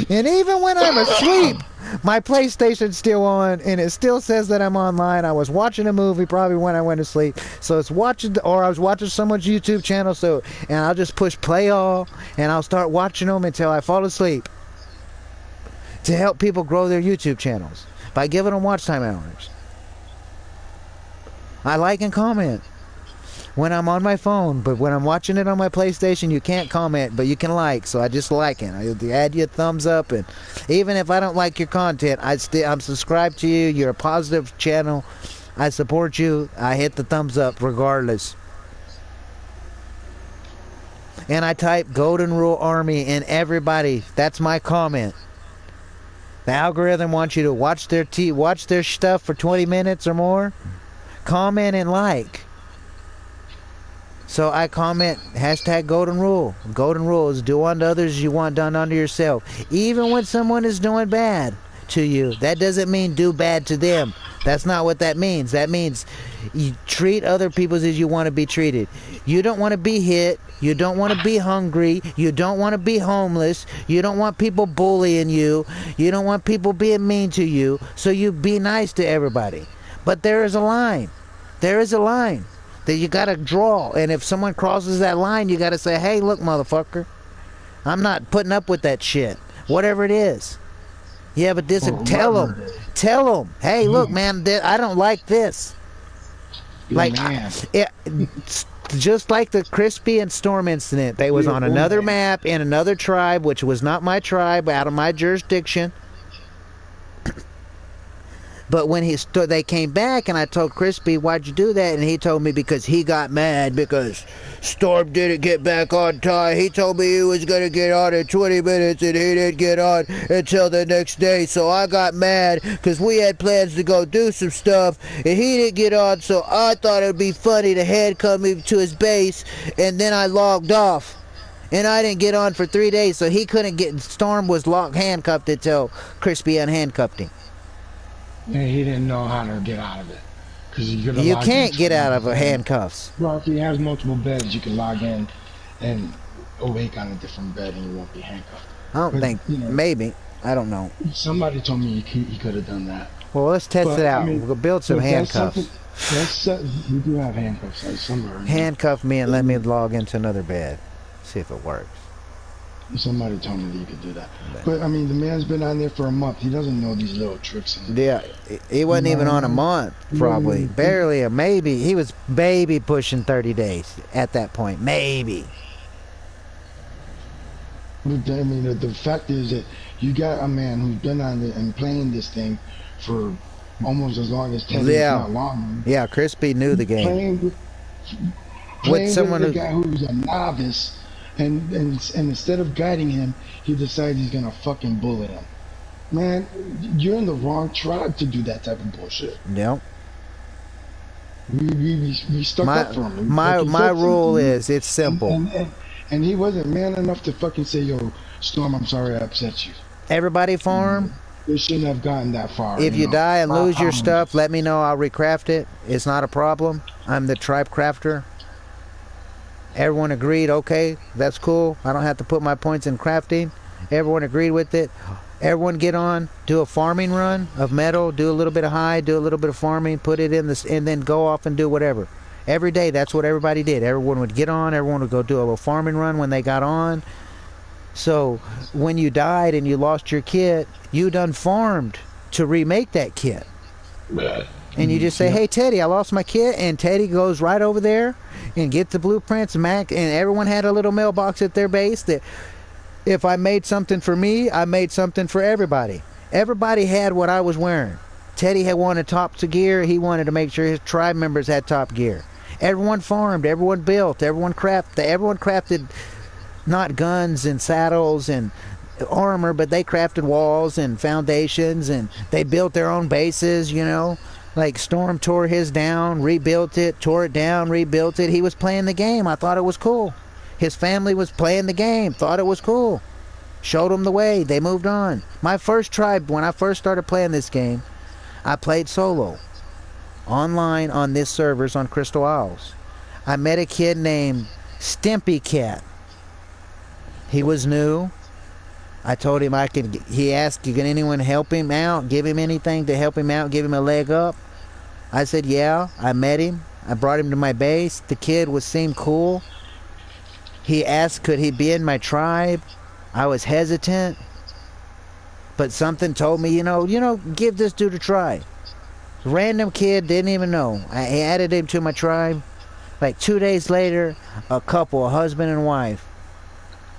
And even when I'm asleep, my PlayStation's still on, and it still says that I'm online. I was watching a movie probably when I went to sleep, so it's watching, or I was watching someone's YouTube channel. And I'll just push play all, and I'll start watching them until I fall asleep. To help people grow their YouTube channels by giving them watch time hours. I like and comment when I'm on my phone, but when I'm watching it on my PlayStation, you can't comment, but you can like. So I just like it. I add you a thumbs up, and even if I don't like your content, I'm subscribed to you. You're a positive channel. I support you. I hit the thumbs up regardless. And I type Golden Rule Army, and everybody, that's my comment. The algorithm wants you to watch their stuff for 20 minutes or more. Comment and like. So I comment hashtag Golden Rule. Golden Rule is do unto others as you want done unto yourself. Even when someone is doing bad to you, that doesn't mean do bad to them. That's not what that means. That means you treat other people as you want to be treated. You don't want to be hit. You don't want to be hungry. You don't want to be homeless. You don't want people bullying you. You don't want people being mean to you. So you be nice to everybody. But there is a line. There is a line that you got to draw. And if someone crosses that line, you got to say, hey, look, motherfucker, I'm not putting up with that shit. Whatever it is. Yeah, but tell them, hey, look, man, I don't like this. Like, just like the Crispy and Storm incident, they was on another map in another tribe, which was not my tribe, out of my jurisdiction. But when they came back and I told Crispy, why'd you do that? And he told me because he got mad because Storm didn't get back on time. He told me he was going to get on in 20 minutes and he didn't get on until the next day. So I got mad because we had plans to go do some stuff and he didn't get on. So I thought it would be funny to handcuff me to his base, and then I logged off. And I didn't get on for 3 days, so he couldn't get. Storm was handcuffed until Crispy unhandcuffed him. And he didn't know how to get out of it. You can't get out of handcuffs. Well, if he has multiple beds, you can log in and awake on a different bed and you won't be handcuffed. I don't think, maybe. I don't know. Somebody told me he could have done that. Well, let's test it out. We'll build some handcuffs. We do have handcuffs somewhere. Handcuff me and let me log into another bed. See if it works. Somebody told me that you could do that. But, I mean, the man's been on there for a month. He doesn't know these little tricks. Yeah, he wasn't even on a month, probably. Barely, or maybe. He was baby pushing 30 days at that point. Maybe. But, I mean, the fact is that you got a man who's been on it and playing this thing for almost as long as 10 years, not long. Yeah, Crispy knew the game. Playing with a guy who's a novice. And instead of guiding him, he decides he's gonna fucking bully him. Man, you're in the wrong tribe to do that type of bullshit. Yep. We stuck up for him. My rule is, it's simple. And he wasn't man enough to fucking say, yo, Storm, I'm sorry I upset you. Everybody farm. They shouldn't have gotten that far. If you die and lose your stuff, let me know. I'll recraft it. It's not a problem. I'm the tribe crafter. Everyone agreed, okay, that's cool. I don't have to put my points in crafting. Everyone agreed with it. Everyone get on, do a farming run of metal, do a little bit of hide, do a little bit of farming, put it in this, and then go off and do whatever. Every day, that's what everybody did. Everyone would get on, everyone would go do a little farming run when they got on. So when you died and you lost your kit, you done farmed to remake that kit. And you just say, hey, Teddy, I lost my kit. And Teddy goes right over there and get the blueprints. And everyone had a little mailbox at their base that if I made something for me, I made something for everybody. Everybody had what I was wearing. Teddy had wanted top gear. He wanted to make sure his tribe members had top gear. Everyone farmed. Everyone built. Everyone crafted not guns and saddles and armor, but they crafted walls and foundations, and they built their own bases, Like Storm tore his down, rebuilt it, tore it down, rebuilt it. He was playing the game. I thought it was cool. His family was playing the game, thought it was cool. Showed them the way. They moved on. My first tribe, when I first started playing this game, I played solo. Online on this servers on Crystal Isles. I met a kid named Stimpy Cat. He was new. I told him I could, he asked, can anyone help him out? Give him anything to help him out, give him a leg up? I said, yeah. I met him. I brought him to my base. The kid seemed cool. He asked, could he be in my tribe? I was hesitant. But something told me, give this dude a try. Random kid, didn't even know. I added him to my tribe. Like 2 days later, a couple, a husband and wife.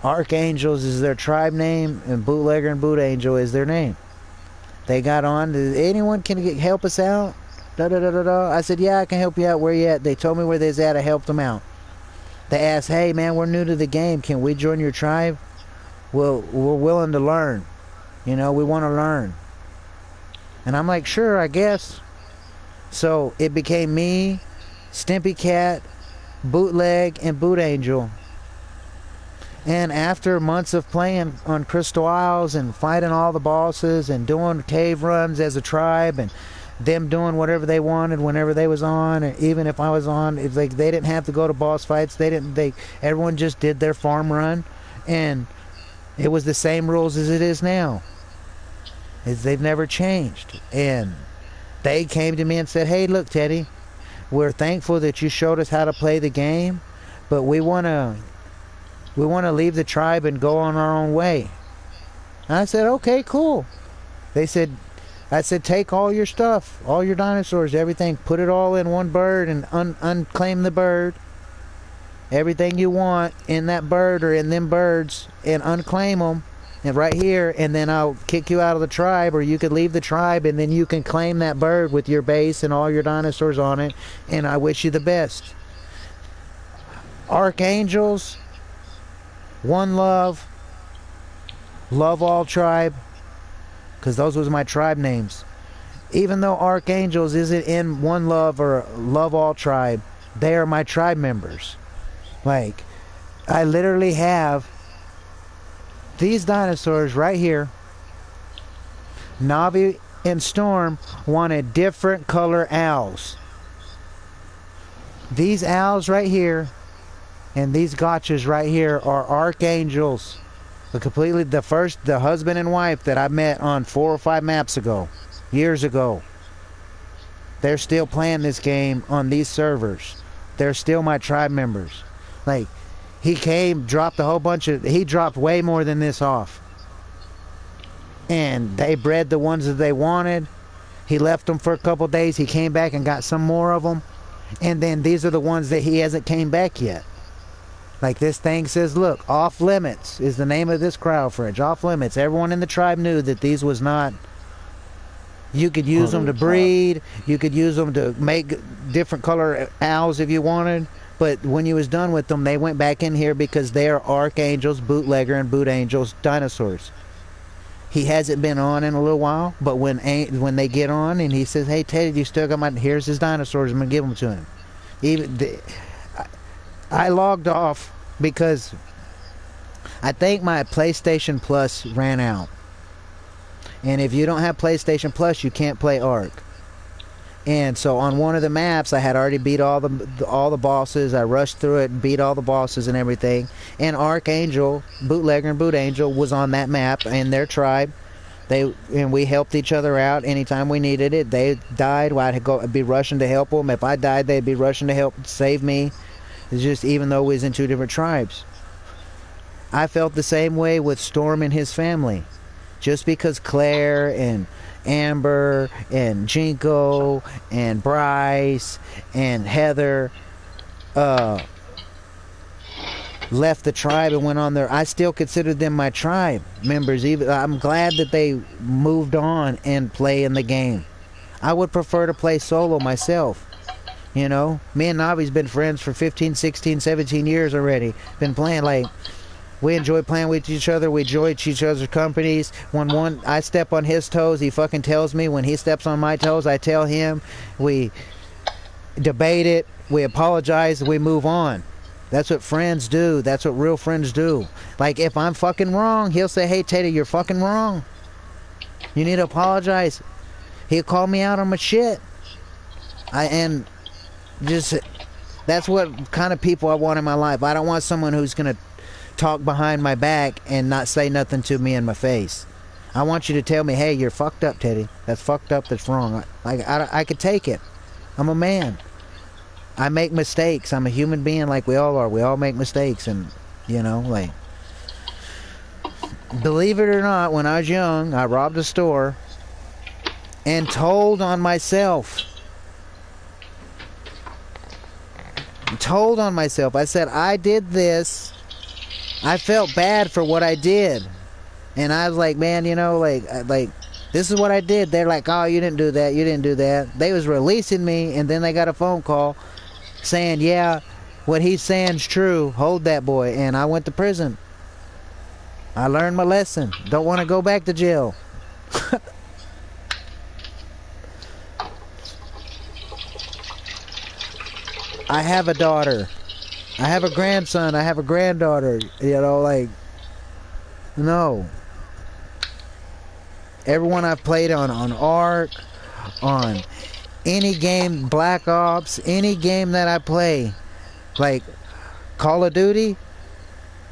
Archangels is their tribe name, and Bootlegger and Boot Angel is their name. They got on. Anyone can help us out? Da da da da da. I said, yeah, I can help you out. Where you at? They told me where they was at. I helped them out. They asked, hey man, we're new to the game. Can we join your tribe? Well, we're willing to learn. We want to learn. And I'm like, sure, I guess. So it became me, Stimpy Cat, Bootleg, and Boot Angel. And after months of playing on Crystal Isles and fighting all the bosses and doing cave runs as a tribe and them doing whatever they wanted whenever they was on, or even if I was on, it's like they didn't have to go to boss fights. Everyone just did their farm run, and it was the same rules as it is now. They've never changed. And they came to me and said, hey, look, Teddy, we're thankful that you showed us how to play the game, but we want to leave the tribe and go on our own way. And I said, okay, cool. I said, take all your stuff, all your dinosaurs, everything, put it all in one bird and unclaim the bird. Everything you want in that bird or in them birds, and unclaim them, and right here, and then I'll kick you out of the tribe, or you could leave the tribe and then you can claim that bird with your base and all your dinosaurs on it, and I wish you the best. Archangels, One Love, Love All Tribe, because those was my tribe names. Even though Archangels isn't in One Love or Love All Tribe, they are my tribe members. Like, I literally have these dinosaurs right here. Navi and Storm wanted different color owls. These owls right here and these gotchas right here are Archangels. The husband and wife that I met on 4 or 5 maps ago, years ago. They're still playing this game on these servers. They're still my tribe members. Like, he came, dropped he dropped way more than this off. And they bred the ones that they wanted. He left them for a couple days. He came back and got some more of them. And then these are the ones that he hasn't came back yet. Like, this thing says, look, off limits is the name of this crowd fridge. Off limits. Everyone in the tribe knew that these was not. You could use them to breed. You could use them to make different color owls if you wanted. But when you was done with them, they went back in here because they're Archangels, Bootlegger, and Boot Angels dinosaurs. He hasn't been on in a little while, but when they get on and he says, hey, Teddy, you still got my... Here's his dinosaurs. I'm going to give them to him. I logged off because I think my PlayStation Plus ran out. And if you don't have PlayStation Plus, you can't play Ark. And so on one of the maps, I had already beat all the bosses. I rushed through it and beat all the bosses and everything. And Archangel, Bootlegger and Boot Angel was on that map and their tribe. And we helped each other out anytime we needed it. They died, I'd be rushing to help them. If I died, they'd be rushing to help save me. It's just, even though we was in 2 different tribes. I felt the same way with Storm and his family. Just because Claire and Amber and Jinko and Bryce and Heather left the tribe and went on there, I still considered them my tribe members. Even I'm glad that they moved on and play in the game. I would prefer to play solo myself. Me and Navi's been friends for 15, 16, 17 years already. Been playing, like, We enjoy playing with each other. We enjoy each other's companies. When I step on his toes, he fucking tells me. When he steps on my toes, I tell him. We debate it. We apologize. We move on. That's what friends do. That's what real friends do. Like, if I'm fucking wrong, he'll say, hey, Tater, you're fucking wrong. You need to apologize. He'll call me out on my shit. That's what kind of people I want in my life. I don't want someone who's going to talk behind my back and not say nothing to me in my face. I want you to tell me, hey, you're fucked up, Teddy. That's fucked up. That's wrong. I could take it. I'm a man. I make mistakes. I'm a human being like we all are. We all make mistakes. And, you know, like, believe it or not, when I was young, I robbed a store and told on myself. I said, I did this. I felt bad for what I did. And I was like, man, you know, like this is what I did. They're like, oh, you didn't do that. You didn't do that. They was releasing me, and then they got a phone call saying, yeah, what he's saying's true. Hold that boy. And I went to prison. I learned my lesson. Don't want to go back to jail. I have a daughter. I have a grandson. I have a granddaughter. You know, like, no. Everyone I've played on Ark, on any game, Black Ops, any game that I play, like Call of Duty,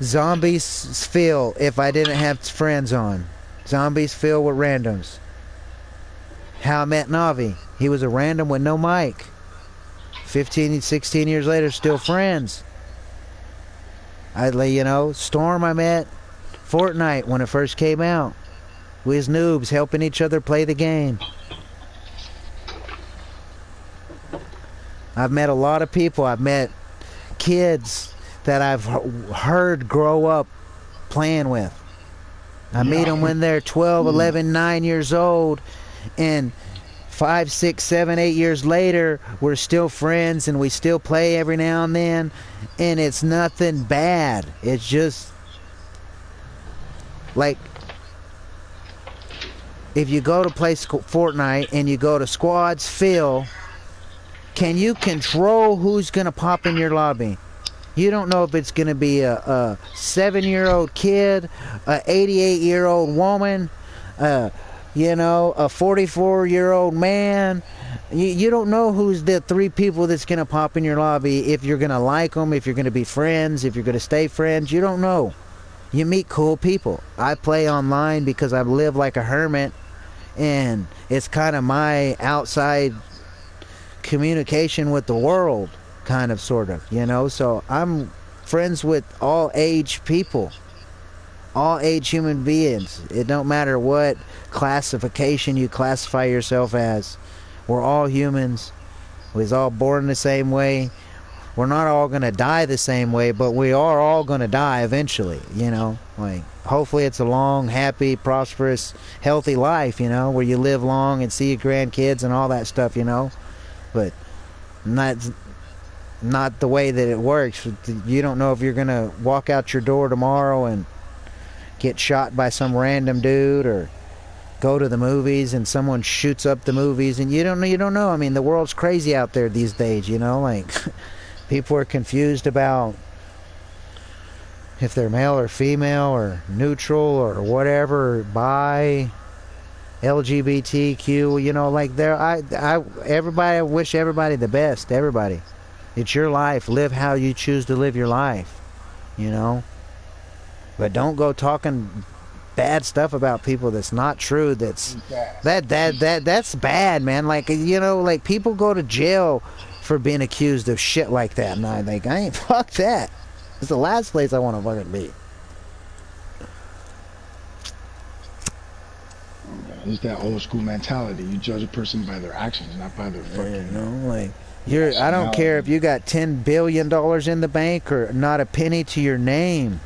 zombies feel if I didn't have friends on. Zombies feel with randoms. How I met Navi. He was a random with no mic. 15, 16 years later, still friends. You know, Storm I met Fortnite when it first came out. We was noobs helping each other play the game. I've met a lot of people. I've met kids that I've heard grow up playing with. I meet them when they're 12, 11, 9 years old, and 5, 6, 7, 8 years later, we're still friends and we still play every now and then, and it's nothing bad. It's just like, if you go to play Fortnite and you go to squads fill, can you control who's going to pop in your lobby? You don't know if it's going to be a 7-year-old kid, a 88-year-old woman, you know, a 44-year-old man. You don't know who's the 3 people that's going to pop in your lobby, if you're going to like them, if you're going to be friends, if you're going to stay friends. You don't know. You meet cool people. I play online because I live like a hermit, and it's kind of my outside communication with the world, kind of, sort of, you know. So I'm friends with all age people, all age human beings. It don't matter what classification you classify yourself as. We're all humans. We're all born the same way. We're not all going to die the same way, but we are all going to die eventually, you know. Like, hopefully it's a long, happy, prosperous, healthy life, you know, where you live long and see your grandkids and all that stuff, you know. But not the way that it works. You don't know if you're going to walk out your door tomorrow and get shot by some random dude, or go to the movies and someone shoots up the movies, and you don't know. I mean, the world's crazy out there these days, you know, like people are confused about if they're male or female or neutral or whatever, bi, LGBTQ, you know, like everybody, I wish everybody the best, everybody. It's your life. Live how you choose to live your life, you know. But don't go talking bad stuff about people that's not true. That's bad, man. Like, you know, like, people go to jail for being accused of shit like that, and I ain't fuck that. It's the last place I want to fucking be. It's that old school mentality. You judge a person by their actions, not by their fucking. You know, like, I don't care if you got $10 billion in the bank or not a penny to your name.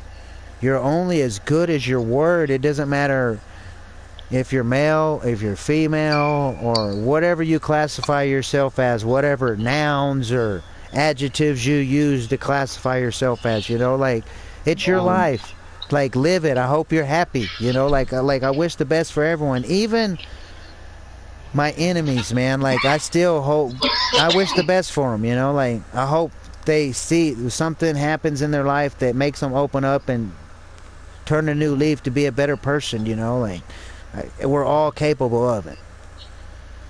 You're only as good as your word. It doesn't matter if you're male, if you're female, or whatever you classify yourself as, whatever nouns or adjectives you use to classify yourself as, you know, like, it's your life. Like, live it. I hope you're happy. You know, like I wish the best for everyone, even my enemies, man. Like, I still hope. I wish the best for them. You know, like I hope they see something happens in their life that makes them open up and turn a new leaf to be a better person. You know, like we're all capable of it,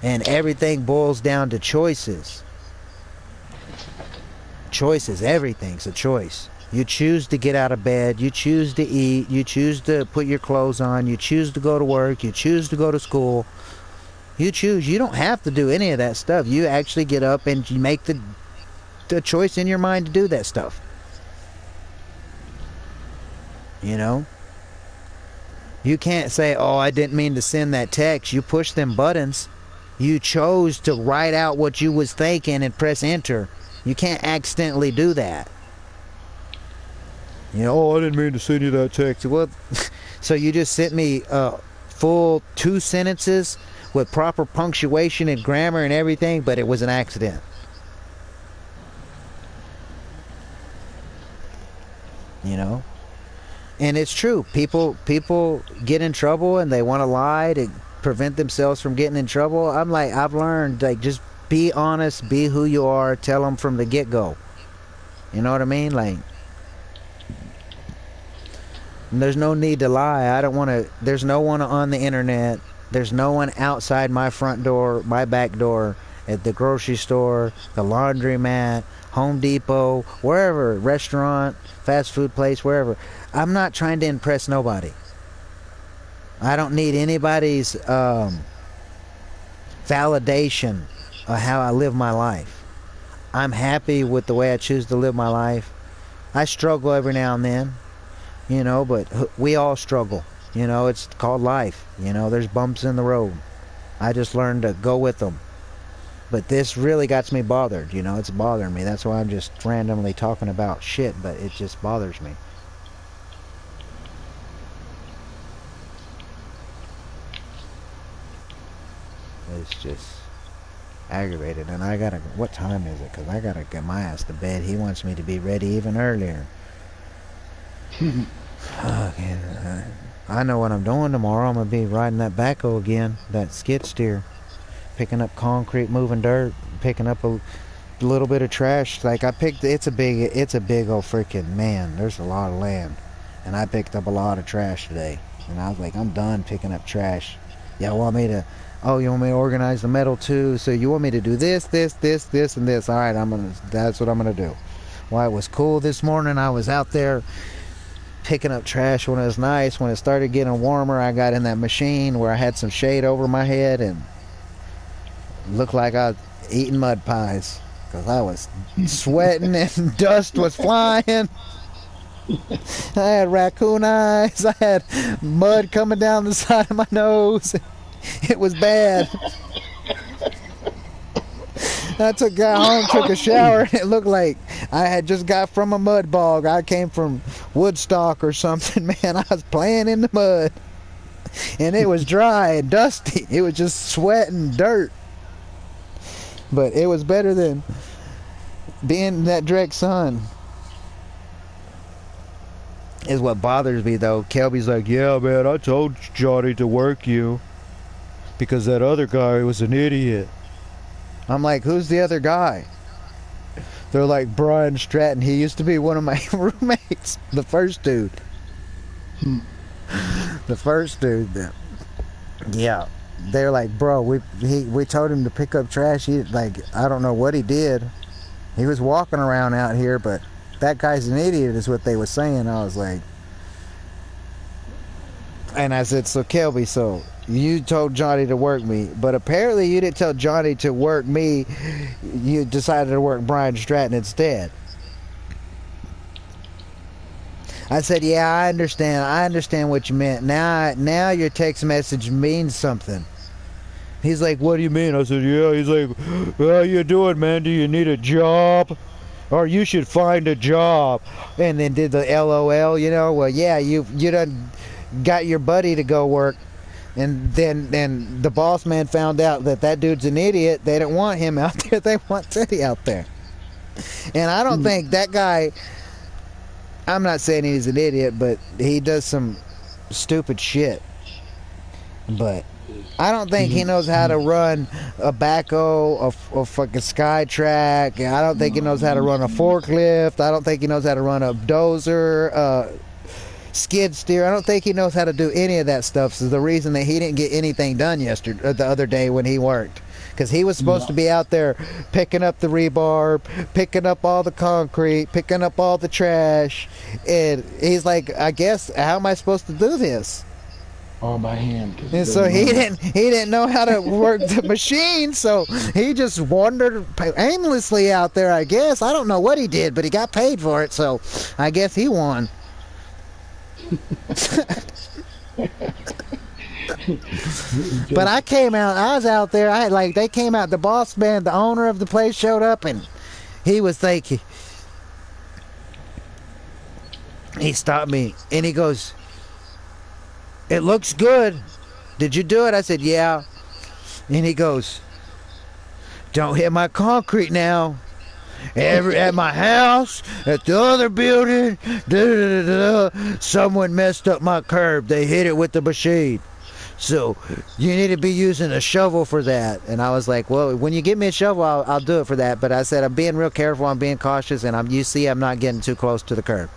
and everything boils down to choices. Choices. Everything's a choice. You choose to get out of bed, you choose to eat, you choose to put your clothes on, you choose to go to work, you choose to go to school. You choose. You don't have to do any of that stuff. You actually get up and you make the choice in your mind to do that stuff. You know? You can't say, oh, I didn't mean to send that text. You push them buttons. You chose to write out what you was thinking and press enter. You can't accidentally do that. You know, oh, I didn't mean to send you that text. Well, so you just sent me full 2 sentences with proper punctuation and grammar and everything, but it was an accident. You know? And it's true. People get in trouble and they want to lie to prevent themselves from getting in trouble. I'm like, I've learned, like, just be honest, be who you are, tell them from the get-go. You know what I mean? Like, there's no need to lie. I don't want to. There's no one on the internet. There's no one outside my front door, my back door, at the grocery store, the laundromat, Home Depot, wherever, restaurant, fast food place, wherever. I'm not trying to impress nobody. I don't need anybody's validation of how I live my life. I'm happy with the way I choose to live my life. I struggle every now and then. You know, but we all struggle. You know, it's called life. You know, there's bumps in the road. I just learned to go with them. But this really got me bothered. You know, it's bothering me. That's why I'm just randomly talking about shit, but it just bothers me. It's just aggravated. And I gotta, what time is it? Because I gotta get my ass to bed. He wants me to be ready even earlier. I know what I'm doing tomorrow. I'm gonna be riding that backhoe again, that skid steer, picking up concrete, moving dirt, picking up a little bit of trash. Like I picked, it's a big old freaking, man, there's a lot of land, and I picked up a lot of trash today. And I was like, I'm done picking up trash. Y'all want me to? Oh, you want me to organize the metal too? So you want me to do this, and this? All right, that's what I'm gonna do. Well, it was cool this morning. I was out there picking up trash when it was nice. When it started getting warmer, I got in that machine where I had some shade over my head and looked like I was eating mud pies because I was sweating and dust was flying. I had raccoon eyes. I had mud coming down the side of my nose. It was bad. I got home, took a shower, and it looked like I had just got from a mud bog. I came from Woodstock or something, man. I was playing in the mud. And it was dry and dusty. It was just sweat and dirt. But it was better than being in that direct sun. Is what bothers me, though. Kelby's like, yeah, man, I told Johnny to work you because that other guy was an idiot. I'm like, who's the other guy? They're like, Brian Stratton. He used to be one of my roommates. The first dude. The first dude. Yeah. They're like, bro, we told him to pick up trash. He, like, I don't know what he did. He was walking around out here, but that guy's an idiot is what they were saying. I was like, and I said, so Kelby, so you told Johnny to work me, but apparently you didn't tell Johnny to work me. You decided to work Brian Stratton instead. I said, yeah, I understand. I understand what you meant. Now your text message means something. He's like, what do you mean? I said, yeah. He's like, how you doing, man? Do you need a job? Or you should find a job. And then did the LOL, you know? Well, yeah, you done got your buddy to go work. And then the boss man found out that dude's an idiot. They don't want him out there. They want Teddy out there. And I don't think that guy I'm not saying he's an idiot, but he does some stupid shit. But I don't think he knows how to run a backhoe, a fucking Skytrack. I don't think he knows how to run a forklift. I don't think he knows how to run a dozer, skid steer. I don't think he knows how to do any of that stuff. So the reason that he didn't get anything done yesterday, the other day when he worked, because he was supposed to be out there picking up the rebar, picking up all the concrete, picking up all the trash, and he's like, I guess, how am I supposed to do this? All by hand. And so he didn't know how to work the machine, so he just wandered aimlessly out there, I guess. I don't know what he did, but he got paid for it, so I guess he won. But I came out, I was out there, they came out, the boss man, the owner of the place showed up, and he was like, he stopped me, and he goes, "It looks good. Did you do it?" I said, "Yeah." And he goes, "Don't hit my concrete now. At my house, at the other building, someone messed up my curb. They hit it with the machine. So you need to be using a shovel for that." And I was like, "Well, when you give me a shovel, I'll do it for that." But I said, I'm being real careful. I'm being cautious, and you see I'm not getting too close to the curb.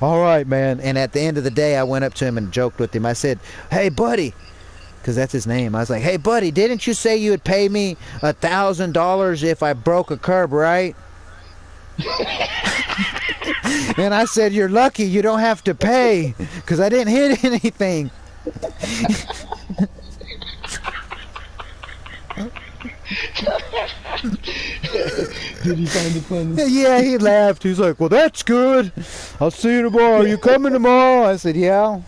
"All right, man." And at the end of the day, I went up to him and joked with him. I said, "Hey, buddy," because that's his name. I was like, "Hey, buddy, didn't you say you would pay me $1,000 if I broke a curb, right?" And I said, "You're lucky you don't have to pay, because I didn't hit anything." Did he find it funny? Yeah, he laughed. He's like, "Well, that's good. I'll see you tomorrow. Are you coming tomorrow?" I said, "Yeah."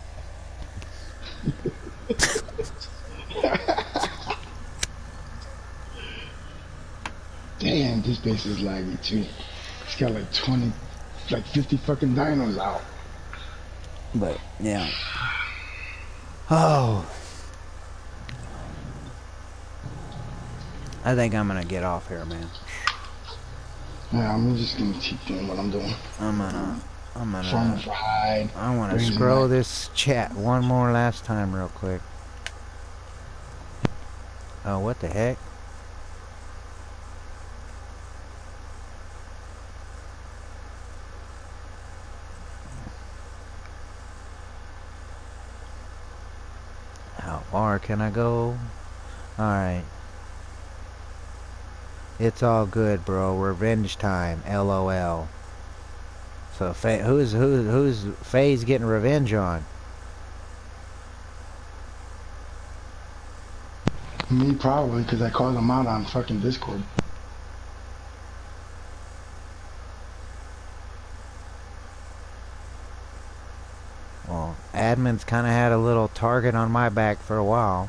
Damn, this base is laggy too. It's got like 50 fucking dinos out. But, yeah. Oh. I think I'm gonna get off here, man. Yeah, I'm just gonna keep doing what I'm doing. I'm gonna Farming for hide. I wanna raising scroll my- this chat one more last time real quick. Oh, what the heck? How far can I go? Alright. It's all good, bro. Revenge time. LOL. So who's Faye's getting revenge on? Me probably, because I called him out on fucking Discord. Well, admin's kind of had a little target on my back for a while.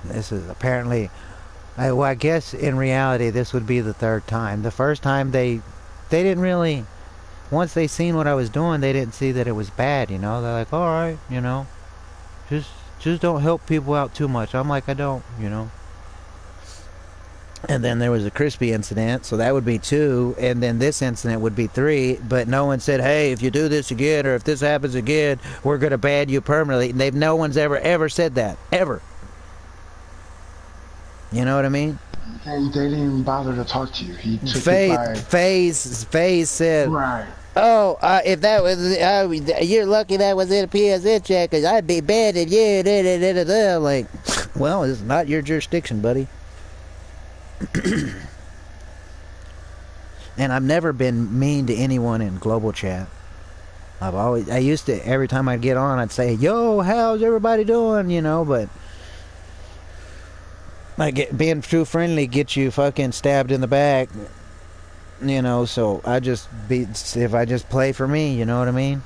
This is apparently, well, I guess in reality this would be the third time. The first time they didn't really, once they seen what I was doing, they didn't see that it was bad, you know. They're like, "All right, you know, just don't help people out too much." I'm like, "I don't, you know." And then there was a Crispy incident, so that would be 2, and then this incident would be 3, but no one said, "Hey, if you do this again, or if this happens again, we're gonna ban you permanently." And no one's ever said that. Ever. You know what I mean? And they didn't even bother to talk to you. He took it by... FaZe said, Right. "Oh, if that was, you're lucky that was in a PSN check, because I'd be banning you." I'm like, well, it's not your jurisdiction, buddy. And I've never been mean to anyone in global chat. I used to, every time I'd get on, I'd say, "Yo, how's everybody doing?" You know, but being too friendly gets you fucking stabbed in the back. You know, so if I just play for me, you know what I mean?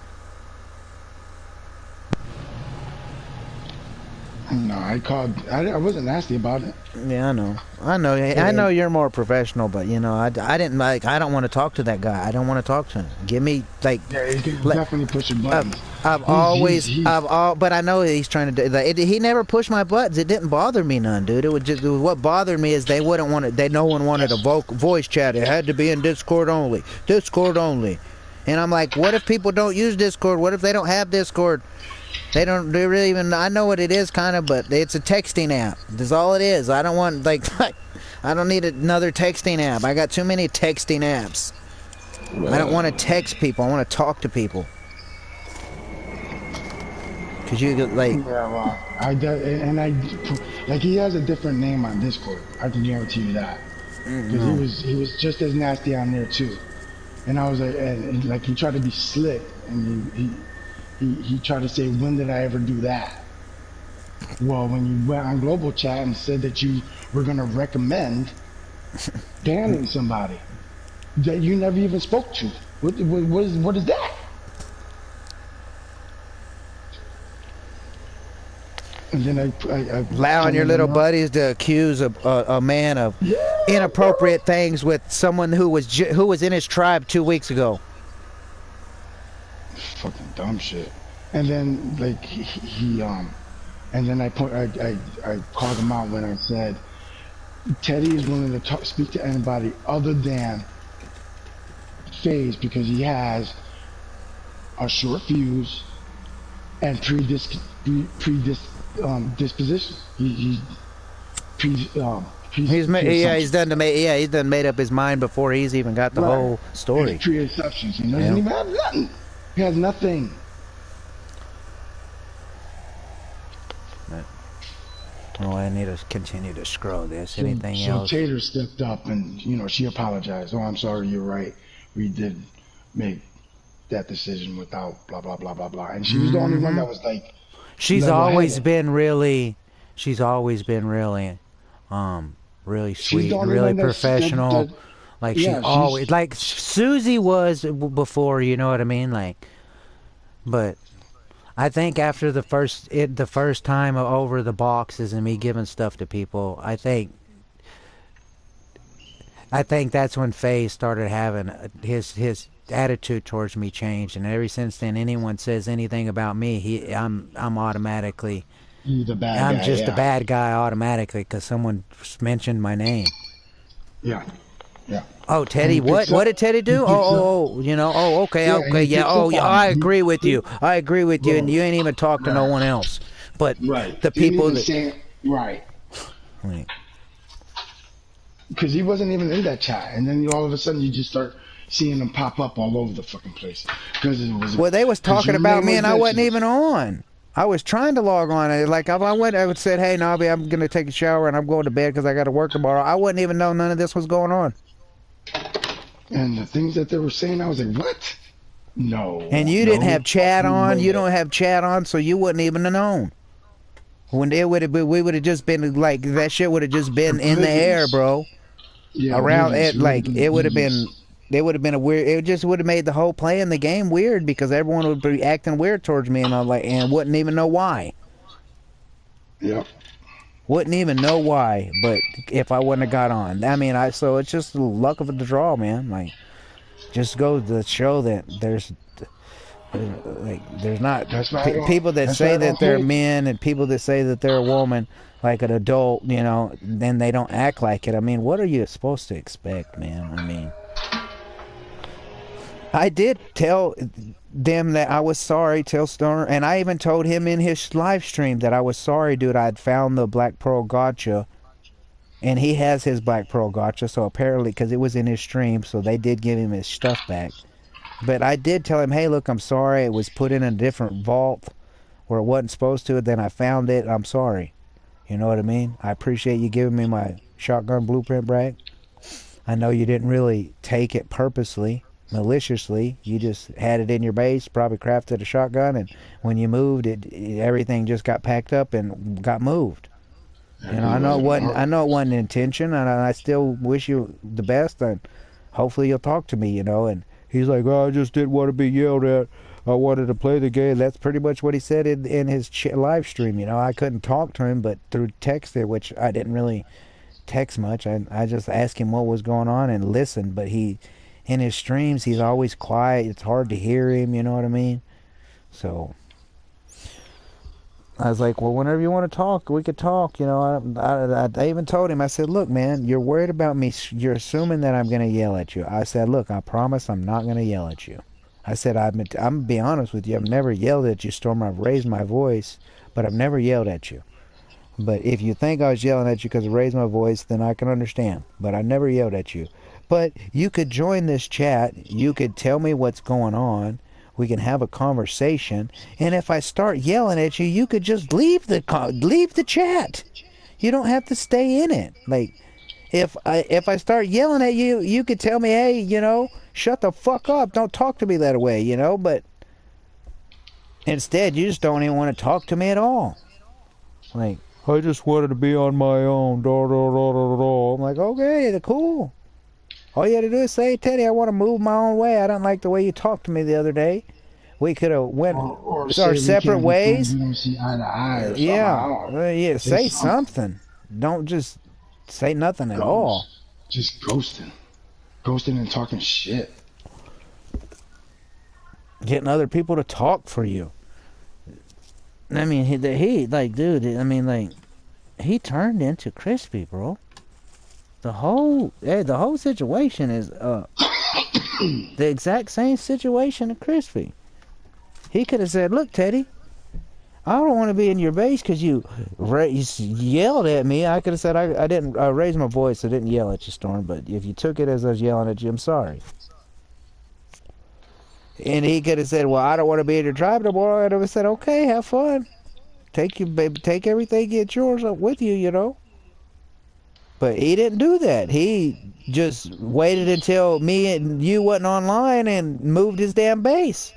No, I called. I wasn't nasty about it. Yeah, I know. I know you're more professional, but you know, I didn't like. I don't want to talk to that guy. I don't want to talk to him. Give me like. Yeah, he can Let, definitely push your buttons. but I know he's trying to do. Like, he never pushed my buttons. It didn't bother me none, dude. What bothered me is they wouldn't want it. No one wanted a voice chat. It had to be in Discord only. Discord only. And I'm like, what if people don't use Discord? What if they don't have Discord? They really even. I know what it is, kind of, but it's a texting app. That's all it is. I don't want I don't need another texting app. I got too many texting apps. I don't want to text people. I want to talk to people. Cause you like. Yeah, well, like he has a different name on Discord. I can guarantee you that. Because he was just as nasty on there too. And I was like, and like he tried to be slick, and he tried to say, when did I ever do that? Well, when you went on Global Chat and said that you were gonna recommend banning somebody that you never even spoke to. What is that? And then I allowing your little buddies to accuse a man of inappropriate things with someone who was in his tribe 2 weeks ago. Fucking dumb shit. And then like and then I called him out when I said Teddy is willing to speak to anybody other than FaZe because he has a short fuse and disposition. He's done made up his mind before he's even got the whole story. Pre-assumptions. He doesn't even have nothing. He has nothing. Oh, I need to continue to scroll this. Anything else? So Tater stepped up and, you know, she apologized. Oh, I'm sorry, you're right. We did make that decision without blah, blah, blah, blah, blah. And she was the only one that was like... She's always been really sweet, really professional. Like she always, like Susie was before, you know what I mean? Like, but... I think after the first time over the boxes and me giving stuff to people, I think that's when FaZe started having his attitude towards me changed, and ever since then, anyone says anything about me, I'm automatically the bad guy. I'm just the bad guy automatically because someone mentioned my name. Yeah. Yeah. Oh, Teddy, what did Teddy do? You know, okay, I agree with you. And you ain't even talked to no one else. But the people that... Right. Because he wasn't even in that chat. And then all of a sudden you just start seeing them pop up all over the fucking place. Well, they was talking about me and I wasn't even on. I was trying to log on. Like, if I would said, hey, Nobby, I'm going to take a shower and I'm going to bed because I got to work tomorrow. I wouldn't even know none of this was going on. And the things that they were saying, I was like, what? No. And you didn't have chat on. You don't have chat on, so you wouldn't even have known. When it would have been, we would have just been like, that shit would have just been in the air, bro. Yeah, around it, like it would have been. It would have been a weird. It just would have made the whole play in the game weird because everyone would be acting weird towards me, and I'm like, and wouldn't even know why. Yep. Wouldn't even know why, but if I wouldn't have got on, I mean, so it's just the luck of the draw, man. Like, just go to show that there's not people that say that they're men and people that say that they're a woman, like an adult, you know, then they don't act like it. I mean, what are you supposed to expect, man? I mean, I did tell them that I was sorry, tell Stoner, and I even told him in his live stream that I was sorry, dude. I'd found the Black Pearl Gotcha, and he has his Black Pearl Gotcha, so apparently, because it was in his stream, so they did give him his stuff back. But I did tell him, hey, look, I'm sorry. It was put in a different vault where it wasn't supposed to, then I found it. I'm sorry. You know what I mean? I appreciate you giving me my shotgun blueprint, Bragg. I know you didn't really take it purposely, maliciously. You just had it in your base, probably crafted a shotgun, and when you moved everything just got packed up and got moved. You know, I know it wasn't intention, and I still wish you the best, and hopefully you'll talk to me, you know. And he's like, oh, I just didn't want to be yelled at. I wanted to play the game. That's pretty much what he said in his live stream. You know, I couldn't talk to him, but through text there, which I didn't really text much. I just asked him what was going on and listened. But he, in his streams, he's always quiet. It's hard to hear him. You know what I mean? So I was like, well, whenever you want to talk, we could talk. You know, I even told him, I said, look, man, you're worried about me. You're assuming that I'm going to yell at you. I said, look, I promise I'm not going to yell at you. I said, I'm going to be honest with you. I've never yelled at you, Storm. I've raised my voice, but I've never yelled at you. But if you think I was yelling at you because I raised my voice, then I can understand. But I never yelled at you. But you could join this chat. You could tell me what's going on. We can have a conversation. And if I start yelling at you, you could just leave the chat. You don't have to stay in it. Like, if I start yelling at you, you could tell me, hey, you know, shut the fuck up. Don't talk to me that way, you know. But instead, you just don't even want to talk to me at all. Like, I just wanted to be on my own. Da, da, da, da, da. I'm like, okay, cool. All you had to do is say, Teddy, I want to move my own way. I don't like the way you talked to me the other day. We could have went or our separate ways. We don't see eye to eye or something. Yeah, say something. Don't just say nothing at all. Just ghosting and talking shit. Getting other people to talk for you. I mean, he like, dude. I mean, like, he turned into Crispy, bro. The whole situation is the exact same situation as Crispy. He could have said, "Look, Teddy, I don't want to be in your base because you yelled at me." I could have said, "I didn't. I raised my voice. I didn't yell at you, Storm. But if you took it as I was yelling at you, I'm sorry." And he could have said, "Well, I don't want to be in your tribe no more." I'd have said, "Okay, have fun. Take everything, get yours up with you, you know." But he didn't do that. He just waited until me and you wasn't online and moved his damn base.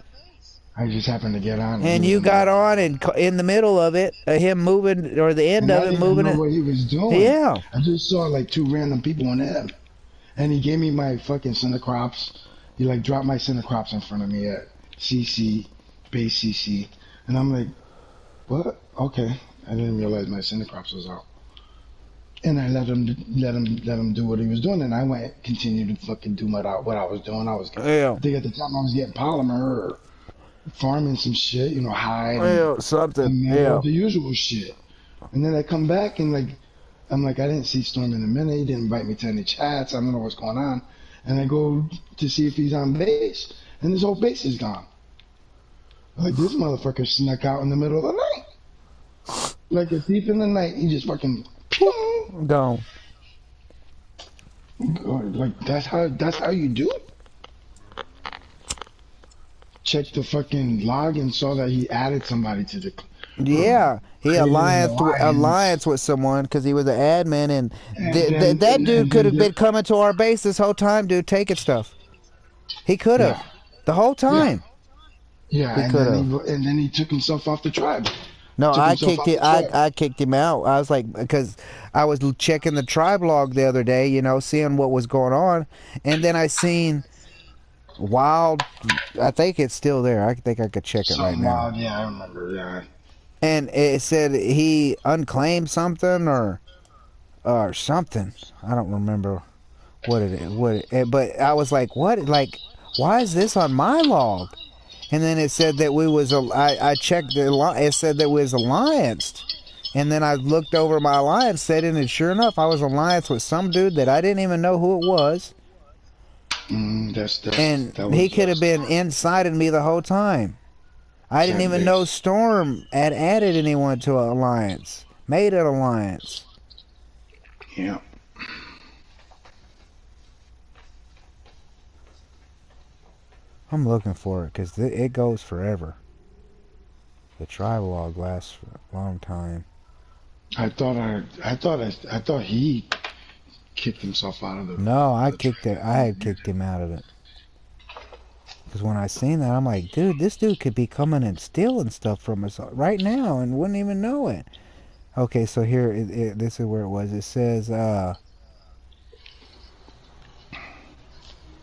I just happened to get on. And you got on and in the middle of it, him moving, or the end of it moving. I didn't know what he was doing. Yeah. I just saw like two random people on him. And he gave me my fucking center crops. He like dropped my center crops in front of me at CC, base CC. And I'm like, what? Okay. I didn't realize my center crops was out. And I let him do what he was doing, and I went continued to fucking do what I was doing. I think at the time I was getting polymer or farming some shit, you know, hide, something, the usual shit. And then I come back and like, I'm like, I didn't see Storm in a minute. He didn't invite me to any chats. I don't know what's going on. And I go to see if he's on base, and his whole base is gone. Like, this motherfucker snuck out in the middle of the night, like a thief in the night. He just fucking. Gone. Like that's how you do it. Check the fucking log and saw that he added somebody to the. Yeah, he alliance with someone because he was an admin, and that dude could have been coming to our base this whole time, dude, taking stuff. He could have the whole time. Yeah, and then he took himself off the tribe. No, I kicked him out. I was like, because I was checking the tribe log the other day, you know, seeing what was going on, and then I seen Wild. I think it's still there. I think I could check it right now. Wild, yeah, I remember. Yeah. And it said he unclaimed something or something. I don't remember what it is. But I was like, what? Like, why is this on my log? And then it said that we was I checked it said that we was allianced, and then I looked over my alliance setting, and sure enough, I was alliance with some dude that I didn't even know who it was. He could have been inside of me the whole time. I didn't even know Storm had added anyone to an alliance, made an alliance. Yeah. I'm looking for it because it goes forever. The tribal log lasts for a long time. I thought he kicked himself out of the. No, I had kicked him out of it. Because when I seen that, I'm like, dude, this dude could be coming and stealing stuff from us right now and wouldn't even know it. Okay, so here, this is where it was. It says, oh,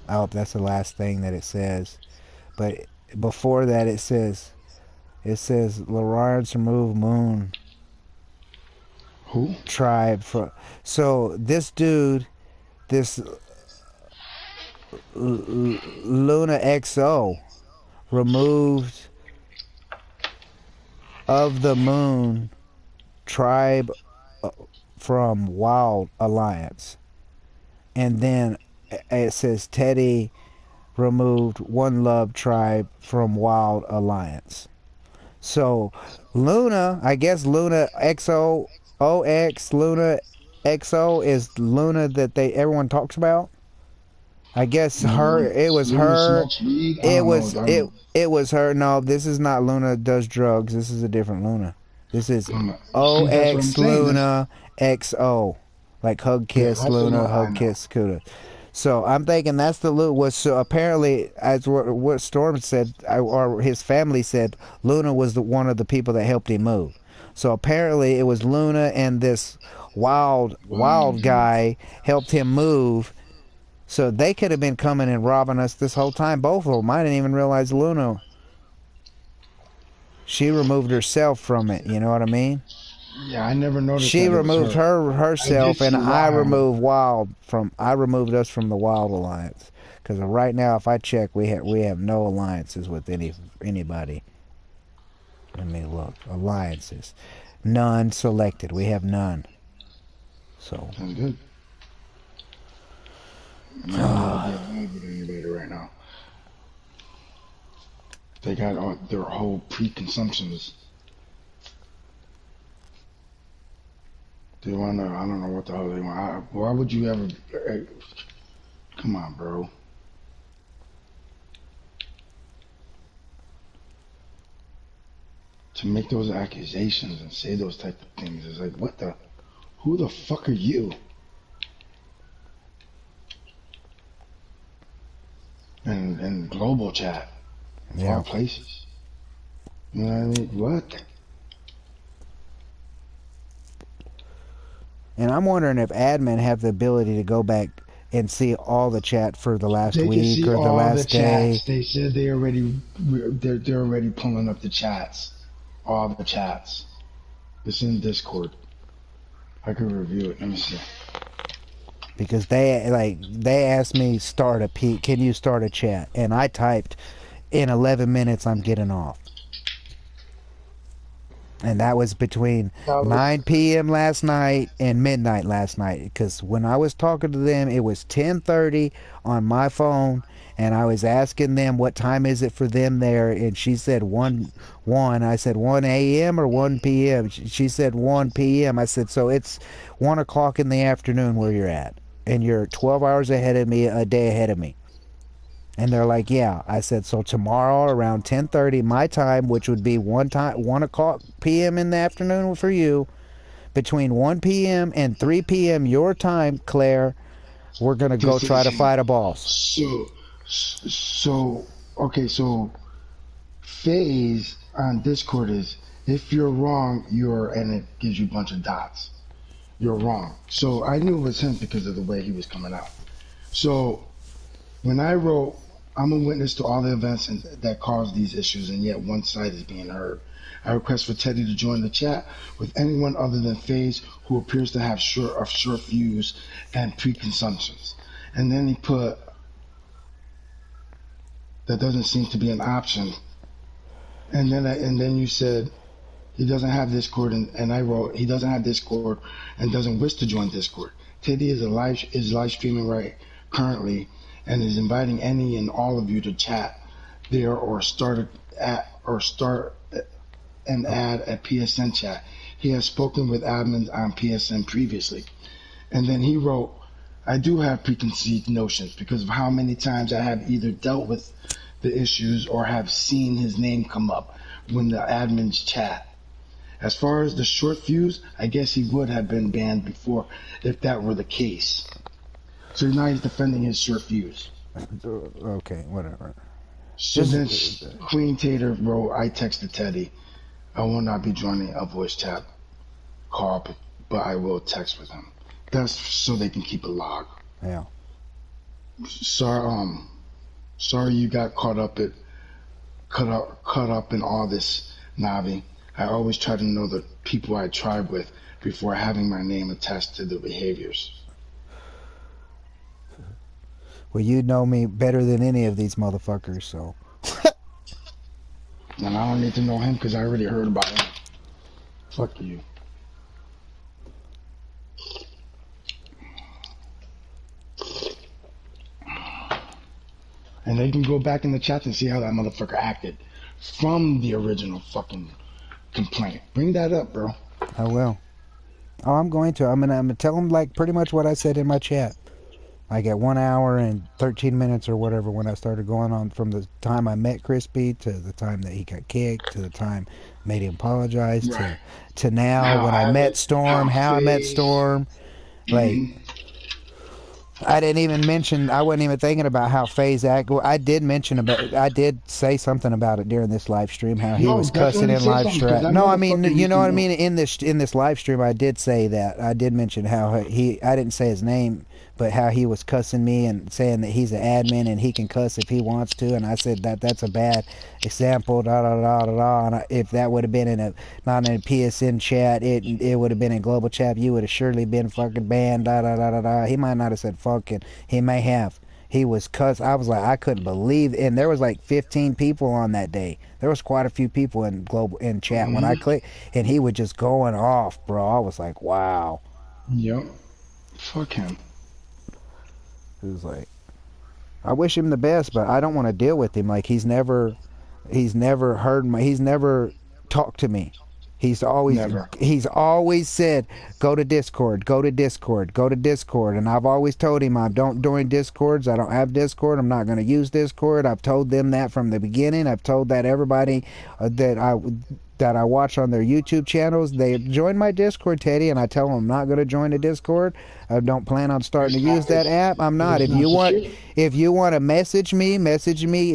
that's the last thing that it says. But before that it says Lawrence remove Moon Who? tribe from. So this dude, this Luna XO, removed of the Moon tribe from Wild Alliance, and then it says Teddy removed One Love tribe from Wild Alliance. So Luna, I guess Luna XO OX Luna XO is Luna that everyone talks about. I guess her it was Luna her smokes weed. I it don't know. was it was her. No, this is not Luna does drugs. This is a different Luna. This is See, that's what I'm OX saying. Luna XO. Like Hug Yeah, Kiss that's the Luna, one I Hug know. Kiss Kuda. So I'm thinking that's the Luna was so apparently as what Storm said or his family said Luna was one of the people that helped him move. So apparently it was Luna and this Wow, wild dude. guy helped him move. So they could have been coming and robbing us this whole time. Both of them. I didn't even realize Luna. She removed herself from it. You know what I mean? Yeah, I never noticed She that it was removed her. I did herself, and see I Wild. removed I removed us from the Wild Alliance. Because right now, if I check, we have no alliances with anybody. Let me look. Alliances, none selected. We have none. So That's good. I don't want to be allied with anybody right now. They got all, their whole pre-consumptions. They want to. I don't know what the hell they want. Why would you ever? Come on, bro. To make those accusations and say those type of things is like, what the? Who the fuck are you? And global chat, of all yeah. places. You know what I mean? What? And I'm wondering if admin have the ability to go back and see all the chat for the last They can week see or the all the last day. chats. They said they're already pulling up the chats, all the chats. It's in Discord. I could review it. Let me see. Because they asked me can you start a chat, and I typed in 11 minutes I'm getting off, and that was between Now look, 9 p.m. last night and midnight last night, because when I was talking to them it was 10:30 on my phone, and I was asking them what time is it for them there, and she said 1. I said 1 a.m. or 1 p.m. She said 1 p.m. I said, so it's 1 o'clock in the afternoon where you're at, and you're 12 hours ahead of me, a day ahead of me. And they're like, yeah. I said, so tomorrow around 10:30 my time, which would be 1 o'clock p.m. in the afternoon for you, between 1 p.m. and 3 p.m. your time, Claire, we're gonna go this try is to fight a boss. so okay. So phase on Discord is if you're wrong, and it gives you a bunch of dots. You're wrong. So I knew it was him because of the way he was coming out. So when I wrote, I'm a witness to all the events that caused these issues, and yet one side is being heard. I request for Teddy to join the chat with anyone other than FaZe who appears to have short views and preconceptions. And then he put, that doesn't seem to be an option. And then you said he doesn't have Discord, and I wrote he doesn't have Discord and doesn't wish to join Discord. Teddy is live streaming right currently and is inviting any and all of you to chat there or start and add a PSN chat. He has spoken with admins on PSN previously. And then he wrote, I do have preconceived notions because of how many times I have either dealt with the issues or have seen his name come up when the admins chat. As far as the short fuse, I guess he would have been banned before if that were the case. So now he's defending his short fuse. Okay, whatever. So then Queen Tater wrote, I texted Teddy, I will not be joining a voice chat call, but I will text with him. That's so they can keep a log. Yeah. Sorry you got caught up caught up in all this, Navi. I always try to know the people I tribe with before having my name attached to their behaviors. Well, you know me better than any of these motherfuckers, so. And I don't need to know him because I already heard about him. Fuck you. And they can go back in the chat and see how that motherfucker acted from the original fucking complaint. Bring that up, bro. I will. Oh, I'm going to. I'm gonna tell them like pretty much what I said in my chat. Like at 1 hour and 13 minutes or whatever when I started going on from the time I met Crispy to the time that he got kicked to the time made him apologize Right. to now How when I I met met- Storm, how I met Face. Storm. Like I didn't even mention. I wasn't even thinking about how FaZe act. Well, I did mention about. I did say something about it during this live stream. How he No, was cussing definitely in say live something, 'cause stream. that No, I mean, motherfucker you know what I needs to mean. In this live stream, I did say that. I did mention how he. I didn't say his name, but how he was cussing me and saying that he's an admin and he can cuss if he wants to. And I said that's a bad example. Da da da da da. And if that would have been in a not in a PSN chat, it would have been in global chat. You would have surely been fucking banned. Da da da da da. He might not have said fucking. He may have. He was cuss. I was like, I couldn't believe, and there was like 15 people on that day. There was quite a few people in chat when I clicked, and he was just going off, bro. I was like, wow. Yep. Fuck him. It was like, I wish him the best, but I don't want to deal with him. Like he's never heard my, he's never talked to me. He's always said, go to Discord, go to Discord, go to Discord. And I've always told him I don't join Discords. I don't have Discord. I'm not going to use Discord. I've told them that from the beginning. I've told that everybody that I watch on their YouTube channels. They join my Discord, Teddy, and I tell them I'm not going to join the Discord. I don't plan on starting to use that app. I'm not. If you want to message me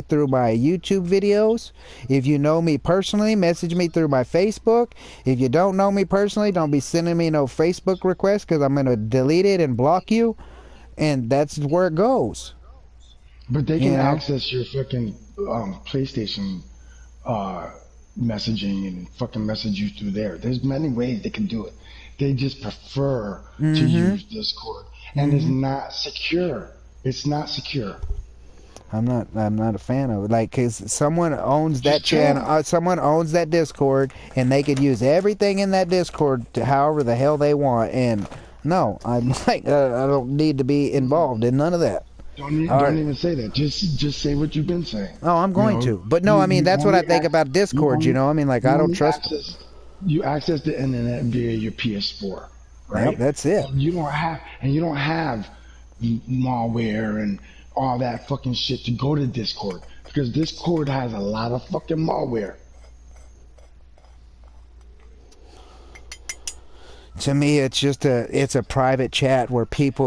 through my YouTube videos. If you know me personally, message me through my Facebook. If you don't know me personally, don't be sending me no Facebook requests because I'm going to delete it and block you. And that's where it goes. But they can access your fucking PlayStation messaging and fucking message you through there. There's many ways they can do it. They just prefer to use Discord, and it's not secure. It's not secure. I'm not a fan of it. Like, cause someone owns that channel, someone owns that Discord, and they could use everything in that Discord to however the hell they want. And no, I'm like, I don't need to be involved in none of that. Don't even say that. Just say what you've been saying. Oh, I'm going to. But no, I mean that's what I think about Discord. You know, I mean, like I don't trust. You access the internet via your PS4, right? Yep, that's it. You don't have malware and all that fucking shit to go to Discord because Discord has a lot of fucking malware. To me, it's just it's a private chat where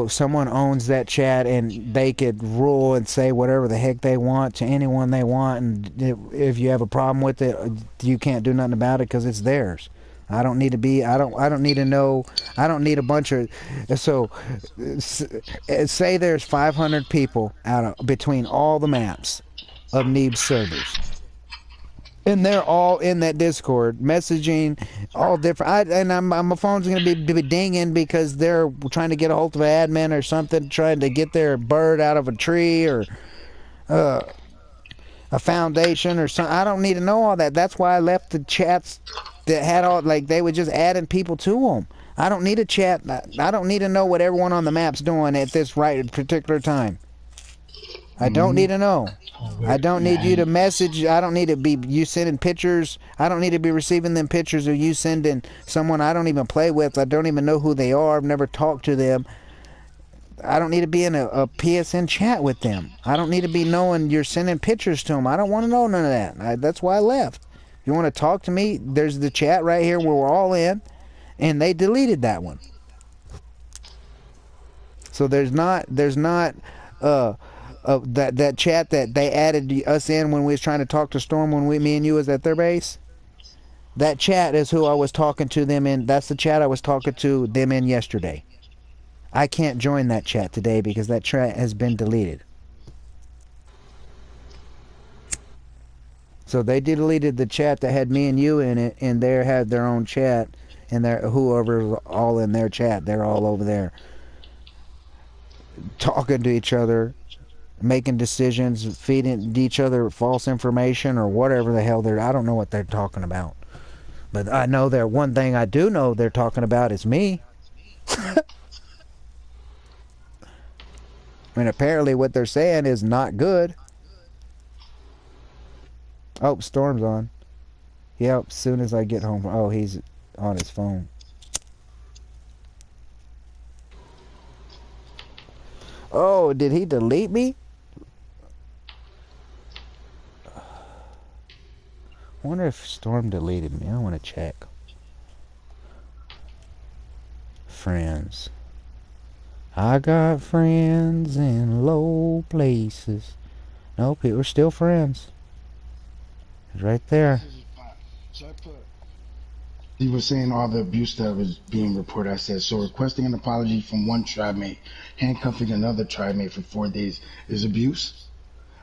someone owns that chat and they could rule and say whatever the heck they want to anyone they want. And if you have a problem with it, you can't do nothing about it because it's theirs. I don't need to be. I don't need to know. I don't need a bunch of. So, say there's 500 people between all the maps of Neebs servers. And they're all in that Discord, messaging, all different. My phone's going to be dinging because they're trying to get a hold of an admin or something, trying to get their bird out of a tree or a foundation or something. I don't need to know all that. That's why I left the chats that had all, like, they were just adding people to them. I don't need a chat. I don't need to know what everyone on the map's doing at this particular time. I don't need to know. I don't need you to message. I don't need to be you sending pictures. I don't need to be receiving them pictures of you sending someone I don't even play with. I don't even know who they are. I've never talked to them. I don't need to be in a PSN chat with them. I don't need to be knowing you're sending pictures to them. I don't want to know none of that. That's why I left. If you want to talk to me, there's the chat right here where we're all in, and they deleted that one. So there's not that chat that they added us in when we was trying to talk to Storm when me and you was at their base. That chat is who I was talking to them in. That's the chat I was talking to them in yesterday. I can't join that chat today because that chat has been deleted. So they deleted the chat that had me and you in it, and they had their own chat, and whoever's all in their chat, they're all over there talking to each other, making decisions, feeding each other false information or whatever the hell I don't know what they're talking about. But I know that one thing I do know they're talking about is me. And apparently what they're saying is not good. Oh, Storm's on. Yep, as soon as I get home. Oh, he's on his phone. Oh, did he delete me? I wonder if Storm deleted me. I want to check. Friends. I got friends in low places. Nope, we're still friends. It's right there. So I put, he was saying all the abuse that was being reported. I said, so requesting an apology from one tribe mate, handcuffing another tribe mate for 4 days is abuse?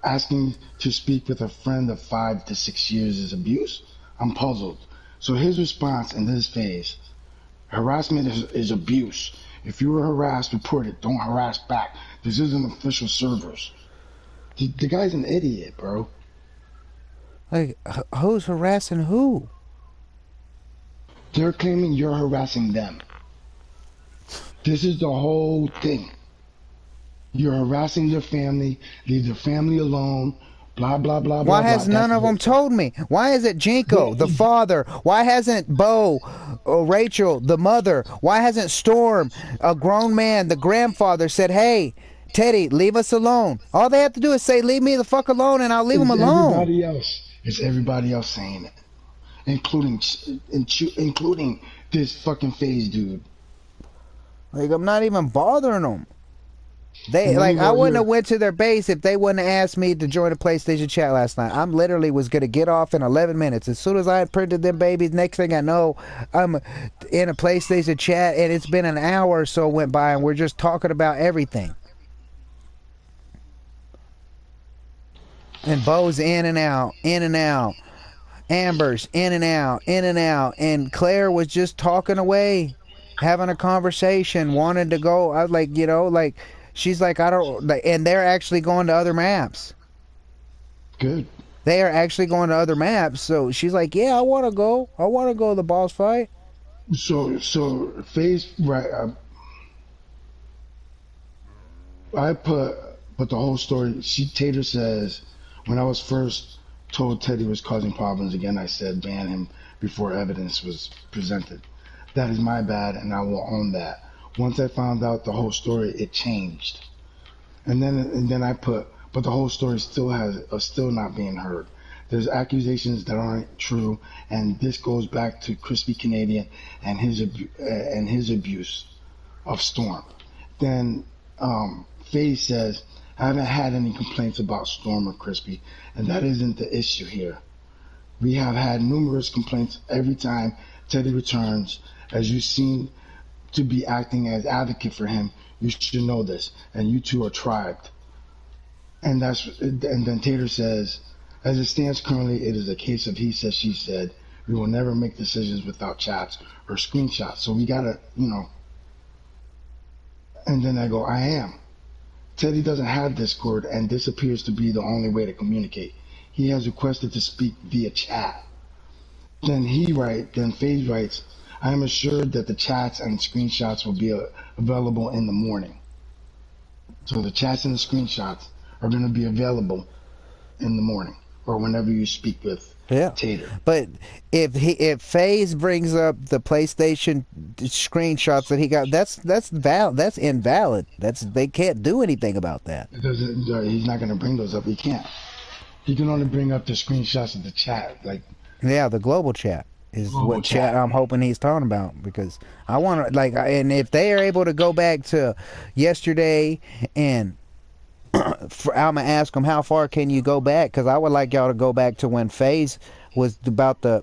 Asking to speak with a friend of 5 to 6 years is abuse? I'm puzzled. So his response in this phase, harassment is abuse. If you were harassed, report it. Don't harass back. This isn't official servers. The guy's an idiot, bro. Like, who's harassing who? They're claiming you're harassing them. This is the whole thing. You're harassing their family. Leave their family alone. Blah, blah, blah, blah. Why has none of them told me? Why is it Jinko, the father? Why hasn't Bo, or Rachel, the mother? Why hasn't Storm, a grown man, the grandfather, said, hey, Teddy, leave us alone? All they have to do is say, leave me the fuck alone, and I'll leave them alone. Everybody else. It's everybody else saying it. Including this fucking phase dude. Like, I'm not even bothering them. They like I wouldn't have went to their base if they wouldn't have asked me to join a PlayStation chat last night. I'm literally was gonna get off in 11 minutes. As soon as I printed them babies, next thing I know, I'm in a PlayStation chat, and it's been an hour or so went by, and we're just talking about everything. And Bo's in and out, in and out. Amber's in and out, in and out, and Claire was just talking away, having a conversation, wanted to go. I was like, you know, like. She's like, I don't, and they're actually going to other maps. Good. They are actually going to other maps. So she's like, yeah, I want to go. I want to go to the boss fight. So phase right. I put the whole story. Tater says, when I was first told Teddy was causing problems again, I said ban him before evidence was presented. That is my bad, and I will own that. Once I found out the whole story, it changed. And then I put, but the whole story still not being heard. There's accusations that aren't true, and this goes back to Crispy Canadian and his abuse of Storm. Then FaZe says, I haven't had any complaints about Storm or Crispy, and that isn't the issue here. We have had numerous complaints every time Teddy returns. As you've seen, to be acting as advocate for him, you should know this, and you two are tribed. And then Tater says, as it stands currently, it is a case of he said, she said. We will never make decisions without chats or screenshots. So we gotta, you know. And then I go, I am. Teddy doesn't have Discord, and this appears to be the only way to communicate. He has requested to speak via chat. Then FaZe writes, I am assured that the chats and screenshots will be available in the morning. So the chats and the screenshots are going to be available in the morning or whenever you speak with Tater. But if FaZe brings up the PlayStation screenshots that he got, that's valid. That's invalid. They can't do anything about that. He's not going to bring those up. He can't. He can only bring up the screenshots of the chat, like the global chat. Is what chat I'm hoping he's talking about, because I want to and if they are able to go back to yesterday, and I'm gonna ask them how far can you go back, because I would like y'all to go back to when FaZe was about the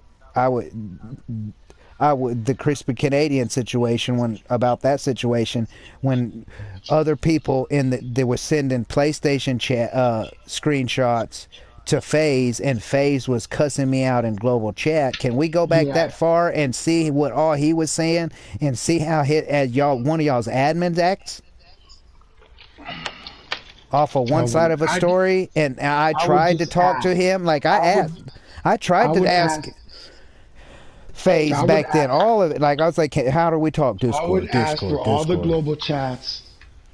Crispy Canadian situation, when other people they were sending PlayStation chat screenshots to FaZe, and FaZe was cussing me out in global chat. Can we go back Yeah. that far and see what all he was saying and see how one of y'all's admins acts off of one side of a story? And I I would tried to just talk to ask. him like I I tried to would ask ask. FaZe I would back then, ask. all of it. Like I was like, how do we talk? I would Discord, ask for Discord, all the Discord. global chats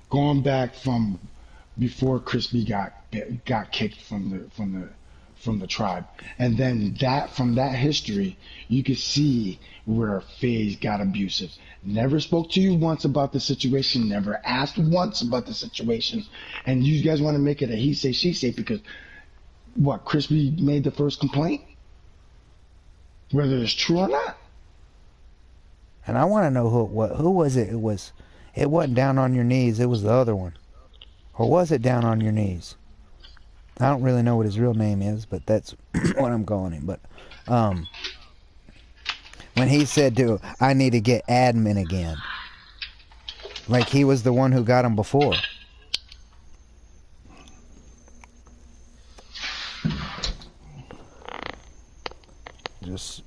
going back from before Crispy got kicked from the tribe, and then that from that history, you could see where FaZe got abusive. Never spoke to you once about the situation. Never asked once about the situation, and you guys want to make it a he say she say because what Crispy made the first complaint, whether it's true or not. And I want to know who was it? It wasn't Down on Your Knees. It was the other one, or was it Down on Your Knees? I don't really know what his real name is, but that's what I'm calling him. But when he said I need to get admin again, like he was the one who got him before. Just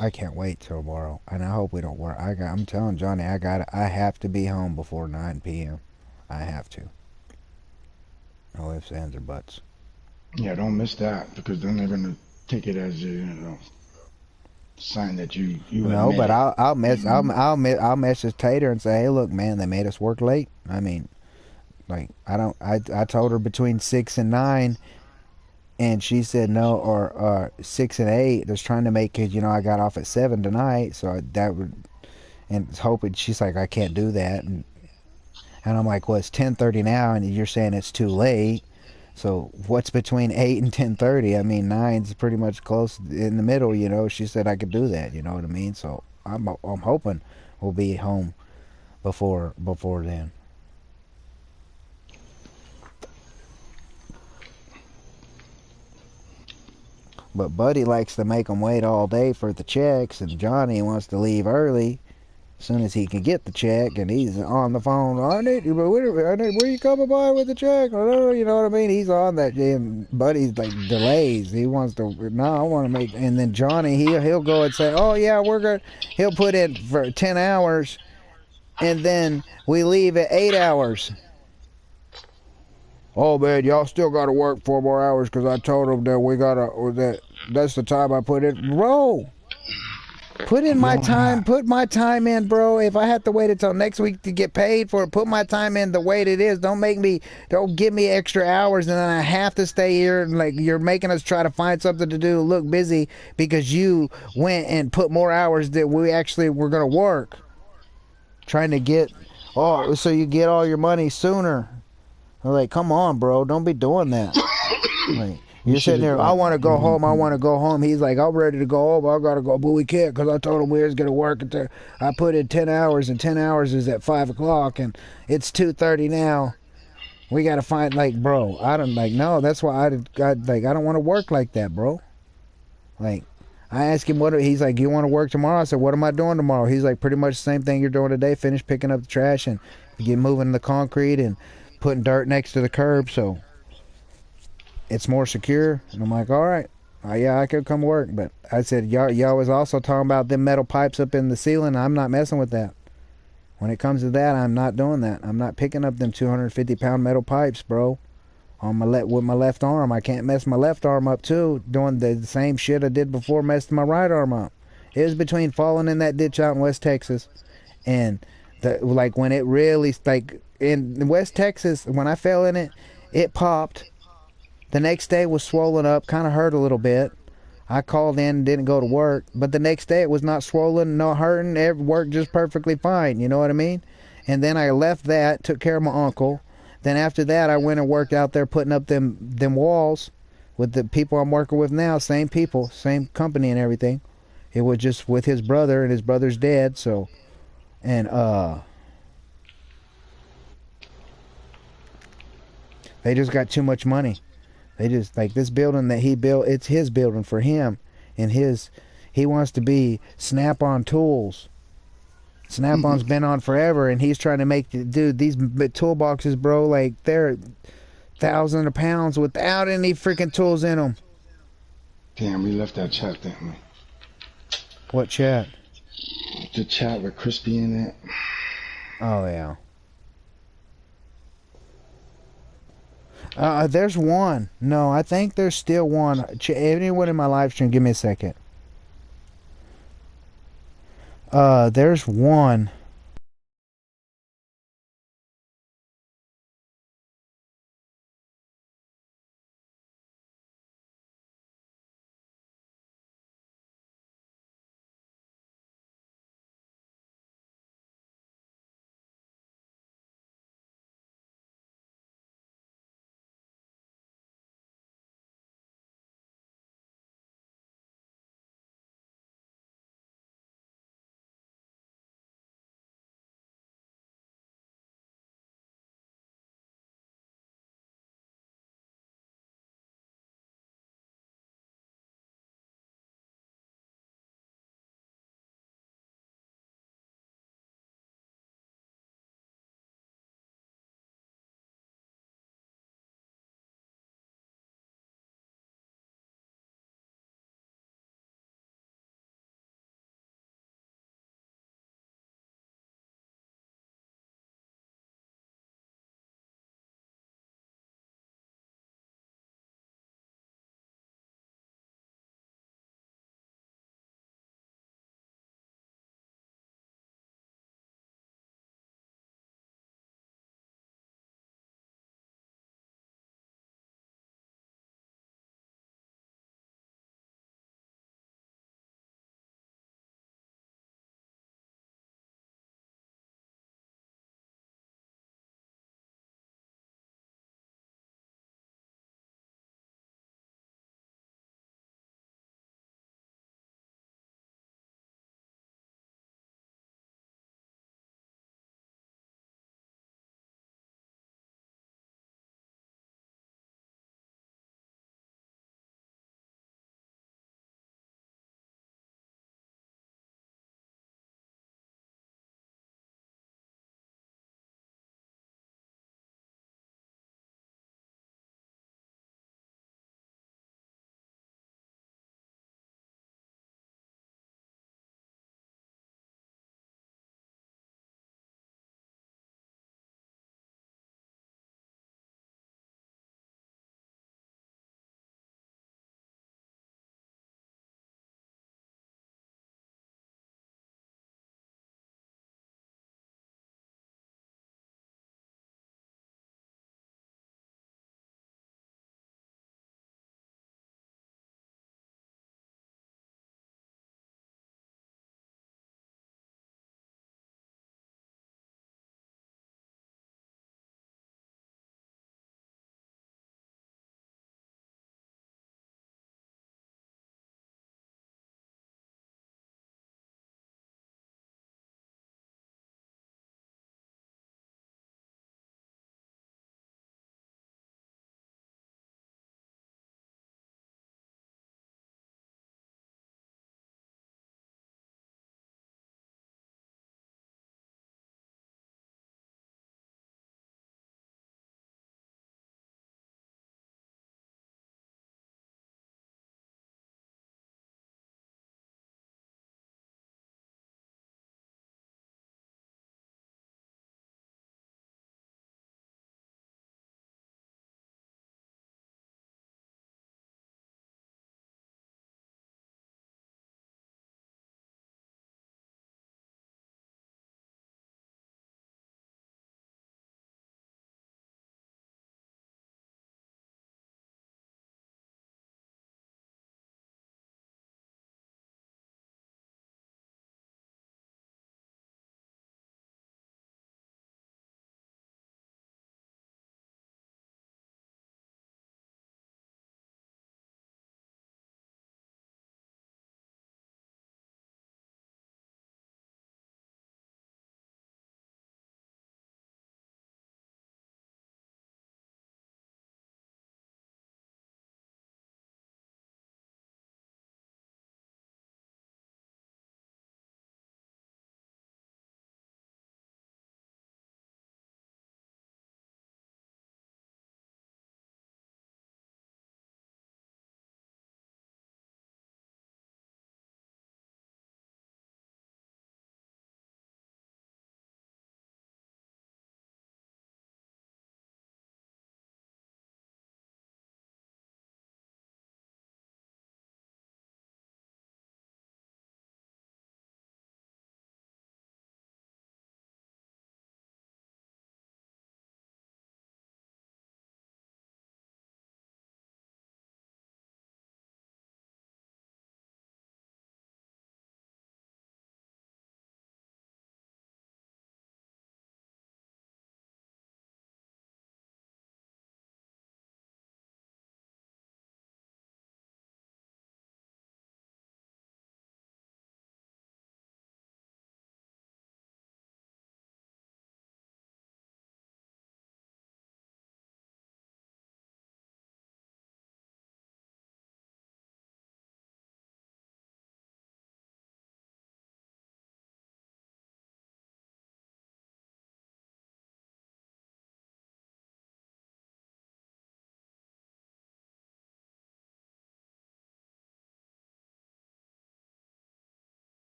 I can't wait till tomorrow, and I hope we don't work. I'm telling Johnny, I have to be home before 9 p.m. I have to. No ifs, ands, or buts. Yeah, don't miss that because then they're gonna take it as sign that you No, but admit it. I'll message Tater and say, hey, look, man, they made us work late. I mean, like I told her between 6 and 9, and she said no, or 6 and 8. Just trying to make it. I got off at 7 tonight, so that would, and hoping. She's like, I can't do that, and I'm like, well, it's 10:30 now, and you're saying it's too late. So what's between 8 and 10:30? I mean, 9's pretty much close in the middle. She said I could do that. You know what I mean? So I'm hoping we'll be home before then. But Buddy likes to make them wait all day for the checks, and Johnny wants to leave early as soon as he can get the check, and he's on the phone. Where you coming by with the check? You know what I mean? He's on that, and Buddy's like delays. He wants to. No, I want to make. And then Johnny, he'll go and say, oh yeah, we're good. He'll put in for 10 hours, and then we leave at 8 hours. Oh man, y'all still got to work 4 more hours because I told them that that's the time I put in, bro. Put in my time. Put my time in, bro. If I have to wait until next week to get paid for it, put my time in the way it is. Don't give me extra hours and then I have to stay here. And like you're making us try to find something to do, look busy because you went and put more hours that we actually were gonna work. Trying to get, so you get all your money sooner. I'm like, come on, bro. Don't be doing that. Like, you're sitting there, I want to go home. I want to go home. He's like, I'm ready to go home. I got to go, but we can't because I told him we was going to work until I put in 10 hours, and 10 hours is at 5 o'clock, and it's 2:30 now. We got to find, like, bro, no, that's why I don't want to work like that, bro. Like, I asked him he's like, you want to work tomorrow? I said, what am I doing tomorrow? He's like, pretty much the same thing you're doing today. Finish picking up the trash and get moving the concrete and putting dirt next to the curb so it's more secure. And I'm like, all right, yeah, I could come work. But I said, y'all was also talking about them metal pipes up in the ceiling. I'm not messing with that. When it comes to that, I'm not doing that. I'm not picking up them 250-pound metal pipes, bro. With my left arm. I can't mess my left arm up too, doing the same shit I did before messing my right arm up. It was between falling in that ditch out in West Texas and when it really, like in West Texas, when I fell in it, it popped. The next day was swollen up, kind of hurt a little bit. I called in and didn't go to work, but the next day it was not swollen, no hurting, it worked just perfectly fine, you know what I mean? And then I left that, took care of my uncle. Then after that, I went and worked out there putting up them walls with the people I'm working with now, same people, same company and everything. It was just with his brother, and his brother's dead, so, and they just got too much money. They just, like, this building that he built, it's his building for him. And he wants to be Snap-on Tools. Snap-on's been on forever, and he's trying to make, dude, these toolboxes, bro, like, they're thousands of pounds without any freaking tools in them. Damn, we left that chat, didn't we? What chat? The chat with Crispy in it. Oh yeah. There's one. No, I think there's still one. Anyone in my live stream, give me a second. There's one.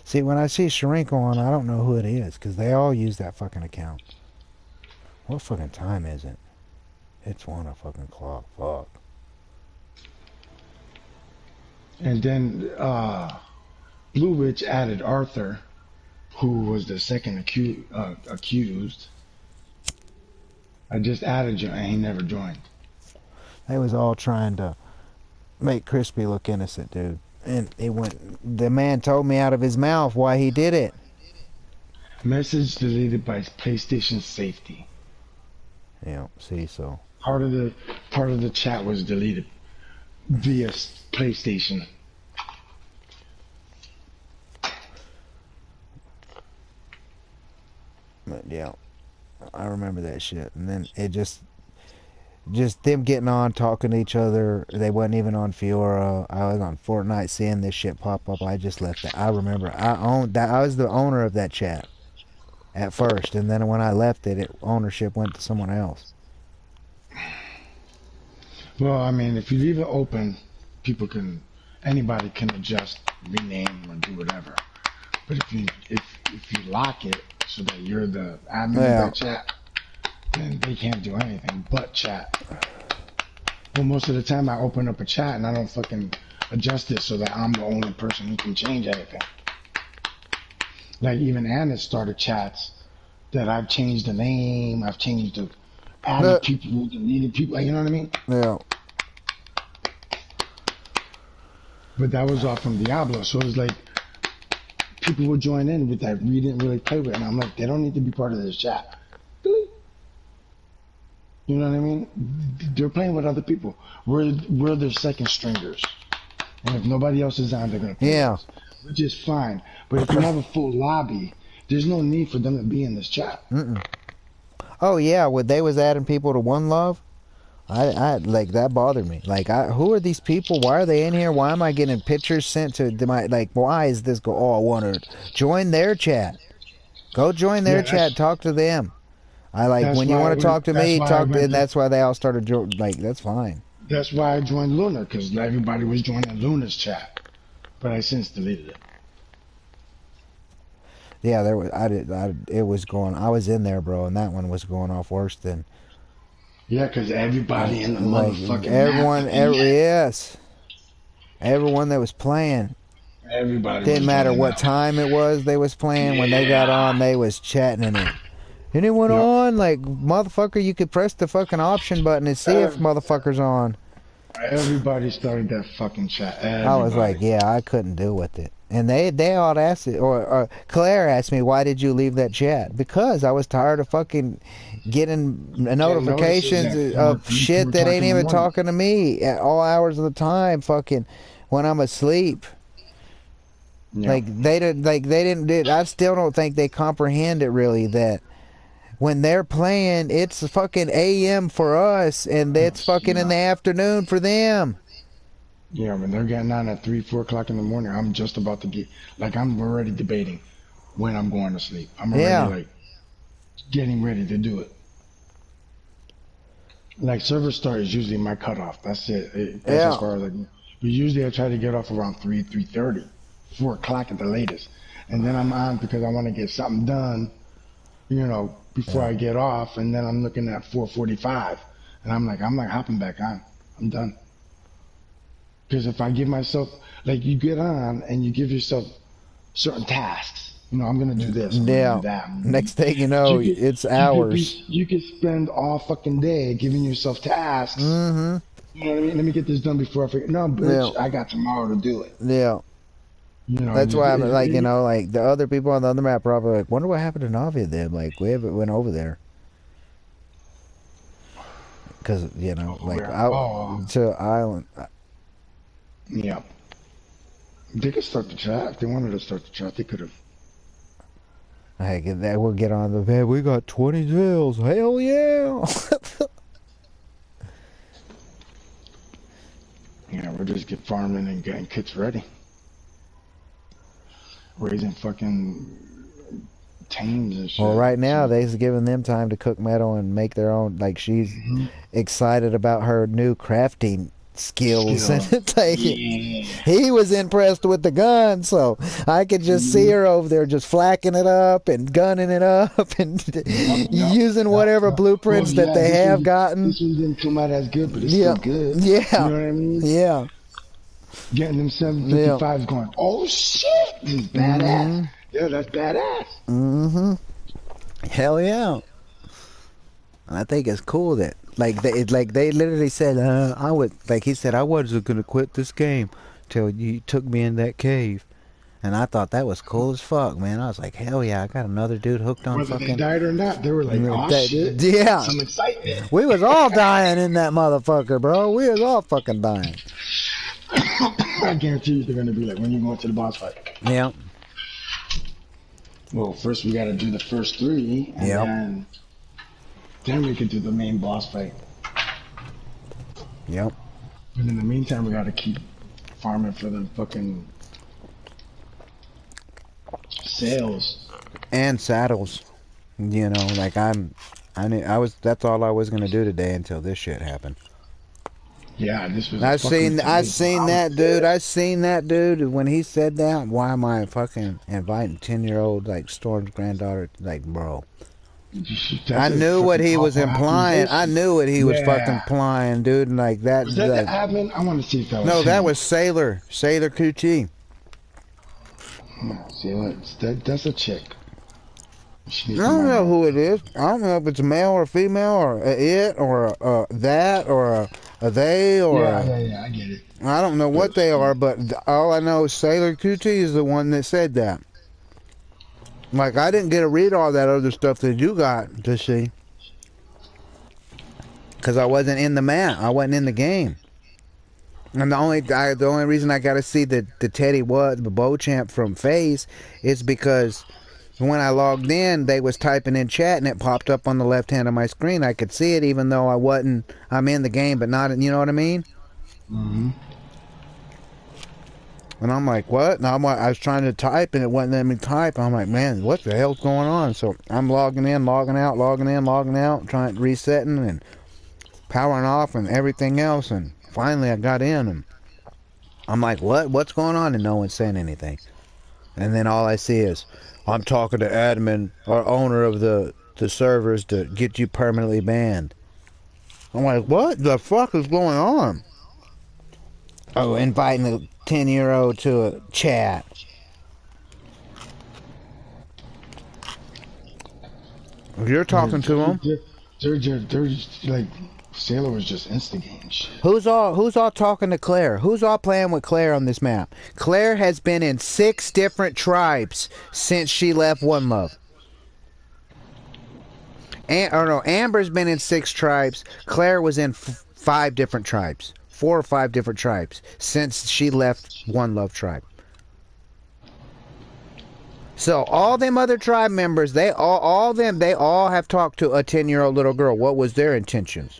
See, when I see Shrinkle on, I don't know who it is, because they all use that fucking account. What fucking time is it? It's 1 o'clock. Fuck. And then Blue Witch added Arthur, who was the second accused. I just added you, and he never joined. They was all trying to make Crispy look innocent, dude. And it went. The man told me out of his mouth why he did it. Message deleted by PlayStation safety. Yeah, see, so. Part of the chat was deleted via PlayStation. But yeah, I remember that shit. And then it just them getting on, talking to each other. They wasn't even on Fiora. I was on Fortnite seeing this shit pop up. I just left it. I remember I owned that. I was the owner of that chat at first, and then when I left it, ownership went to someone else. Well, I mean, if you leave it open, anybody can adjust, rename, or do whatever. But if you lock it so that you're the admin of that chat, then they can't do anything but chat. Well, most of the time I open up a chat and I don't fucking adjust it so that I'm the only person who can change anything. Like even Anna started chats that I've changed the name, I've changed the added people, deleted people, you know what I mean? Yeah. But that was all from Diablo, so it was like people would join in with that we didn't really play with, and I'm like, they don't need to be part of this chat. You know what I mean? They're playing with other people. We're their second stringers, and if nobody else is on, they're gonna play with us, which is fine. But if you have a full lobby, there's no need for them to be in this chat. Oh yeah, when they was adding people to One Love, I like that bothered me. Like, who are these people? Why are they in here? Why am I getting pictures sent to my, like? Why is this go? Oh, I want to join their chat. Go join their chat. Talk to them. I like when you want to talk to me, talk to, and that's why they all started like. That's fine. That's why I joined Luna, because everybody was joining Luna's chat, but I since deleted it. Yeah, there was. It was going. I was in there, bro, and that one was going off worse than. Yeah, because everybody in the like, motherfucking yes, everyone that was playing. Everybody didn't matter what time it was they was playing. When they got on, they was chatting in it. Anyone on? Like, motherfucker, you could press the fucking option button and see if motherfucker's on. Everybody started that fucking chat. Everybody. I was like, yeah, I couldn't deal with it. And they all asked it, or Claire asked me, why did you leave that chat? Because I was tired of fucking getting notifications of shit that ain't even talking to me at all hours of the time, fucking when I'm asleep. Yeah. Like they didn't. I still don't think they comprehend it really, that when they're playing, it's fucking AM for us, and it's fucking in the afternoon for them. Yeah, when they're getting on at 3, 4 o'clock in the morning, I'm just about to get, like, I'm already debating when I'm going to sleep. I'm already, like, getting ready to do it. Like, server start is usually my cutoff. That's it. That's as far as, like, but usually I try to get off around 3, 3:30, 4 o'clock at the latest. And then I'm on because I want to get something done, you know, before I get off. And then I'm looking at 4:45. And I'm like hopping back on. I'm done. Because if I give myself, like, you get on and you give yourself certain tasks. You know, I'm going to do this. I'm gonna do that. Next thing you know, it's hours. You could spend all fucking day giving yourself tasks. Mm-hmm. You know what I mean? Let me get this done before I forget. No, bitch, I got tomorrow to do it. Yeah. You know, that's why I'm like, you know, like the other people on the other map probably like, wonder what happened to Navia then. Like, we haven't went over there. Because, you know, like, to Island. Yeah. They could start the chat. If they wanted to start the chat, they could have. Hey, we'll get on the bed. We got 20 zills. Hell yeah. Yeah, we'll just get farming and getting kits ready. Raising fucking tames and shit. Well, right now, they's giving them time to cook metal and make their own. Like, she's excited about her new crafting skills. And it's like, Yeah. he was impressed with the gun, so I could just see her over there just flacking it up and gunning it up and using whatever blueprints that they have gotten. This one didn't come out as good, but it's Yeah. still good. Yeah. You know what I mean? Yeah. Getting them 755s going, oh shit, this is badass. Yeah, that's badass. Mm-hmm. Hell yeah. I think it's cool that they literally said I would, like he said, I wasn't gonna quit this game till you took me in that cave, and I thought that was cool as fuck, man. I was like, hell yeah, I got another dude hooked on Whether they fucking. died or not, they were like, oh shit. Yeah. Some excitement. We was all dying in that motherfucker, bro. We was all fucking dying. I guarantee you they're gonna be like, when you go into the boss fight. Yeah. Well, first we gotta do the first 3, and then we could do the main boss fight. Yep. But in the meantime, we gotta keep farming for the fucking sales. And saddles. You know, like that's all I was gonna do today until this shit happened. Yeah, this was. I seen that dude when he said that. Why am I fucking inviting 10-year-old like Storm's granddaughter? Like, bro, I knew what he was implying. I knew what he was fucking implying, dude. And like that. Was that the admin? I want to see if that was. No, him. that was Sailor Coochie. See what? That's a chick. I don't know who it is. I don't know if it's male or female or it or that or a they or yeah, I get it. I don't know what they are, but all I know is Sailor Coochie is the one that said that. Like, I didn't get to read all that other stuff that you got to see, because I wasn't in the map. I wasn't in the game. And the only reason I got to see the Teddy the Beauchamp from FaZe is because when I logged in, they was typing in chat and it popped up on the left hand of my screen. I could see it even though I'm in the game, but not in, you know what I mean? Mm-hmm. And I'm like, what? And I was trying to type and it wouldn't let me type. I'm like, man, what the hell's going on? So I'm logging in, logging out, logging in, logging out, trying resetting and powering off and everything else. And finally I got in and I'm like, what's going on? And no one's saying anything. And then all I see is, I'm talking to admin or owner of the servers to get you permanently banned. I'm like, what the fuck is going on? Oh, inviting a 10-year-old to a chat. If you're talking to him, they're just like, Sailor was just instigating shit. Who's all talking to Claire? Who's all playing with Claire on this map? Claire has been in 6 different tribes since she left One Love. Amber's been in 6 tribes. Claire was in 5 different tribes. 4 or 5 different tribes since she left One Love tribe. So all them other tribe members, they all have talked to a 10-year-old little girl. What was their intentions?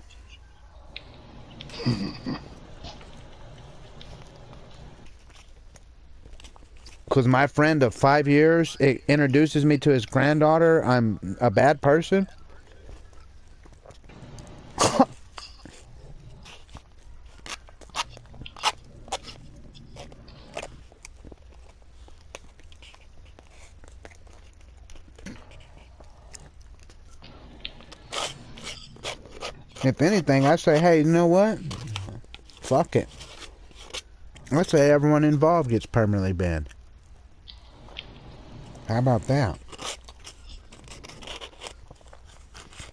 Because my friend of 5 years introduces me to his granddaughter, I'm a bad person? If anything, I say, hey, you know what? Fuck it. I say everyone involved gets permanently banned. How about that?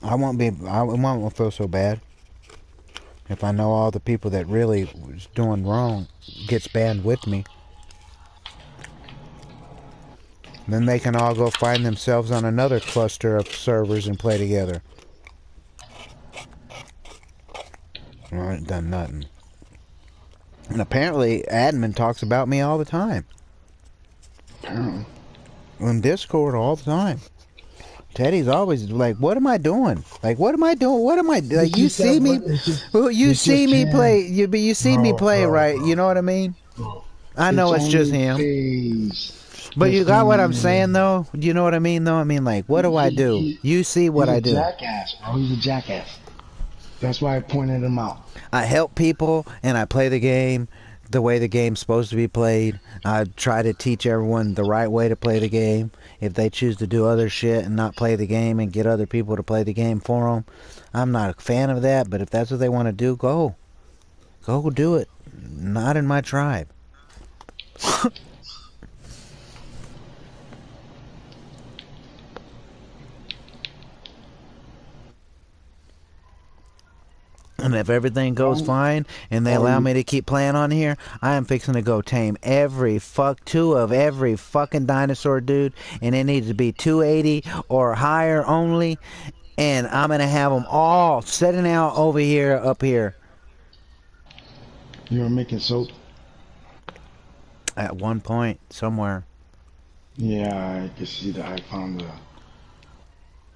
I won't feel so bad if I know all the people that really was doing wrong gets banned with me. Then they can all go find themselves on another cluster of servers and play together. I ain't done nothing. And apparently admin talks about me all the time. On Discord all the time. Teddy's always like, what am I doing? Like, what am I doing? What am I doing? Like, you see me, you see me play, you see me play, right? You know what I mean? I know it's just him. But you got what I'm saying, though? You know what I mean, though? I mean, like, what do I do? You see what I do. He's a jackass, bro. He's a jackass. That's why I pointed him out. I help people and I play the game the way the game's supposed to be played. I try to teach everyone the right way to play the game. If they choose to do other shit and not play the game and get other people to play the game for them, I'm not a fan of that. But if that's what they want to do, go do it. Not in my tribe. And if everything goes fine and they allow me to keep playing on here, I am fixing to go tame every two of every fucking dinosaur, dude. And it needs to be 280 or higher only. And I'm going to have them all setting out over here, up here. You were making soap? At one point, somewhere. Yeah, I can see that. I found the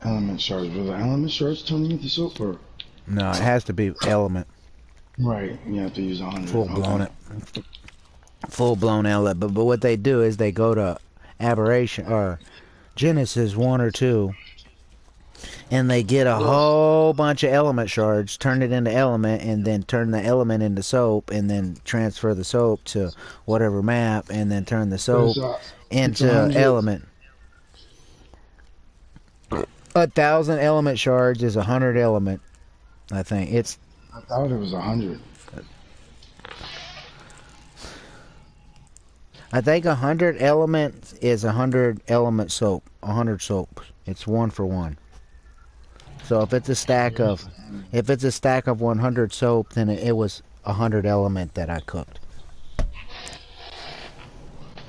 element shards. Were the element shards turning into soap or? No, it has to be element. Right, you have to use 100. Full blown it. Full blown element. But what they do is they go to Aberration or Genesis 1 or 2. And they get a whole bunch of element shards, turn it into element, and then turn the element into soap, and then transfer the soap to whatever map, and then turn the soap into element. 1,000 element shards is 100 element. I think it's. I thought it was 100. I think 100 elements is 100 element soap. 100 soaps. It's 1 for 1. So if it's a stack of 100 soap, then it was 100 element that I cooked.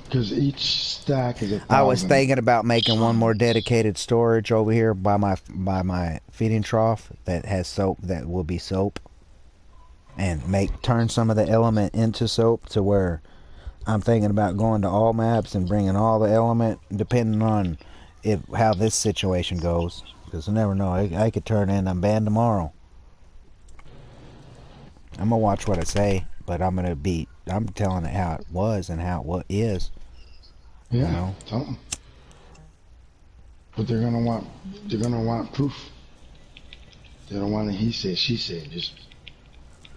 Because each stack is 1,000. I was thinking about making one more dedicated storage over here by my feeding trough that has soap, that will be soap, and turn some of the element into soap, to where I'm thinking about going to all maps and bringing all the element, depending on how this situation goes. Because you never know. I could turn in. I'm banned tomorrow. I'm going to watch what I say, but I'm telling it how it was and how it is. Yeah, you know? Tell them. But they're gonna want proof. They don't want a he said, she said. Just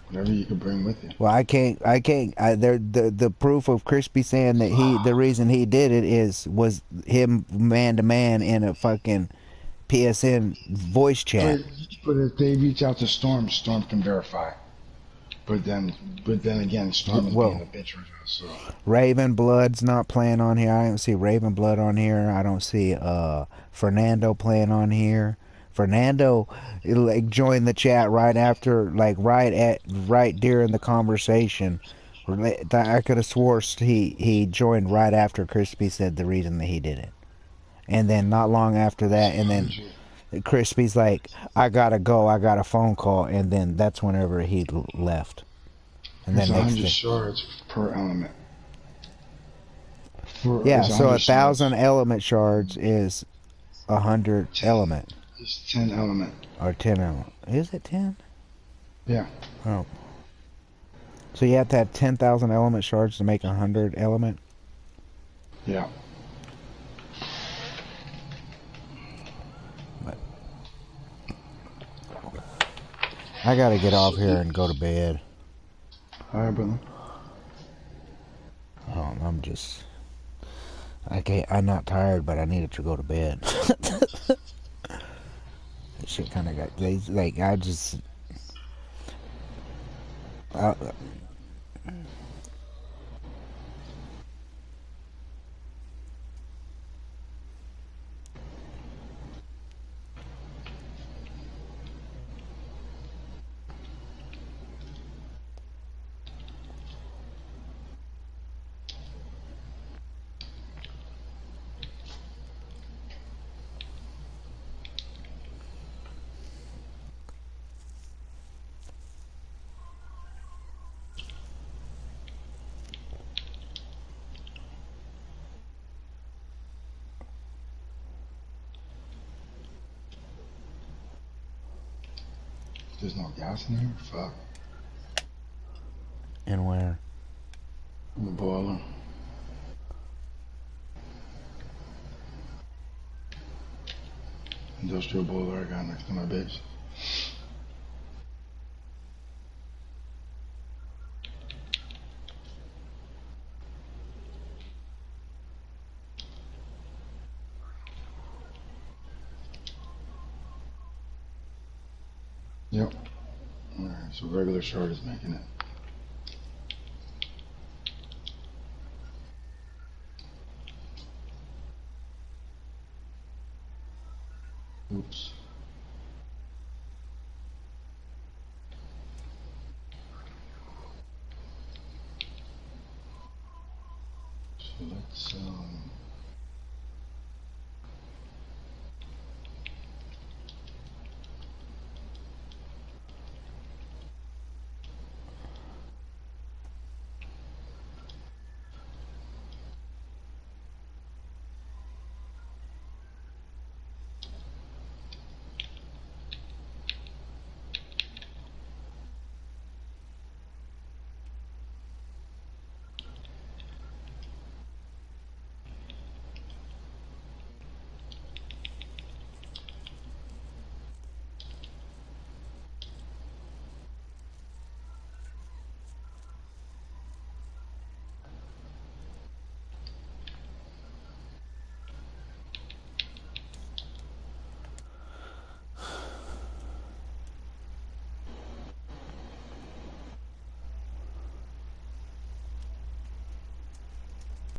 whatever you can bring with you. Well, I can't. The proof of Crispy saying that the reason he did it was him man to man in a fucking PSN voice chat. But if they reach out to Storm, Storm can verify. But then again, Storm is being a bitch right now. So Raven Blood's not playing on here. I don't see Raven Blood on here. I don't see Fernando playing on here. Fernando joined the chat right after, right during the conversation. I could have swore he joined right after Crispy said the reason that he did it. And then not long after that, and then Crispy's like, I gotta go, I got a phone call, and then that's whenever he left. And then 100 shards per element. Yeah, so 1,000 element shards is 100 element. It's 10 element. Or 10 element. Is it 10? Yeah. Oh. So you have to have 10,000 element shards to make 100 element? Yeah. I gotta get off here and go to bed. Alright, brother. Oh, I'm not tired, but I needed to go to bed. That shit kind of got, There's no gas in here? Fuck. And where? In the boiler. Industrial boiler I got next to my base. Yep. Alright, so regular short is making it. Oops. So let's